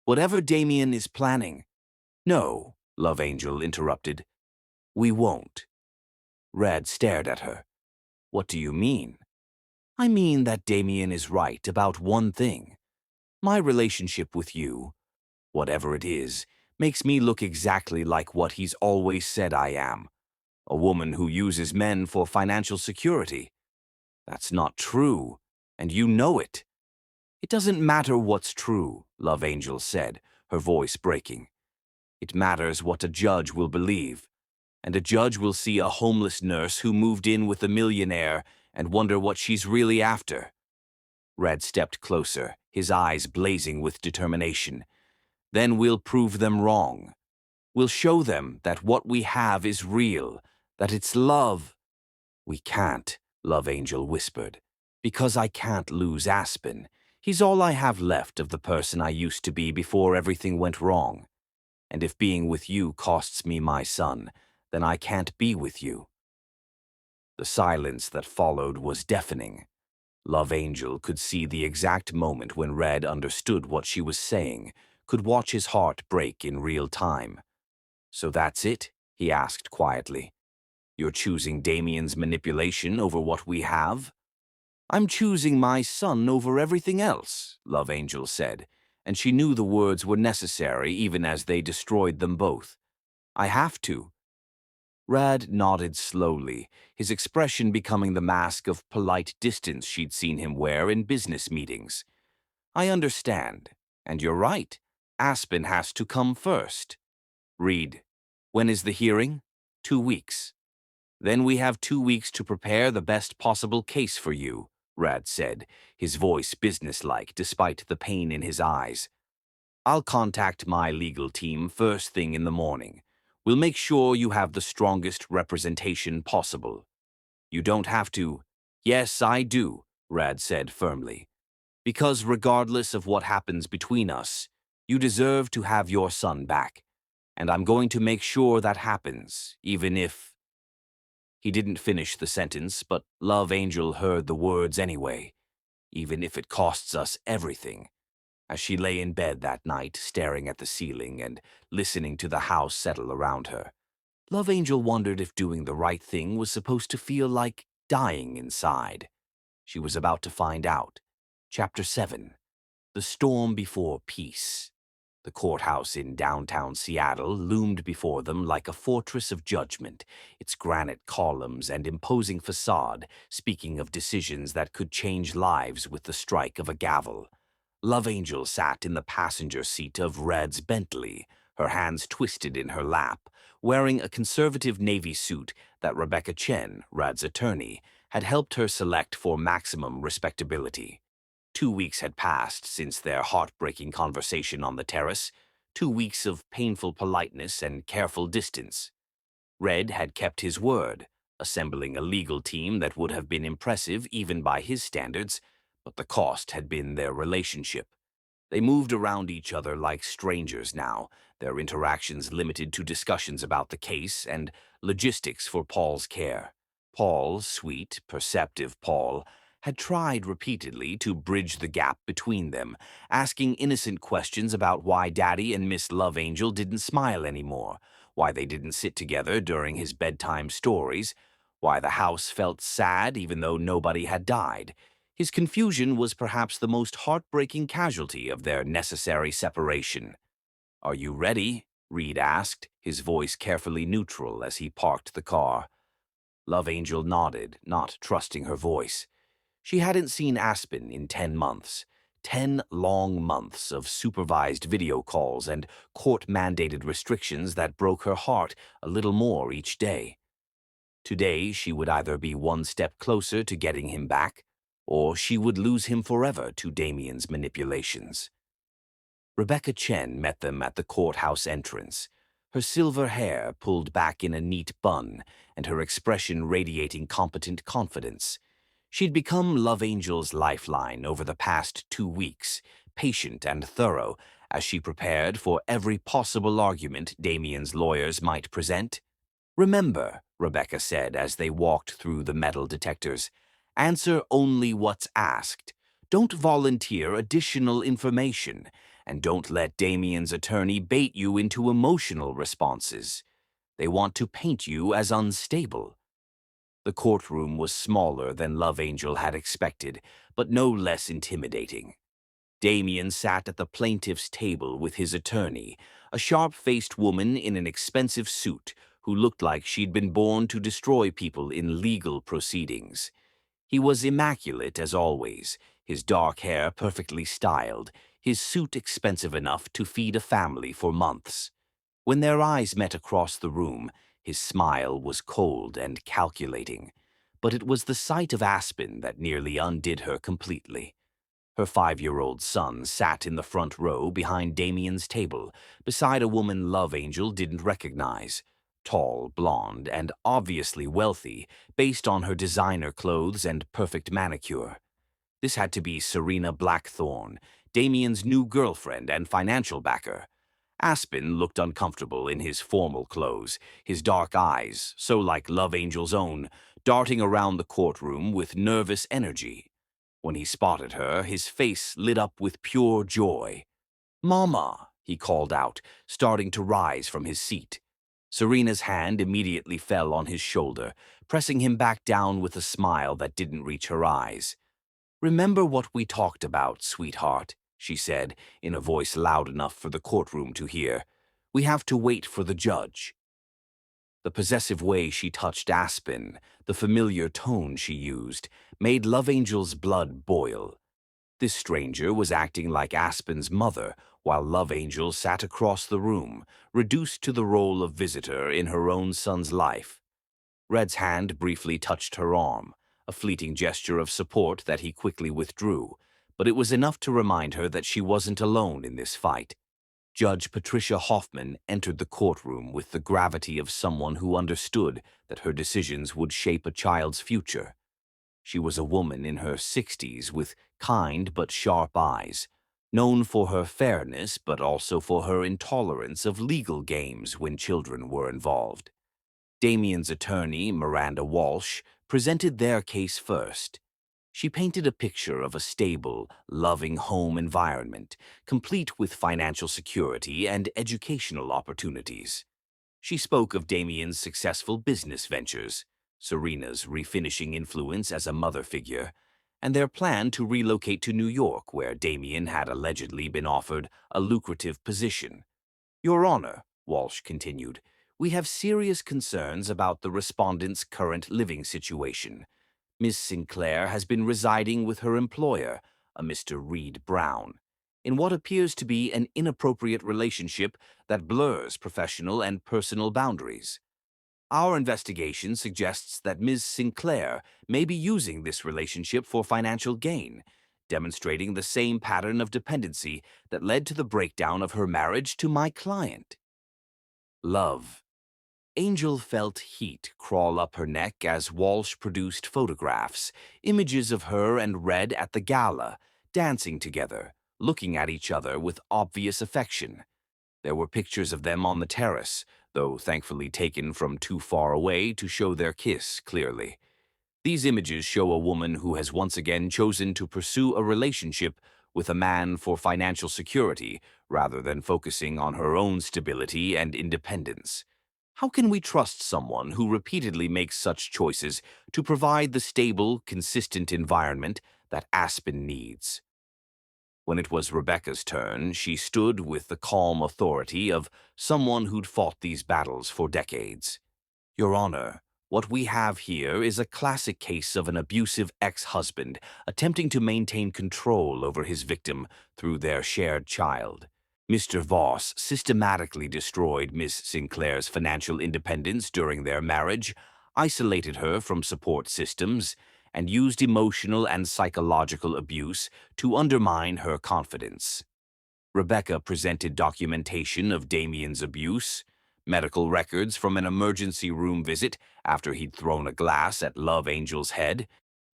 Whatever Damien is planning. No, Love Angel interrupted. We won't. Red stared at her. What do you mean? I mean that Damien is right about one thing. My relationship with you, whatever it is, makes me look exactly like what he's always said I am. A woman who uses men for financial security. That's not true, and you know it. It doesn't matter what's true, Love Angel said, her voice breaking. It matters what a judge will believe. And a judge will see a homeless nurse who moved in with a millionaire and wonder what she's really after. Red stepped closer, his eyes blazing with determination. Then we'll prove them wrong. We'll show them that what we have is real, that it's love. We can't, Love Angel whispered, because I can't lose Aspen. He's all I have left of the person I used to be before everything went wrong. And if being with you costs me my son, then I can't be with you. The silence that followed was deafening. Love Angel could see the exact moment when Red understood what she was saying, could watch his heart break in real time. So that's it? He asked quietly. You're choosing Damien's manipulation over what we have? I'm choosing my son over everything else, Love Angel said, and she knew the words were necessary even as they destroyed them both. I have to. Red nodded slowly, his expression becoming the mask of polite distance she'd seen him wear in business meetings. I understand, and you're right. Aspen has to come first. Reed, when is the hearing? 2 weeks. Then we have 2 weeks to prepare the best possible case for you, Red said, his voice businesslike despite the pain in his eyes. I'll contact my legal team first thing in the morning. We'll make sure you have the strongest representation possible. You don't have to. Yes, I do, Rad said firmly. Because regardless of what happens between us, you deserve to have your son back. And I'm going to make sure that happens, even if He didn't finish the sentence, but Love Angel heard the words anyway. Even if it costs us everything. As she lay in bed that night, staring at the ceiling and listening to the house settle around her, Love Angel wondered if doing the right thing was supposed to feel like dying inside. She was about to find out. Chapter 7. The Storm Before Peace. The courthouse in downtown Seattle loomed before them like a fortress of judgment, its granite columns and imposing facade speaking of decisions that could change lives with the strike of a gavel. Love Angel sat in the passenger seat of Red's Bentley, her hands twisted in her lap, wearing a conservative navy suit that Rebecca Chen, Rad's attorney, had helped her select for maximum respectability. 2 weeks had passed since their heartbreaking conversation on the terrace, 2 weeks of painful politeness and careful distance. Red had kept his word, assembling a legal team that would have been impressive even by his standards, but the cost had been their relationship. They moved around each other like strangers now, their interactions limited to discussions about the case and logistics for Paul's care. Paul, sweet, perceptive Paul, had tried repeatedly to bridge the gap between them, asking innocent questions about why Daddy and Miss Love Angel didn't smile anymore, why they didn't sit together during his bedtime stories, why the house felt sad even though nobody had died. His confusion was perhaps the most heartbreaking casualty of their necessary separation. "Are you ready?" Reed asked, his voice carefully neutral as he parked the car. Love Angel nodded, not trusting her voice. She hadn't seen Aspen in 10 months. 10 long months of supervised video calls and court-mandated restrictions that broke her heart a little more each day. Today, she would either be one step closer to getting him back, or she would lose him forever to Damien's manipulations. Rebecca Chen met them at the courthouse entrance, her silver hair pulled back in a neat bun and her expression radiating competent confidence. She'd become Love Angel's lifeline over the past 2 weeks, patient and thorough, as she prepared for every possible argument Damien's lawyers might present. "Remember," Rebecca said as they walked through the metal detectors, "answer only what's asked. Don't volunteer additional information, and don't let Damien's attorney bait you into emotional responses. They want to paint you as unstable." The courtroom was smaller than Love Angel had expected, but no less intimidating. Damien sat at the plaintiff's table with his attorney, a sharp-faced woman in an expensive suit who looked like she'd been born to destroy people in legal proceedings. He was immaculate as always, his dark hair perfectly styled, his suit expensive enough to feed a family for months. When their eyes met across the room, his smile was cold and calculating, but it was the sight of Aspen that nearly undid her completely. Her 5-year-old son sat in the front row behind Damien's table, beside a woman Love Angel didn't recognize. Tall, blonde, and obviously wealthy, based on her designer clothes and perfect manicure. This had to be Serena Blackthorne, Damien's new girlfriend and financial backer. Aspen looked uncomfortable in his formal clothes, his dark eyes, so like Love Angel's own, darting around the courtroom with nervous energy. When he spotted her, his face lit up with pure joy. "Mama," he called out, starting to rise from his seat. Serena's hand immediately fell on his shoulder, pressing him back down with a smile that didn't reach her eyes. "Remember what we talked about, sweetheart," she said, in a voice loud enough for the courtroom to hear. "We have to wait for the judge." The possessive way she touched Aspen, the familiar tone she used, made Love Angel's blood boil. This stranger was acting like Aspen's mother, while Love Angel sat across the room, reduced to the role of visitor in her own son's life. Red's hand briefly touched her arm, a fleeting gesture of support that he quickly withdrew, but it was enough to remind her that she wasn't alone in this fight. Judge Patricia Hoffman entered the courtroom with the gravity of someone who understood that her decisions would shape a child's future. She was a woman in her 60s with kind but sharp eyes, known for her fairness but also for her intolerance of legal games when children were involved. Damien's attorney, Miranda Walsh, presented their case first. She painted a picture of a stable, loving home environment, complete with financial security and educational opportunities. She spoke of Damien's successful business ventures, Serena's refinishing influence as a mother figure, and their plan to relocate to New York, where Damien had allegedly been offered a lucrative position. Your Honor, Walsh continued, we have serious concerns about the respondent's current living situation. Miss Sinclair has been residing with her employer, a Mr. Reed Brown, in what appears to be an inappropriate relationship that blurs professional and personal boundaries. Our investigation suggests that Ms. Sinclair may be using this relationship for financial gain, demonstrating the same pattern of dependency that led to the breakdown of her marriage to my client. Love. Angel felt heat crawl up her neck as Walsh produced photographs, images of her and Red at the gala, dancing together, looking at each other with obvious affection. There were pictures of them on the terrace, though thankfully taken from too far away to show their kiss clearly. These images show a woman who has once again chosen to pursue a relationship with a man for financial security rather than focusing on her own stability and independence. How can we trust someone who repeatedly makes such choices to provide the stable, consistent environment that Aspen needs? When it was Rebecca's turn, she stood with the calm authority of someone who'd fought these battles for decades. Your Honor, what we have here is a classic case of an abusive ex-husband attempting to maintain control over his victim through their shared child. Mr. Voss systematically destroyed Miss Sinclair's financial independence during their marriage, isolated her from support systems, and used emotional and psychological abuse to undermine her confidence. Rebecca presented documentation of Damien's abuse, medical records from an emergency room visit after he'd thrown a glass at Love Angel's head,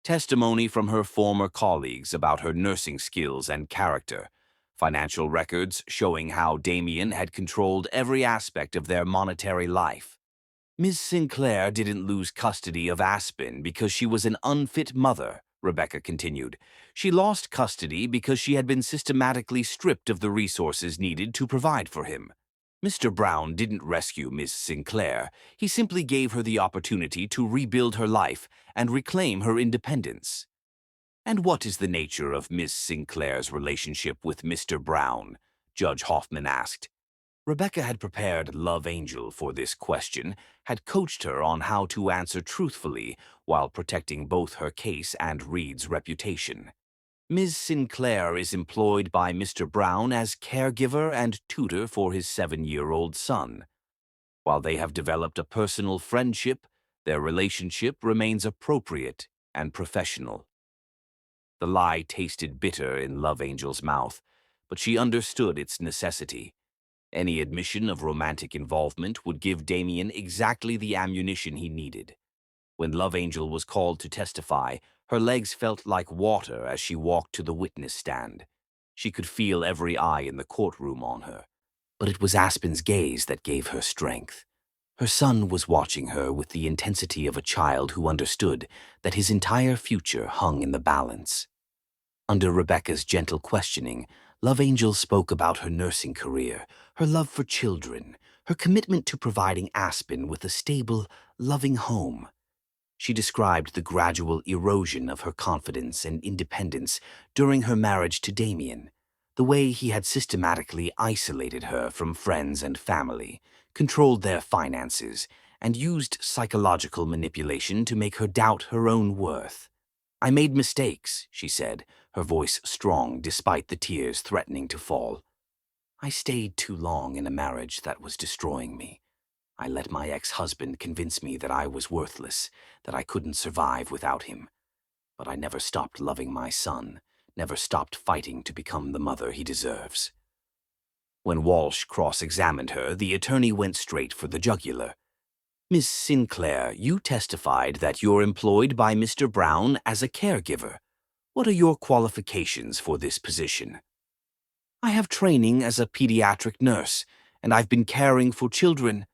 testimony from her former colleagues about her nursing skills and character, financial records showing how Damien had controlled every aspect of their monetary life. Ms. Sinclair didn't lose custody of Aspen because she was an unfit mother, Rebecca continued. She lost custody because she had been systematically stripped of the resources needed to provide for him. Mr. Brown didn't rescue Miss Sinclair. He simply gave her the opportunity to rebuild her life and reclaim her independence. And what is the nature of Miss Sinclair's relationship with Mr. Brown? Judge Hoffman asked. Rebecca had prepared Love Angel for this question, had coached her on how to answer truthfully while protecting both her case and Reed's reputation. Ms. Sinclair is employed by Mr. Brown as caregiver and tutor for his 7-year-old son. While they have developed a personal friendship, their relationship remains appropriate and professional. The lie tasted bitter in Love Angel's mouth, but she understood its necessity. Any admission of romantic involvement would give Damien exactly the ammunition he needed. When Love Angel was called to testify, her legs felt like water as she walked to the witness stand. She could feel every eye in the courtroom on her. But it was Aspen's gaze that gave her strength. Her son was watching her with the intensity of a child who understood that his entire future hung in the balance. Under Rebecca's gentle questioning, Love Angel spoke about her nursing career, her love for children, her commitment to providing Aspen with a stable, loving home. She described the gradual erosion of her confidence and independence during her marriage to Damien, the way he had systematically isolated her from friends and family, controlled their finances, and used psychological manipulation to make her doubt her own worth. I made mistakes, she said, her voice strong despite the tears threatening to fall. I stayed too long in a marriage that was destroying me. I let my ex-husband convince me that I was worthless, that I couldn't survive without him. But I never stopped loving my son, never stopped fighting to become the mother he deserves. When Walsh cross-examined her, the attorney went straight for the jugular. Miss Sinclair, you testified that you're employed by Mr. Brown as a caregiver. What are your qualifications for this position? I have training as a pediatric nurse, and I've been caring for children.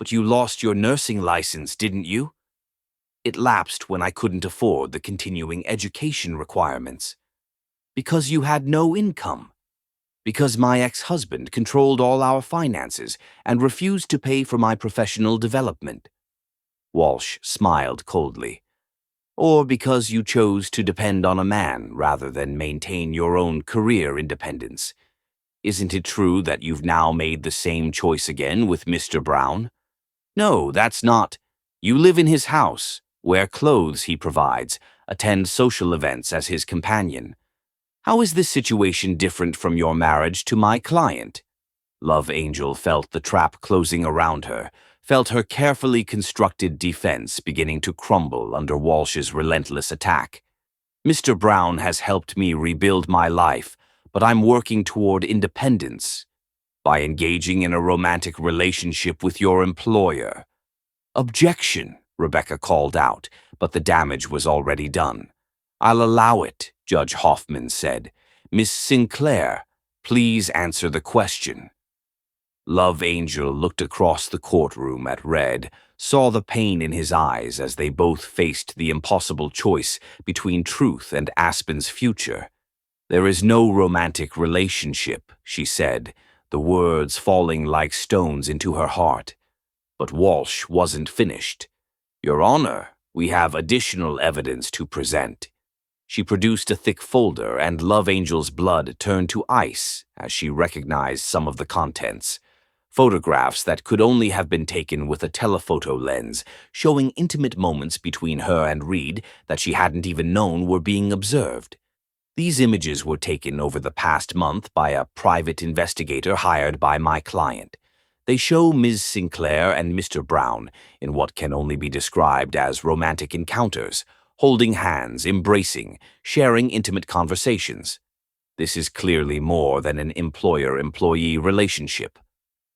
But you lost your nursing license, didn't you? It lapsed when I couldn't afford the continuing education requirements. Because you had no income. Because my ex-husband controlled all our finances and refused to pay for my professional development. Walsh smiled coldly. Or because you chose to depend on a man rather than maintain your own career independence. Isn't it true that you've now made the same choice again with Mr. Brown? No, that's not. You live in his house, wear clothes he provides, attend social events as his companion. How is this situation different from your marriage to my client? Love Angel felt the trap closing around her, felt her carefully constructed defense beginning to crumble under Walsh's relentless attack. Mr. Brown has helped me rebuild my life, but I'm working toward independence by engaging in a romantic relationship with your employer. Objection, Rebecca called out, but the damage was already done. I'll allow it, Judge Hoffman said. Miss Sinclair, please answer the question. Love Angel looked across the courtroom at Red, saw the pain in his eyes as they both faced the impossible choice between truth and Aspen's future. There is no romantic relationship, she said, the words falling like stones into her heart. But Walsh wasn't finished. Your Honor, we have additional evidence to present. She produced a thick folder, and Love Angel's blood turned to ice as she recognized some of the contents. Photographs that could only have been taken with a telephoto lens, showing intimate moments between her and Reed that she hadn't even known were being observed. These images were taken over the past month by a private investigator hired by my client. They show Ms. Sinclair and Mr. Brown in what can only be described as romantic encounters, holding hands, embracing, sharing intimate conversations. This is clearly more than an employer-employee relationship.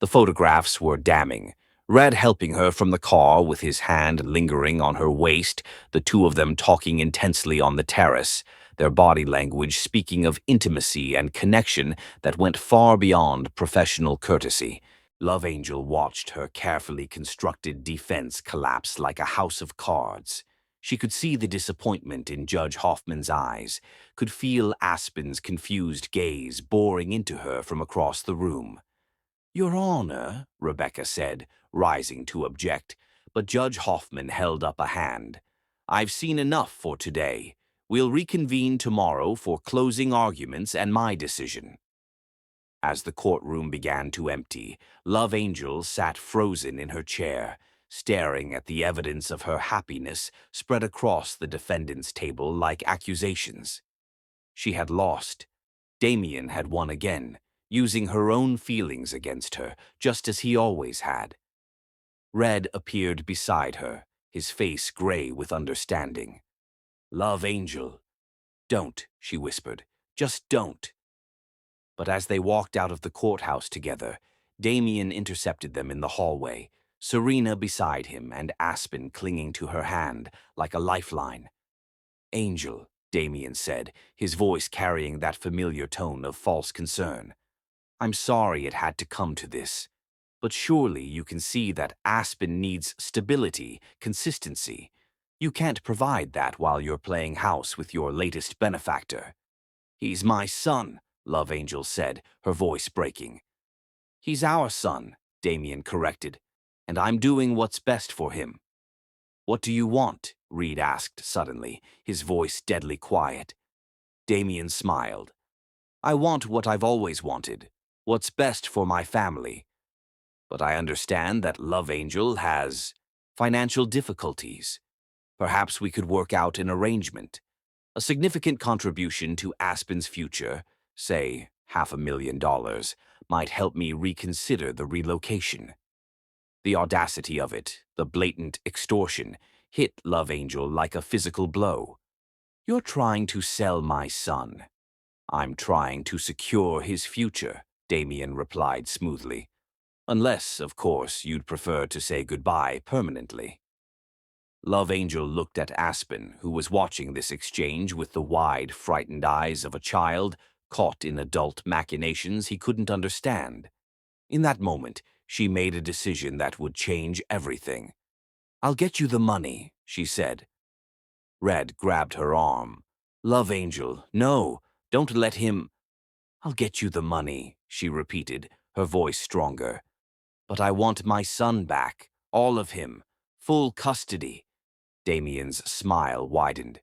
The photographs were damning. Red helping her from the car with his hand lingering on her waist, the two of them talking intensely on the terrace, their body language speaking of intimacy and connection that went far beyond professional courtesy. Love Angel watched her carefully constructed defense collapse like a house of cards. She could see the disappointment in Judge Hoffman's eyes, could feel Aspen's confused gaze boring into her from across the room. Your Honor, Rebecca said, rising to object, but Judge Hoffman held up a hand. I've seen enough for today. We'll reconvene tomorrow for closing arguments and my decision. As the courtroom began to empty, Love Angel sat frozen in her chair, staring at the evidence of her happiness spread across the defendant's table like accusations. She had lost. Damien had won again, using her own feelings against her, just as he always had. Red appeared beside her, his face gray with understanding. Love Angel. Don't, she whispered. Just don't. But as they walked out of the courthouse together, Damien intercepted them in the hallway, Serena beside him and Aspen clinging to her hand like a lifeline. Angel, Damien said, his voice carrying that familiar tone of false concern. I'm sorry it had to come to this, but surely you can see that Aspen needs stability, consistency. You can't provide that while you're playing house with your latest benefactor. He's my son, Love Angel said, her voice breaking. He's our son, Damien corrected, and I'm doing what's best for him. What do you want? Reed asked suddenly, his voice deadly quiet. Damien smiled. I want what I've always wanted, what's best for my family. But I understand that Love Angel has financial difficulties. Perhaps we could work out an arrangement. A significant contribution to Aspen's future, say $500,000, might help me reconsider the relocation. The audacity of it, the blatant extortion, hit Love Angel like a physical blow. You're trying to sell my son. I'm trying to secure his future, Damien replied smoothly. Unless, of course, you'd prefer to say goodbye permanently. Love Angel looked at Aspen, who was watching this exchange with the wide, frightened eyes of a child caught in adult machinations he couldn't understand. In that moment, she made a decision that would change everything. "I'll get you the money," she said. Red grabbed her arm. "Love Angel, no, don't let him—" "I'll get you the money," she repeated, her voice stronger. "But I want my son back, all of him, full custody." Damien's smile widened.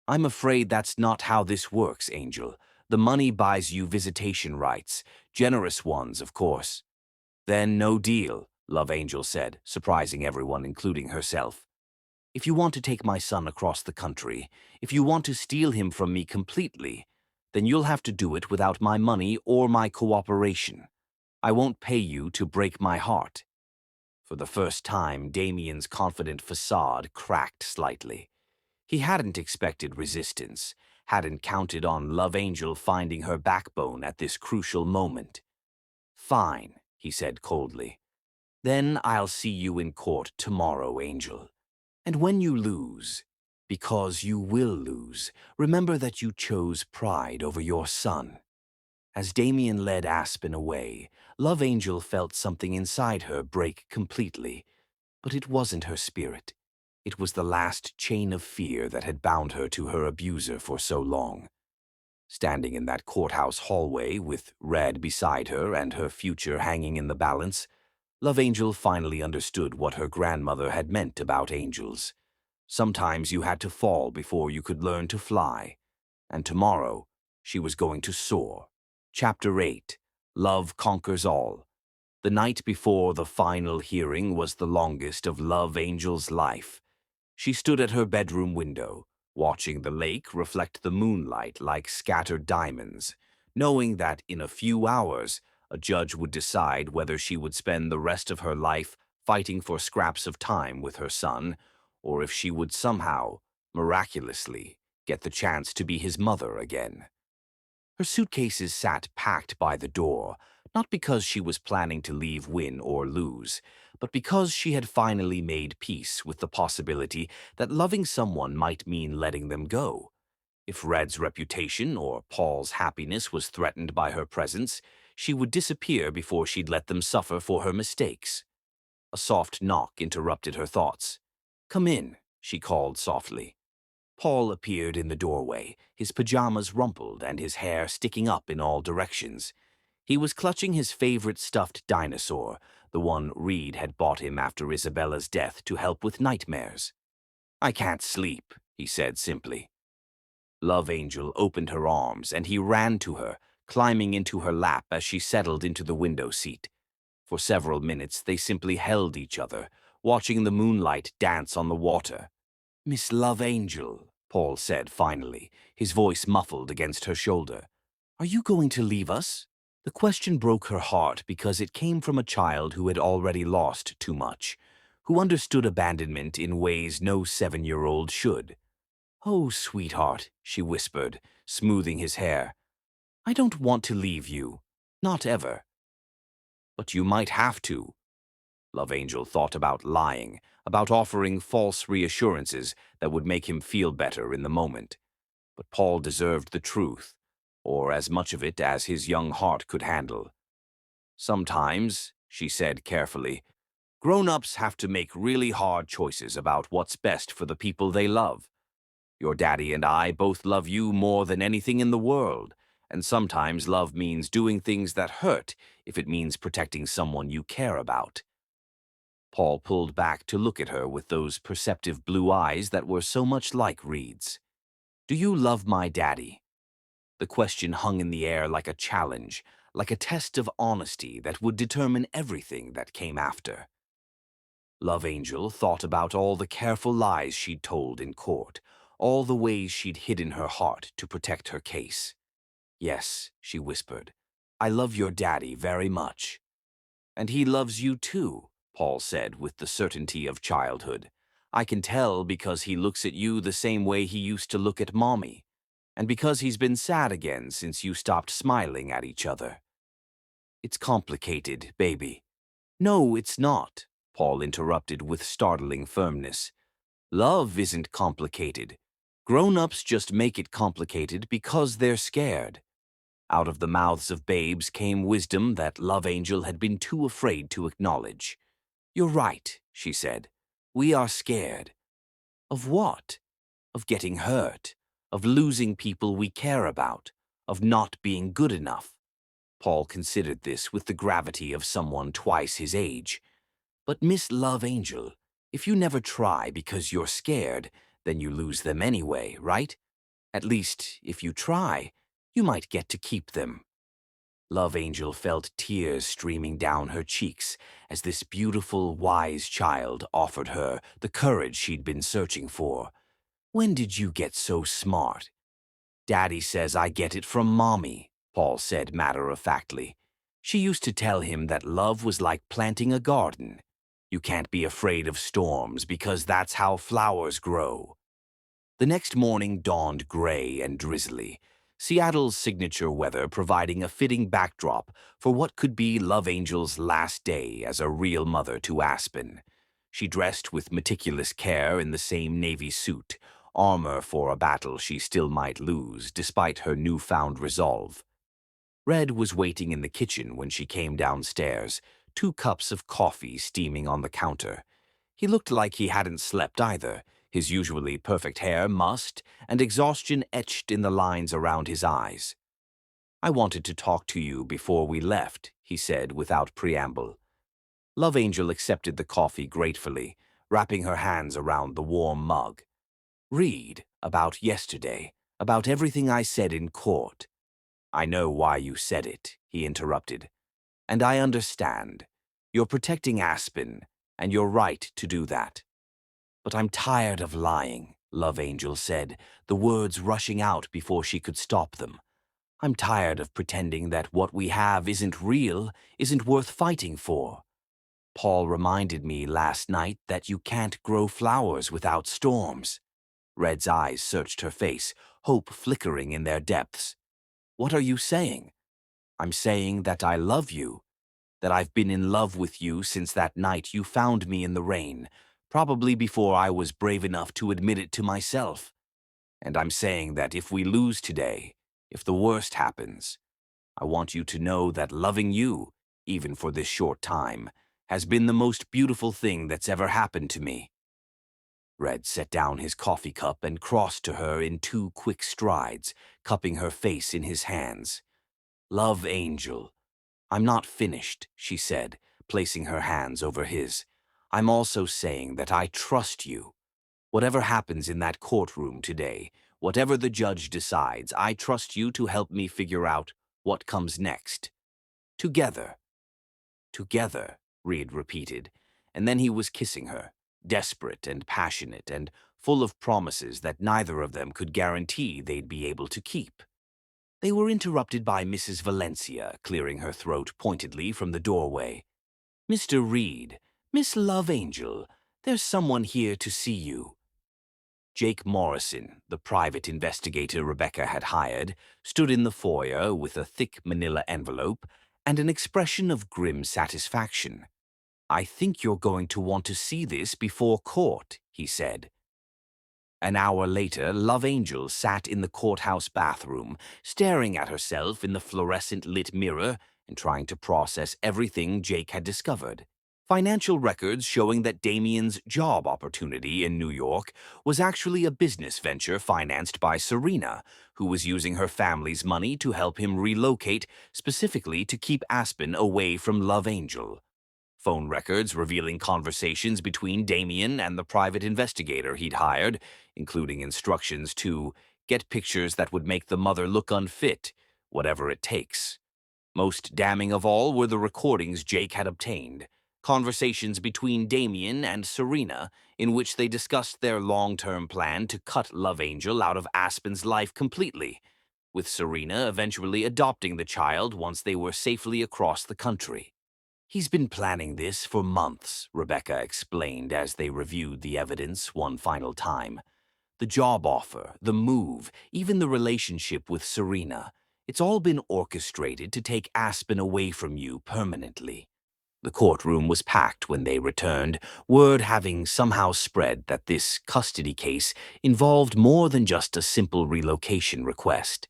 "I'm afraid that's not how this works, Angel. The money buys you visitation rights, generous ones, of course." "Then no deal," Love Angel said, surprising everyone, including herself. "If you want to take my son across the country, if you want to steal him from me completely, then you'll have to do it without my money or my cooperation. I won't pay you to break my heart." For the first time, Damien's confident facade cracked slightly. He hadn't expected resistance, hadn't counted on Love Angel finding her backbone at this crucial moment. "Fine," he said coldly. "Then I'll see you in court tomorrow, Angel. And when you lose, because you will lose, remember that you chose pride over your son." As Damien led Aspen away, Love Angel felt something inside her break completely. But it wasn't her spirit. It was the last chain of fear that had bound her to her abuser for so long. Standing in that courthouse hallway with Red beside her and her future hanging in the balance, Love Angel finally understood what her grandmother had meant about angels. Sometimes you had to fall before you could learn to fly. And tomorrow, she was going to soar. Chapter 8. Love Conquers All. The night before the final hearing was the longest of Love Angel's life. She stood at her bedroom window, watching the lake reflect the moonlight like scattered diamonds, knowing that in a few hours, a judge would decide whether she would spend the rest of her life fighting for scraps of time with her son, or if she would somehow, miraculously, get the chance to be his mother again. Her suitcases sat packed by the door, not because she was planning to leave win or lose, but because she had finally made peace with the possibility that loving someone might mean letting them go. If Red's reputation or Paul's happiness was threatened by her presence, she would disappear before she'd let them suffer for her mistakes. A soft knock interrupted her thoughts. "Come in," she called softly. Paul appeared in the doorway, his pajamas rumpled and his hair sticking up in all directions. He was clutching his favorite stuffed dinosaur, the one Reed had bought him after Isabella's death to help with nightmares. "I can't sleep," he said simply. Love Angel opened her arms and he ran to her, climbing into her lap as she settled into the window seat. For several minutes they simply held each other, watching the moonlight dance on the water. "Miss Love Angel," Paul said finally, his voice muffled against her shoulder. "Are you going to leave us?" The question broke her heart because it came from a child who had already lost too much, who understood abandonment in ways no 7-year-old should. "Oh, sweetheart," she whispered, smoothing his hair. "I don't want to leave you. Not ever." "But you might have to." Love Angel thought about lying, about offering false reassurances that would make him feel better in the moment. But Paul deserved the truth, or as much of it as his young heart could handle. "Sometimes," she said carefully, "grown-ups have to make really hard choices about what's best for the people they love. Your daddy and I both love you more than anything in the world, and sometimes love means doing things that hurt if it means protecting someone you care about." Paul pulled back to look at her with those perceptive blue eyes that were so much like Reed's. "Do you love my daddy?" The question hung in the air like a challenge, like a test of honesty that would determine everything that came after. Love Angel thought about all the careful lies she'd told in court, all the ways she'd hidden her heart to protect her case. "Yes," she whispered, "I love your daddy very much." "And he loves you too," Paul said with the certainty of childhood. "I can tell because he looks at you the same way he used to look at Mommy, and because he's been sad again since you stopped smiling at each other." "It's complicated, baby." "No, it's not," Paul interrupted with startling firmness. "Love isn't complicated. Grown-ups just make it complicated because they're scared." Out of the mouths of babes came wisdom that Love Angel had been too afraid to acknowledge. "You're right," she said. "We are scared." Of what? Of getting hurt, of losing people we care about, of not being good enough. Paul considered this with the gravity of someone twice his age. But Miss Love Angel, if you never try because you're scared, then you lose them anyway, right? At least, if you try, you might get to keep them. Love Angel felt tears streaming down her cheeks as this beautiful, wise child offered her the courage she'd been searching for. "When did you get so smart?" "Daddy says I get it from Mommy," Paul said matter-of-factly. She used to tell him that love was like planting a garden. You can't be afraid of storms because that's how flowers grow. The next morning dawned gray and drizzly, Seattle's signature weather providing a fitting backdrop for what could be Love Angel's last day as a real mother to Aspen. She dressed with meticulous care in the same navy suit, armor for a battle she still might lose despite her newfound resolve. Red was waiting in the kitchen when she came downstairs, 2 cups of coffee steaming on the counter. He looked like he hadn't slept either, his usually perfect hair mussed and exhaustion etched in the lines around his eyes. "I wanted to talk to you before we left," he said without preamble. Love Angel accepted the coffee gratefully, wrapping her hands around the warm mug. "Read about yesterday, about everything I said in court." "I know why you said it," he interrupted. "And I understand. You're protecting Aspen, and you're right to do that. But I'm tired of lying," Love Angel said, the words rushing out before she could stop them. "I'm tired of pretending that what we have isn't real, isn't worth fighting for. Paul reminded me last night that you can't grow flowers without storms." Red's eyes searched her face, hope flickering in their depths. "What are you saying?" "I'm saying that I love you, that I've been in love with you since that night you found me in the rain, probably before I was brave enough to admit it to myself. And I'm saying that if we lose today, if the worst happens, I want you to know that loving you, even for this short time, has been the most beautiful thing that's ever happened to me." Red set down his coffee cup and crossed to her in 2 quick strides, cupping her face in his hands. "Love Angel, I'm not finished," she said, placing her hands over his. "I'm also saying that I trust you. Whatever happens in that courtroom today, whatever the judge decides, I trust you to help me figure out what comes next. Together." "Together," Reed repeated, and then he was kissing her, desperate and passionate and full of promises that neither of them could guarantee they'd be able to keep. They were interrupted by Mrs. Valencia, clearing her throat pointedly from the doorway. "Mr. Reed, Miss Love Angel, there's someone here to see you." Jake Morrison, the private investigator Rebecca had hired, stood in the foyer with a thick manila envelope and an expression of grim satisfaction. "I think you're going to want to see this before court," he said. An hour later, Love Angel sat in the courthouse bathroom, staring at herself in the fluorescent-lit mirror and trying to process everything Jake had discovered. Financial records showing that Damien's job opportunity in New York was actually a business venture financed by Serena, who was using her family's money to help him relocate, specifically to keep Aspen away from Love Angel. Phone records revealing conversations between Damien and the private investigator he'd hired, including instructions to get pictures that would make the mother look unfit, whatever it takes. Most damning of all were the recordings Jake had obtained, conversations between Damien and Serena in which they discussed their long-term plan to cut Love Angel out of Aspen's life completely, with Serena eventually adopting the child once they were safely across the country. "He's been planning this for months," Rebecca explained as they reviewed the evidence one final time. "The job offer, the move, even the relationship with Serena. It's all been orchestrated to take Aspen away from you permanently." The courtroom was packed when they returned, word having somehow spread that this custody case involved more than just a simple relocation request.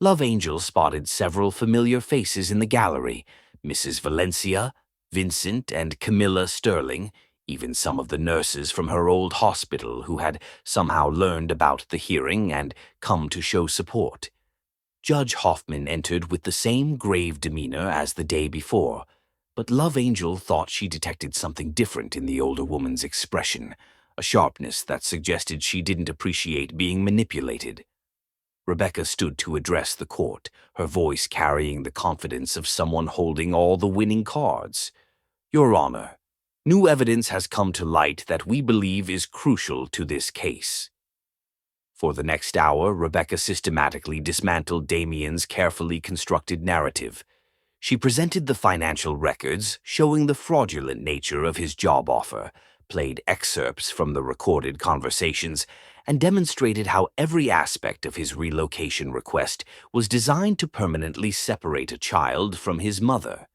Love Angel spotted several familiar faces in the gallery: Mrs. Valencia, Vincent, and Camilla Sterling, even some of the nurses from her old hospital who had somehow learned about the hearing and come to show support. Judge Hoffman entered with the same grave demeanor as the day before, but Love Angel thought she detected something different in the older woman's expression, a sharpness that suggested she didn't appreciate being manipulated. Rebecca stood to address the court, her voice carrying the confidence of someone holding all the winning cards. Your Honor, new evidence has come to light that we believe is crucial to this case. For the next hour, Rebecca systematically dismantled Damien's carefully constructed narrative. She presented the financial records showing the fraudulent nature of his job offer, played excerpts from the recorded conversations, and demonstrated how every aspect of his relocation request was designed to permanently separate a child from his mother.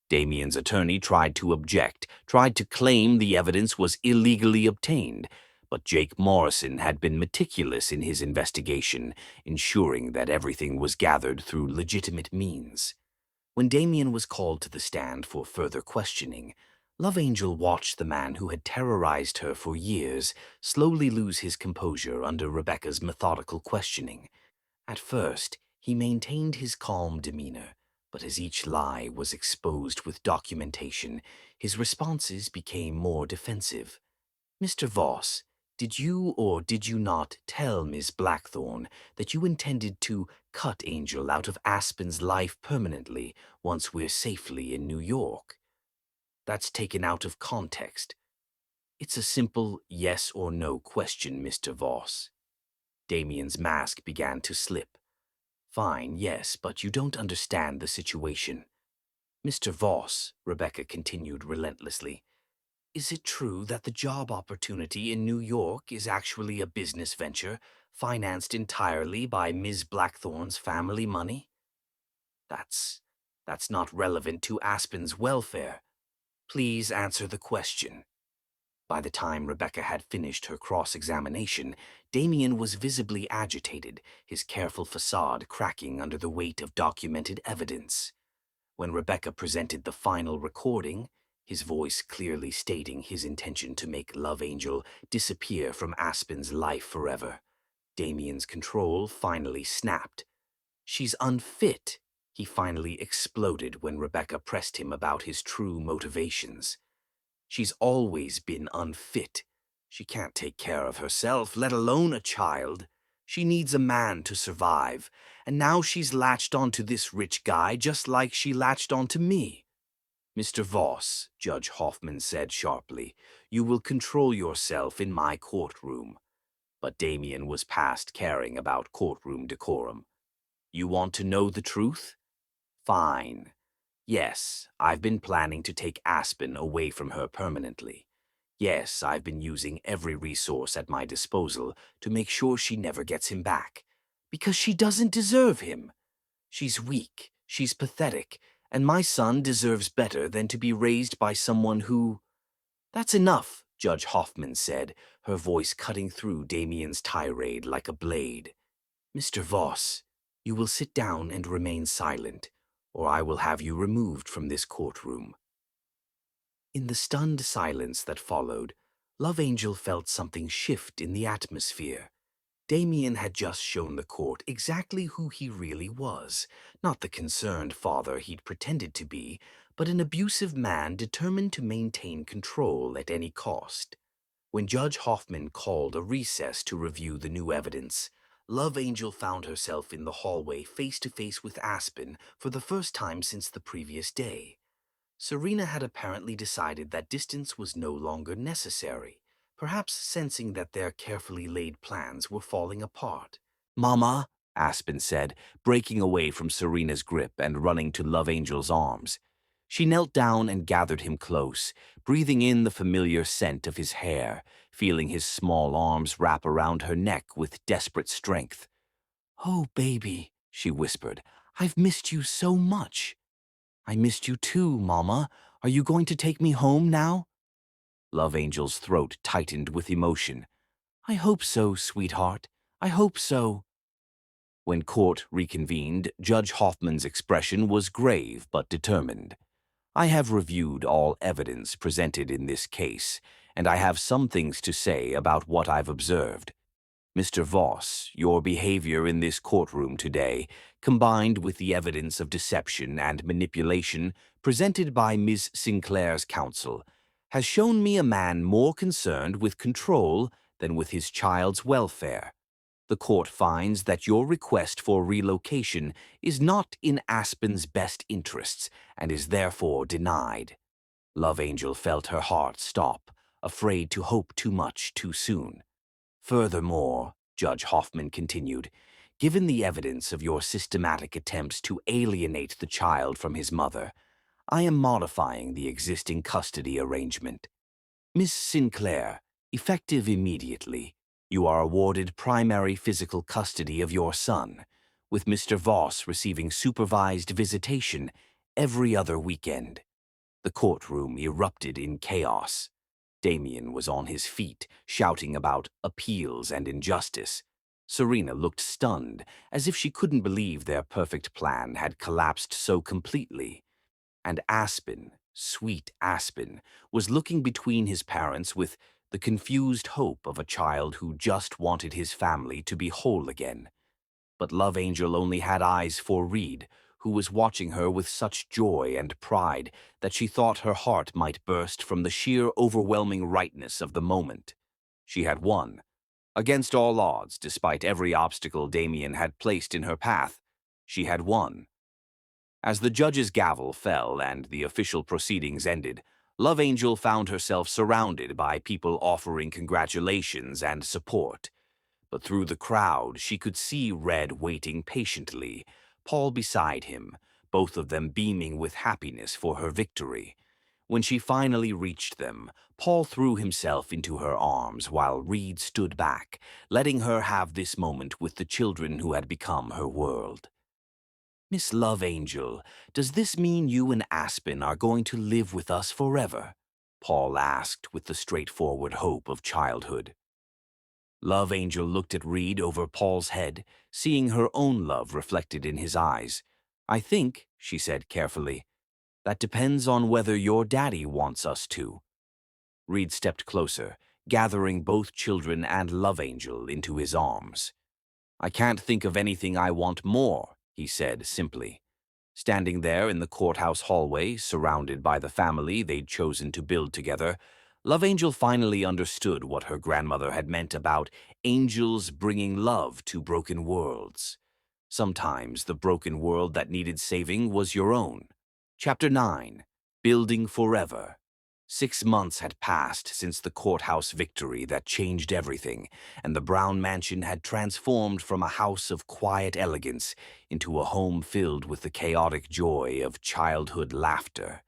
Damien's attorney tried to object, tried to claim the evidence was illegally obtained, but Jake Morrison had been meticulous in his investigation, ensuring that everything was gathered through legitimate means. When Damien was called to the stand for further questioning, Love Angel watched the man who had terrorized her for years slowly lose his composure under Rebecca's methodical questioning. At first, he maintained his calm demeanor, but as each lie was exposed with documentation, his responses became more defensive. Mr. Voss, did you or did you not tell Miss Blackthorne that you intended to cut Angel out of Aspen's life permanently once we're safely in New York? That's taken out of context. It's a simple yes or no question, Mr. Voss. Damien's mask began to slip. Fine, yes, but you don't understand the situation. Mr. Voss, Rebecca continued relentlessly, is it true that the job opportunity in New York is actually a business venture financed entirely by Ms. Blackthorne's family money? That's not relevant to Aspen's welfare. Please answer the question. By the time Rebecca had finished her cross-examination, Damien was visibly agitated, his careful facade cracking under the weight of documented evidence. When Rebecca presented the final recording, his voice clearly stating his intention to make Love Angel disappear from Aspen's life forever, Damien's control finally snapped. She's unfit, he finally exploded when Rebecca pressed him about his true motivations. She's always been unfit. She can't take care of herself, let alone a child. She needs a man to survive, and now she's latched onto this rich guy just like she latched onto me. Mr. Voss, Judge Hoffman said sharply, you will control yourself in my courtroom. But Damien was past caring about courtroom decorum. You want to know the truth? Fine. Yes, I've been planning to take Aspen away from her permanently. Yes, I've been using every resource at my disposal to make sure she never gets him back. Because she doesn't deserve him. She's weak, she's pathetic, and my son deserves better than to be raised by someone who... That's enough, Judge Hoffman said, her voice cutting through Damien's tirade like a blade. Mr. Voss, you will sit down and remain silent, or I will have you removed from this courtroom. In the stunned silence that followed, Love Angel felt something shift in the atmosphere. Damien had just shown the court exactly who he really was, not the concerned father he'd pretended to be, but an abusive man determined to maintain control at any cost. When Judge Hoffman called a recess to review the new evidence, Love Angel found herself in the hallway face to face with Aspen for the first time since the previous day. Serena had apparently decided that distance was no longer necessary, perhaps sensing that their carefully laid plans were falling apart. Mama, Aspen said, breaking away from Serena's grip and running to Love Angel's arms. She knelt down and gathered him close, breathing in the familiar scent of his hair, feeling his small arms wrap around her neck with desperate strength. Oh, baby, she whispered, I've missed you so much. I missed you too, Mama. Are you going to take me home now? Love Angel's throat tightened with emotion. I hope so, sweetheart. I hope so. When court reconvened, Judge Hoffman's expression was grave but determined. I have reviewed all evidence presented in this case, and I have some things to say about what I've observed. Mr. Voss, your behavior in this courtroom today, combined with the evidence of deception and manipulation presented by Ms. Sinclair's counsel, has shown me a man more concerned with control than with his child's welfare. The court finds that your request for relocation is not in Aspen's best interests and is therefore denied. Love Angel felt her heart stop, afraid to hope too much too soon. Furthermore, Judge Hoffman continued, given the evidence of your systematic attempts to alienate the child from his mother, I am modifying the existing custody arrangement. Miss Sinclair, effective immediately, you are awarded primary physical custody of your son, with Mr. Voss receiving supervised visitation every other weekend. The courtroom erupted in chaos. Damien was on his feet, shouting about appeals and injustice. Serena looked stunned, as if she couldn't believe their perfect plan had collapsed so completely. And Aspen, sweet Aspen, was looking between his parents with the confused hope of a child who just wanted his family to be whole again. But Love Angel only had eyes for Reed, who was watching her with such joy and pride that she thought her heart might burst from the sheer overwhelming rightness of the moment. She had won. Against all odds, despite every obstacle Damien had placed in her path, she had won. As the judge's gavel fell and the official proceedings ended, Love Angel found herself surrounded by people offering congratulations and support. But through the crowd, she could see Red waiting patiently, Paul beside him, both of them beaming with happiness for her victory. When she finally reached them, Paul threw himself into her arms while Reed stood back, letting her have this moment with the children who had become her world. Miss Love Angel, does this mean you and Aspen are going to live with us forever? Paul asked with the straightforward hope of childhood. Love Angel looked at Reed over Paul's head, seeing her own love reflected in his eyes. I think, she said carefully, that depends on whether your daddy wants us to. Reed stepped closer, gathering both children and Love Angel into his arms. I can't think of anything I want more, he said simply. Standing there in the courthouse hallway, surrounded by the family they'd chosen to build together, Love Angel finally understood what her grandmother had meant about angels bringing love to broken worlds. Sometimes the broken world that needed saving was your own. Chapter 9. Building Forever. 6 months had passed since the courthouse victory that changed everything, and the Brown Mansion had transformed from a house of quiet elegance into a home filled with the chaotic joy of childhood laughter.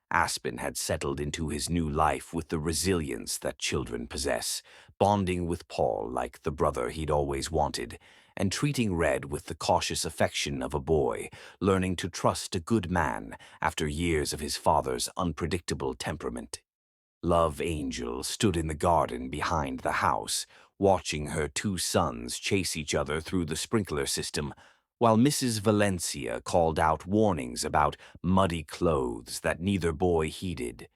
Aspen had settled into his new life with the resilience that children possess, bonding with Paul like the brother he'd always wanted, and treating Red with the cautious affection of a boy, learning to trust a good man after years of his father's unpredictable temperament. Love Angel stood in the garden behind the house, watching her 2 sons chase each other through the sprinkler system, while Mrs. Valencia called out warnings about muddy clothes that neither boy heeded.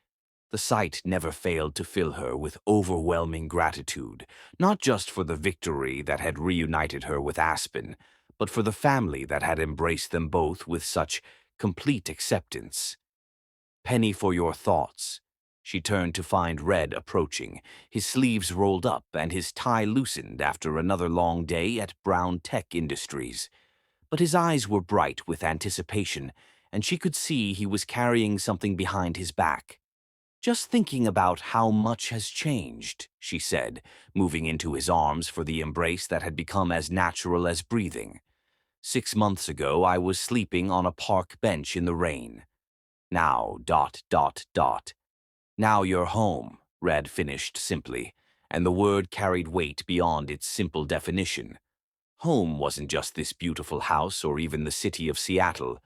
The sight never failed to fill her with overwhelming gratitude, not just for the victory that had reunited her with Aspen, but for the family that had embraced them both with such complete acceptance. Penny for your thoughts. She turned to find Red approaching, his sleeves rolled up and his tie loosened after another long day at Brown Tech Industries. But his eyes were bright with anticipation, and she could see he was carrying something behind his back. Just thinking about how much has changed, she said, moving into his arms for the embrace that had become as natural as breathing. 6 months ago, I was sleeping on a park bench in the rain. Now, ... Now you're home, Red finished simply, and the word carried weight beyond its simple definition. Home wasn't just this beautiful house or even the city of Seattle.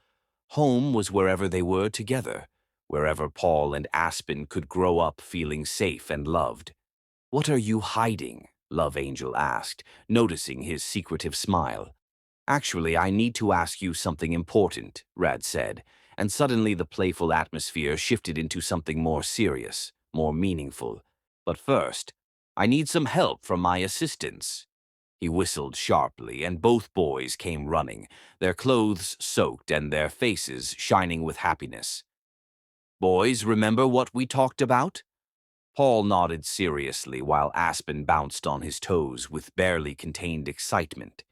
Home was wherever they were together, wherever Paul and Aspen could grow up feeling safe and loved. What are you hiding? Love Angel asked, noticing his secretive smile. Actually, I need to ask you something important, Rad said, and suddenly the playful atmosphere shifted into something more serious, more meaningful. But first, I need some help from my assistants. He whistled sharply, and both boys came running, their clothes soaked and their faces shining with happiness. Boys, remember what we talked about? Paul nodded seriously while Aspen bounced on his toes with barely contained excitement.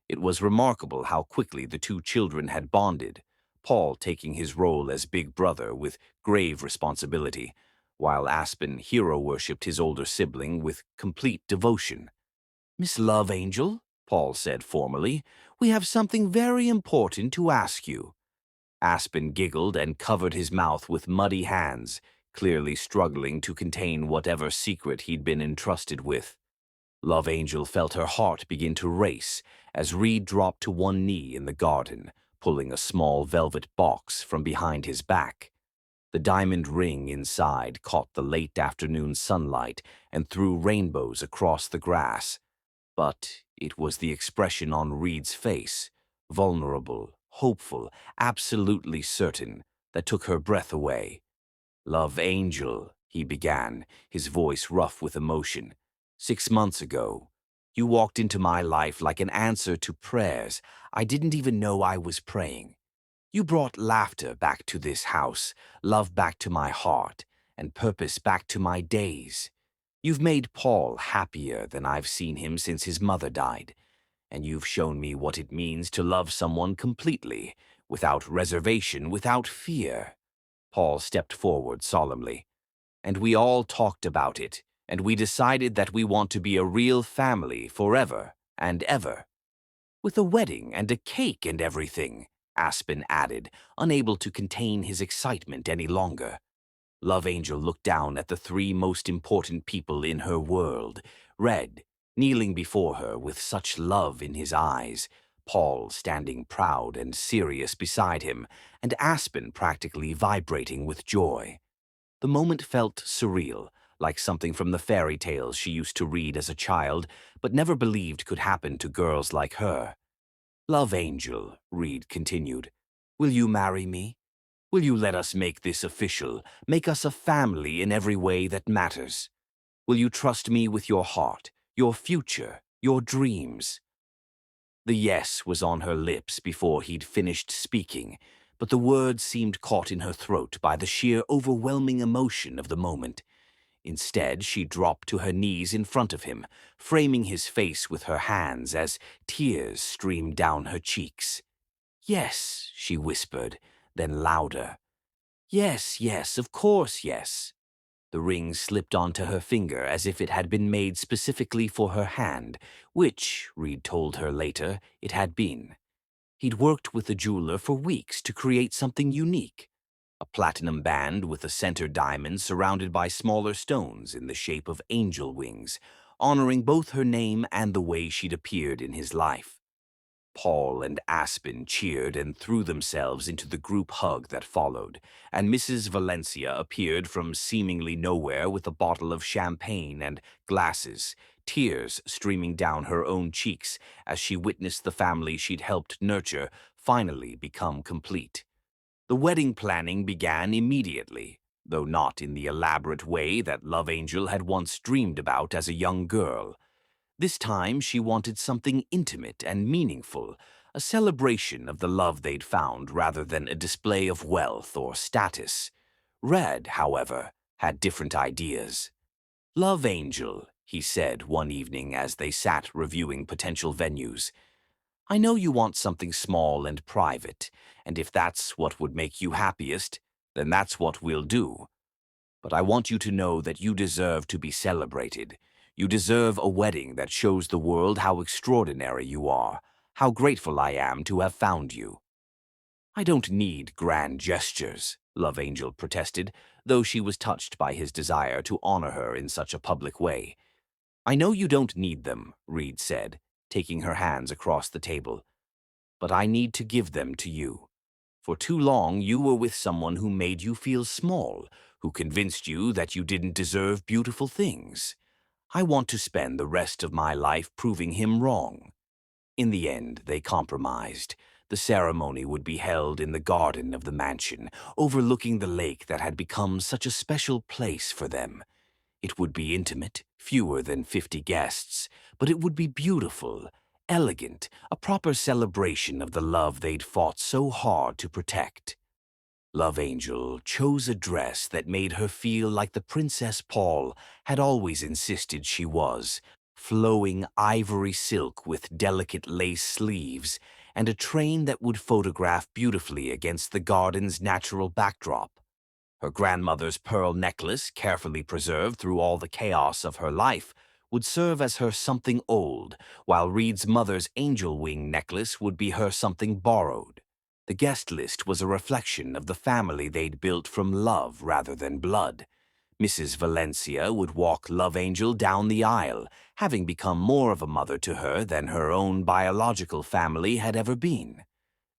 It was remarkable how quickly the two children had bonded, Paul taking his role as big brother with grave responsibility, while Aspen hero-worshipped his older sibling with complete devotion. "Miss Love Angel," Paul said formally, "we have something very important to ask you." Aspen giggled and covered his mouth with muddy hands, clearly struggling to contain whatever secret he'd been entrusted with. Love Angel felt her heart begin to race as Reed dropped to one knee in the garden, pulling a small velvet box from behind his back. The diamond ring inside caught the late afternoon sunlight and threw rainbows across the grass. But it was the expression on Reed's face, vulnerable, hopeful, absolutely certain, that took her breath away. "Love Angel," he began, his voice rough with emotion. "6 months ago, you walked into my life like an answer to prayers I didn't even know I was praying. You brought laughter back to this house, love back to my heart, and purpose back to my days. You've made Paul happier than I've seen him since his mother died, and you've shown me what it means to love someone completely, without reservation, without fear." Paul stepped forward solemnly. "And we all talked about it, and we decided that we want to be a real family forever and ever. With a wedding and a cake and everything," Aspen added, unable to contain his excitement any longer. Love Angel looked down at the three most important people in her world, Red, kneeling before her with such love in his eyes, Paul standing proud and serious beside him, and Aspen practically vibrating with joy. The moment felt surreal, like something from the fairy tales she used to read as a child, but never believed could happen to girls like her. "Love Angel," Reed continued, "will you marry me? Will you let us make this official, make us a family in every way that matters? Will you trust me with your heart, your future, your dreams?" The yes was on her lips before he'd finished speaking, but the words seemed caught in her throat by the sheer overwhelming emotion of the moment. Instead, she dropped to her knees in front of him, framing his face with her hands as tears streamed down her cheeks. "Yes," she whispered, then louder. "Yes, yes, of course, yes." The ring slipped onto her finger as if it had been made specifically for her hand, which, Reed told her later, it had been. He'd worked with the jeweler for weeks to create something unique. A platinum band with a center diamond surrounded by smaller stones in the shape of angel wings, honoring both her name and the way she'd appeared in his life. Paul and Aspen cheered and threw themselves into the group hug that followed, and Mrs. Valencia appeared from seemingly nowhere with a bottle of champagne and glasses, tears streaming down her own cheeks as she witnessed the family she'd helped nurture finally become complete. The wedding planning began immediately, though not in the elaborate way that Love Angel had once dreamed about as a young girl. This time she wanted something intimate and meaningful, a celebration of the love they'd found rather than a display of wealth or status. Red, however, had different ideas. "Love Angel," he said one evening as they sat reviewing potential venues, "I know you want something small and private, and if that's what would make you happiest, then that's what we'll do. But I want you to know that you deserve to be celebrated. You deserve a wedding that shows the world how extraordinary you are, how grateful I am to have found you." "I don't need grand gestures," Love Angel protested, though she was touched by his desire to honor her in such a public way. "I know you don't need them," Reed said, taking her hands across the table, "but I need to give them to you. For too long, you were with someone who made you feel small, who convinced you that you didn't deserve beautiful things. I want to spend the rest of my life proving him wrong." In the end, they compromised. The ceremony would be held in the garden of the mansion, overlooking the lake that had become such a special place for them. It would be intimate, fewer than 50 guests, but it would be beautiful, elegant, a proper celebration of the love they'd fought so hard to protect. Love Angel chose a dress that made her feel like the Princess Paul had always insisted she was, flowing ivory silk with delicate lace sleeves and a train that would photograph beautifully against the garden's natural backdrop. Her grandmother's pearl necklace, carefully preserved through all the chaos of her life, would serve as her something old, while Reed's mother's angel wing necklace would be her something borrowed. The guest list was a reflection of the family they'd built from love rather than blood. Mrs. Valencia would walk Love Angel down the aisle, having become more of a mother to her than her own biological family had ever been.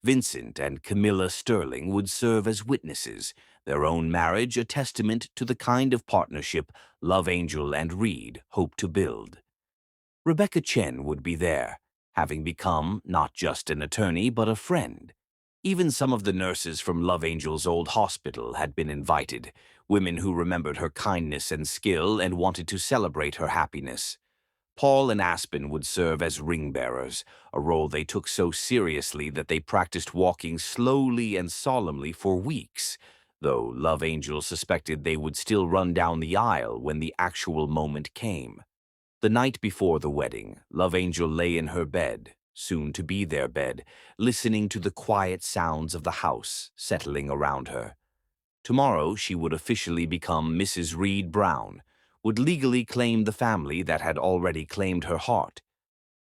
Vincent and Camilla Sterling would serve as witnesses, their own marriage a testament to the kind of partnership Love Angel and Reed hoped to build. Rebecca Chen would be there, having become not just an attorney but a friend. Even some of the nurses from Love Angel's old hospital had been invited, women who remembered her kindness and skill and wanted to celebrate her happiness. Paul and Aspen would serve as ring-bearers, a role they took so seriously that they practiced walking slowly and solemnly for weeks, though Love Angel suspected they would still run down the aisle when the actual moment came. The night before the wedding, Love Angel lay in her bed, soon to be their bed, listening to the quiet sounds of the house settling around her. Tomorrow she would officially become Mrs. Reed Brown, would legally claim the family that had already claimed her heart.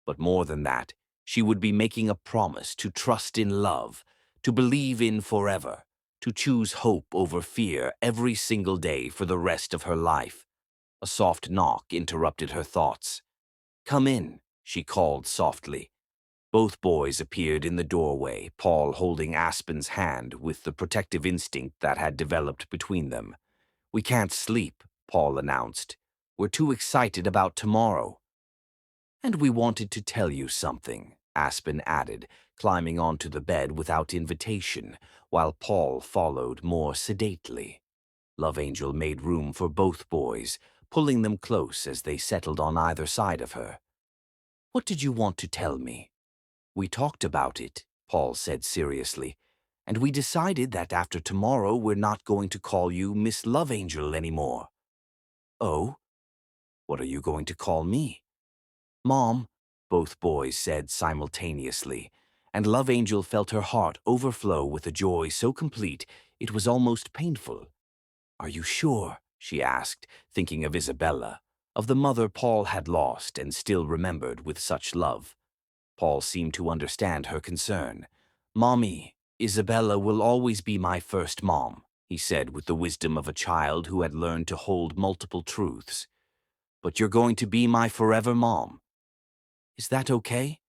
But more than that, she would be making a promise to trust in love, to believe in forever, to choose hope over fear every single day for the rest of her life. A soft knock interrupted her thoughts. "Come in," she called softly. Both boys appeared in the doorway, Paul holding Aspen's hand with the protective instinct that had developed between them. "We can't sleep," Paul announced. "We're too excited about tomorrow." "And we wanted to tell you something," Aspen added, climbing onto the bed without invitation, while Paul followed more sedately. Love Angel made room for both boys, pulling them close as they settled on either side of her. "What did you want to tell me?" "We talked about it," Paul said seriously, "and we decided that after tomorrow we're not going to call you Miss Love Angel anymore." "Oh? What are you going to call me?" "Mom," both boys said simultaneously, and Love Angel felt her heart overflow with a joy so complete it was almost painful. "Are you sure?" she asked, thinking of Isabella, of the mother Paul had lost and still remembered with such love. Paul seemed to understand her concern. "Mommy, Isabella will always be my first mom," he said with the wisdom of a child who had learned to hold multiple truths. "But you're going to be my forever mom. Is that okay?"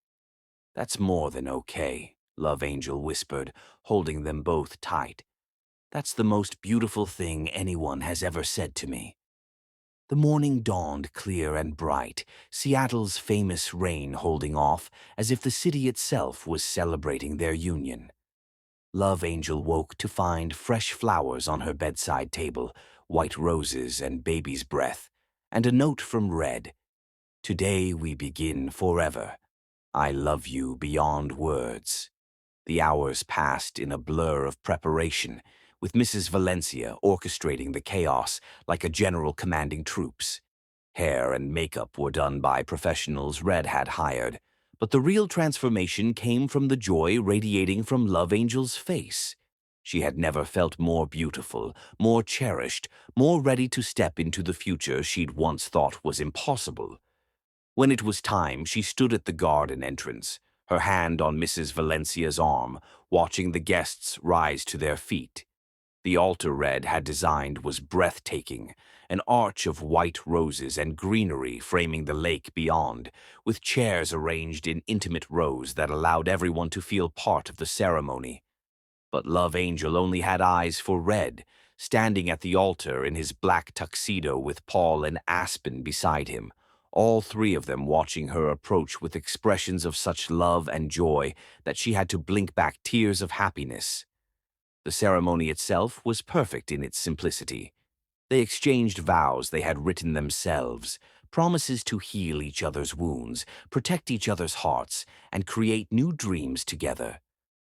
"That's more than okay," Love Angel whispered, holding them both tight. "That's the most beautiful thing anyone has ever said to me." The morning dawned clear and bright, Seattle's famous rain holding off, as if the city itself was celebrating their union. Love Angel woke to find fresh flowers on her bedside table, white roses and baby's breath, and a note from Red. "Today we begin forever. I love you beyond words." The hours passed in a blur of preparation, with Mrs. Valencia orchestrating the chaos like a general commanding troops. Hair and makeup were done by professionals Red had hired, but the real transformation came from the joy radiating from Love Angel's face. She had never felt more beautiful, more cherished, more ready to step into the future she'd once thought was impossible. When it was time, she stood at the garden entrance, her hand on Mrs. Valencia's arm, watching the guests rise to their feet. The altar Red had designed was breathtaking, an arch of white roses and greenery framing the lake beyond, with chairs arranged in intimate rows that allowed everyone to feel part of the ceremony. But Love Angel only had eyes for Red, standing at the altar in his black tuxedo with Paul and Aspen beside him, all three of them watching her approach with expressions of such love and joy that she had to blink back tears of happiness. The ceremony itself was perfect in its simplicity. They exchanged vows they had written themselves, promises to heal each other's wounds, protect each other's hearts, and create new dreams together.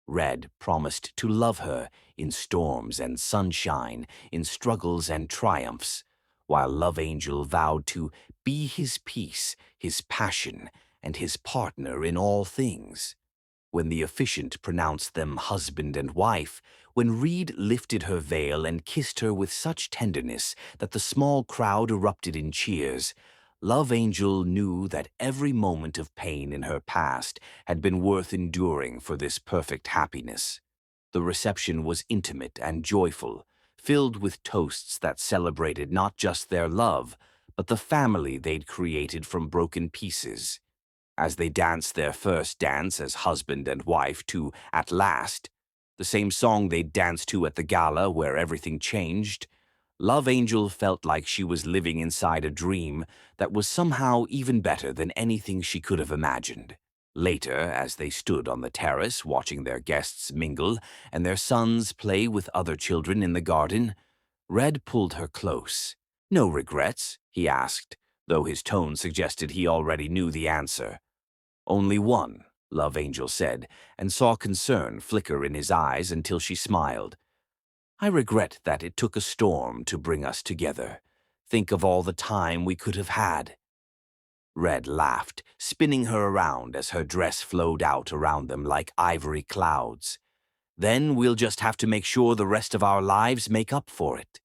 Red promised to love her in storms and sunshine, in struggles and triumphs, while Love Angel vowed to be his peace, his passion, and his partner in all things. When the officiant pronounced them husband and wife, when Reed lifted her veil and kissed her with such tenderness that the small crowd erupted in cheers, Love Angel knew that every moment of pain in her past had been worth enduring for this perfect happiness. The reception was intimate and joyful, filled with toasts that celebrated not just their love, but the family they'd created from broken pieces. As they danced their first dance as husband and wife to At Last, the same song they'd danced to at the gala where everything changed, Love Angel felt like she was living inside a dream that was somehow even better than anything she could have imagined. Later, as they stood on the terrace watching their guests mingle and their sons play with other children in the garden, Red pulled her close. "No regrets?" he asked, though his tone suggested he already knew the answer. "Only one," Love Angel said, and saw concern flicker in his eyes until she smiled. "I regret that it took a storm to bring us together. Think of all the time we could have had." Red laughed, spinning her around as her dress flowed out around them like ivory clouds. "Then we'll just have to make sure the rest of our lives make up for it."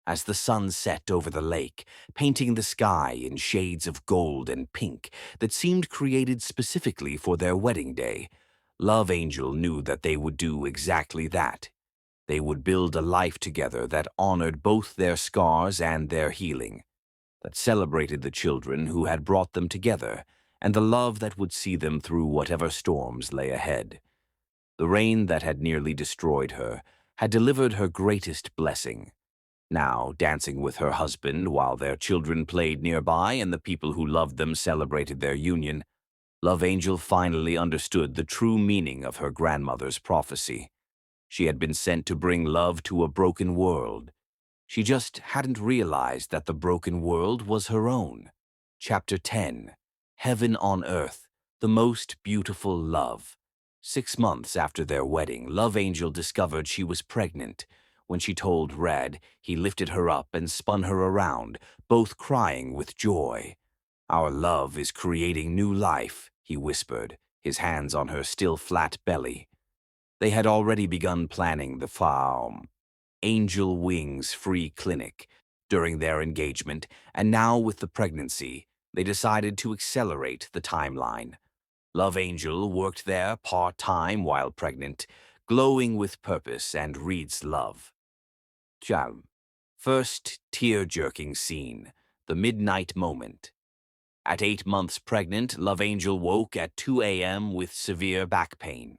As the sun set over the lake, painting the sky in shades of gold and pink that seemed created specifically for their wedding day, Love Angel knew that they would do exactly that. They would build a life together that honored both their scars and their healing, that celebrated the children who had brought them together, and the love that would see them through whatever storms lay ahead. The rain that had nearly destroyed her had delivered her greatest blessing. Now, dancing with her husband while their children played nearby and the people who loved them celebrated their union, Love Angel finally understood the true meaning of her grandmother's prophecy. She had been sent to bring love to a broken world. She just hadn't realized that the broken world was her own. Chapter 10. Heaven on Earth, the Most Beautiful Love. 6 months after their wedding, Love Angel discovered she was pregnant. When she told Red, he lifted her up and spun her around, both crying with joy. "Our love is creating new life," he whispered, his hands on her still flat belly. They had already begun planning the farm. Angel Wings Free Clinic during their engagement, and now with the pregnancy, they decided to accelerate the timeline. Love Angel worked there part-time while pregnant, glowing with purpose and Reed's love. Chalm. First tear-jerking scene, the midnight moment. At 8 months pregnant, Love Angel woke at 2 a.m. with severe back pain.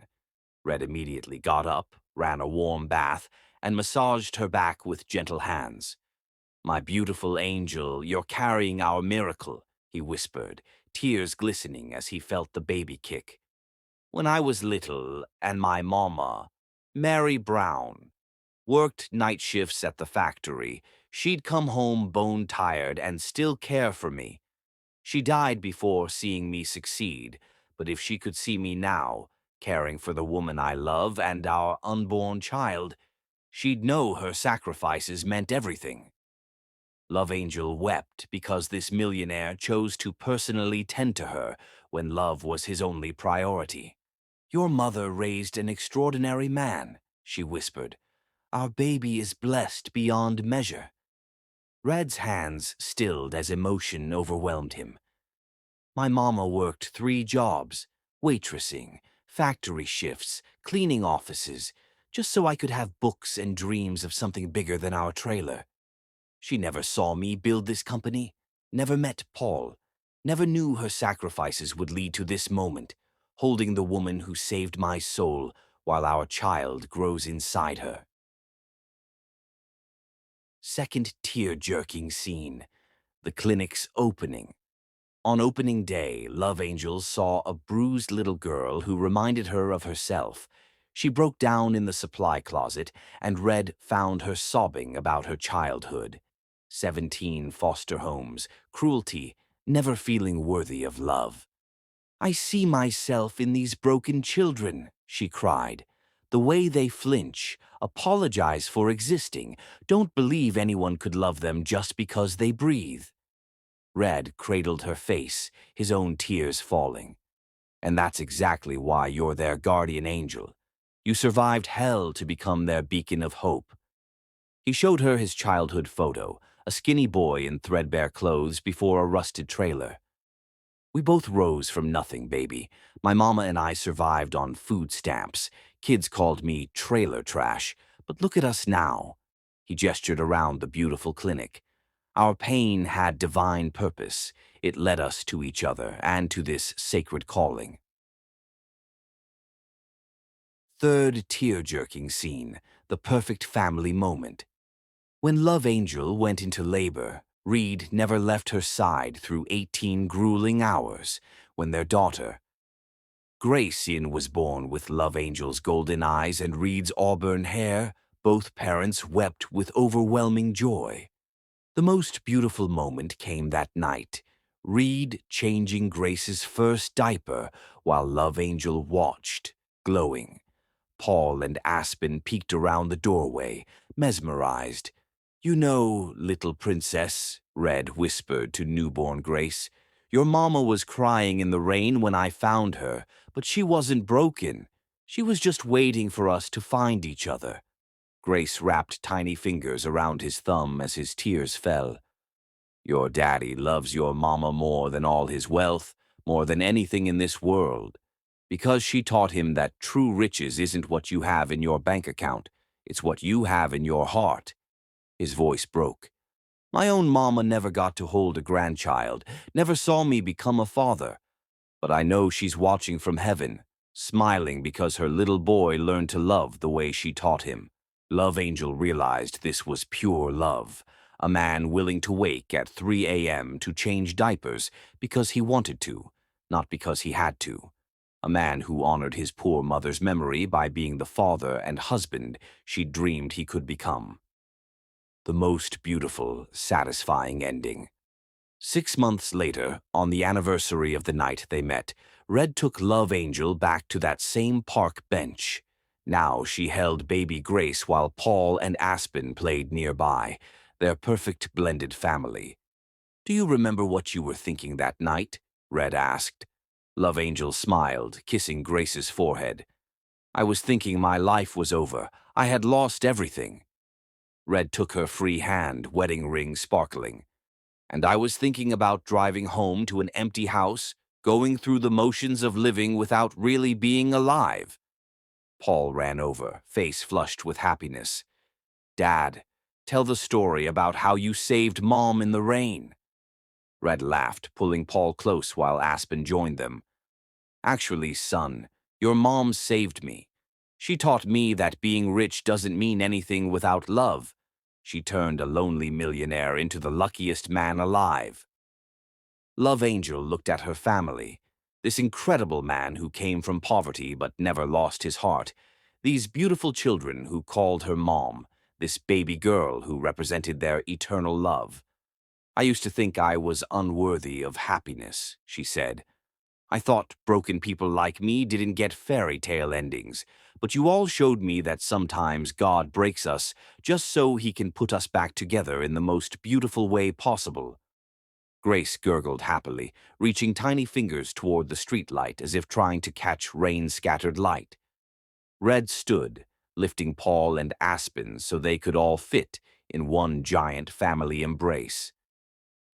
Red immediately got up, ran a warm bath, and massaged her back with gentle hands. "My beautiful angel, you're carrying our miracle," he whispered, tears glistening as he felt the baby kick. "When I was little, and my mama, Mary Brown, worked night shifts at the factory, she'd come home bone-tired and still care for me. She died before seeing me succeed, but if she could see me now, caring for the woman I love and our unborn child, she'd know her sacrifices meant everything." Love Angel wept because this millionaire chose to personally tend to her when love was his only priority. "Your mother raised an extraordinary man," she whispered. "Our baby is blessed beyond measure." Red's hands stilled as emotion overwhelmed him. "My mama worked 3 jobs, waitressing, factory shifts, cleaning offices, just so I could have books and dreams of something bigger than our trailer. She never saw me build this company, never met Paul, never knew her sacrifices would lead to this moment, holding the woman who saved my soul while our child grows inside her." Second tear-jerking scene, the clinic's opening. On opening day, Love Angel saw a bruised little girl who reminded her of herself. She broke down in the supply closet, and Red found her sobbing about her childhood. 17 foster homes, cruelty, never feeling worthy of love. "I see myself in these broken children," she cried. "The way they flinch, apologize for existing, don't believe anyone could love them just because they breathe." Red cradled her face, his own tears falling. "And that's exactly why you're their guardian angel. You survived hell to become their beacon of hope." He showed her his childhood photo, a skinny boy in threadbare clothes before a rusted trailer. "We both rose from nothing, baby. My mama and I survived on food stamps. Kids called me trailer trash, but look at us now." He gestured around the beautiful clinic. "Our pain had divine purpose. It led us to each other and to this sacred calling." Third tear-jerking scene, the perfect family moment. When Love Angel went into labor, Reed never left her side through 18 grueling hours. When their daughter, Gracian, was born with Love Angel's golden eyes and Reed's auburn hair, both parents wept with overwhelming joy. The most beautiful moment came that night, Reed changing Grace's first diaper while Love Angel watched, glowing. Paul and Aspen peeked around the doorway, mesmerized. "You know, little princess," Red whispered to newborn Grace, "your mama was crying in the rain when I found her, but she wasn't broken. She was just waiting for us to find each other." Grace wrapped tiny fingers around his thumb as his tears fell. "Your daddy loves your mama more than all his wealth, more than anything in this world. Because she taught him that true riches isn't what you have in your bank account, it's what you have in your heart." His voice broke. "My own mama never got to hold a grandchild, never saw me become a father. But I know she's watching from heaven, smiling because her little boy learned to love the way she taught him." Love Angel realized this was pure love, a man willing to wake at 3 a.m. to change diapers because he wanted to, not because he had to. A man who honored his poor mother's memory by being the father and husband she dreamed he could become. The most beautiful, satisfying ending. 6 months later, on the anniversary of the night they met, Red took Love Angel back to that same park bench. Now she held baby Grace while Paul and Aspen played nearby, their perfect blended family. "Do you remember what you were thinking that night?" Red asked. Love Angel smiled, kissing Grace's forehead. "I was thinking my life was over. I had lost everything." Red took her free hand, wedding ring sparkling. "And I was thinking about driving home to an empty house, going through the motions of living without really being alive." Paul ran over, face flushed with happiness. "Dad, tell the story about how you saved Mom in the rain." Red laughed, pulling Paul close while Aspen joined them. "Actually, son, your mom saved me. She taught me that being rich doesn't mean anything without love. She turned a lonely millionaire into the luckiest man alive." Love Angel looked at her family. This incredible man who came from poverty but never lost his heart. These beautiful children who called her mom. This baby girl who represented their eternal love. "I used to think I was unworthy of happiness," she said. "I thought broken people like me didn't get fairy tale endings, but you all showed me that sometimes God breaks us just so he can put us back together in the most beautiful way possible." Grace gurgled happily, reaching tiny fingers toward the streetlight as if trying to catch rain-scattered light. Red stood, lifting Paul and Aspen so they could all fit in one giant family embrace.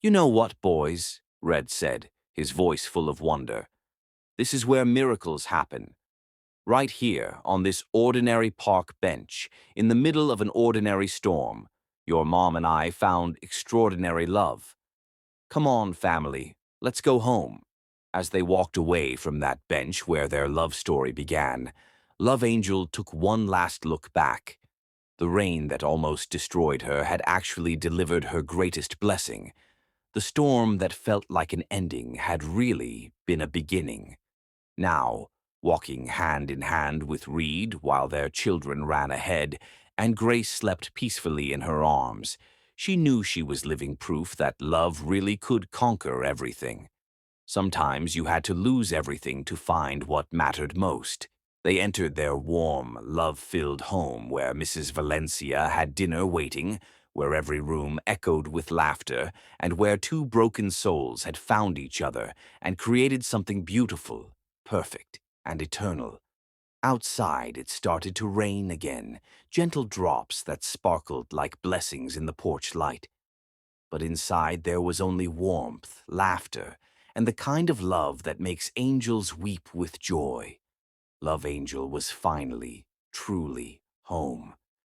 "You know what, boys?" Red said, his voice full of wonder. "This is where miracles happen. Right here, on this ordinary park bench, in the middle of an ordinary storm, your mom and I found extraordinary love. Come on, family, let's go home." As they walked away from that bench where their love story began, Love Angel took one last look back. The rain that almost destroyed her had actually delivered her greatest blessing. The storm that felt like an ending had really been a beginning. Now, walking hand in hand with Reed while their children ran ahead, and Grace slept peacefully in her arms, she knew she was living proof that love really could conquer everything. Sometimes you had to lose everything to find what mattered most. They entered their warm, love-filled home where Mrs. Valencia had dinner waiting, where every room echoed with laughter, and where two broken souls had found each other and created something beautiful, perfect, and eternal. Outside, it started to rain again, gentle drops that sparkled like blessings in the porch light. But inside there was only warmth, laughter, and the kind of love that makes angels weep with joy. Love Angel was finally, truly home.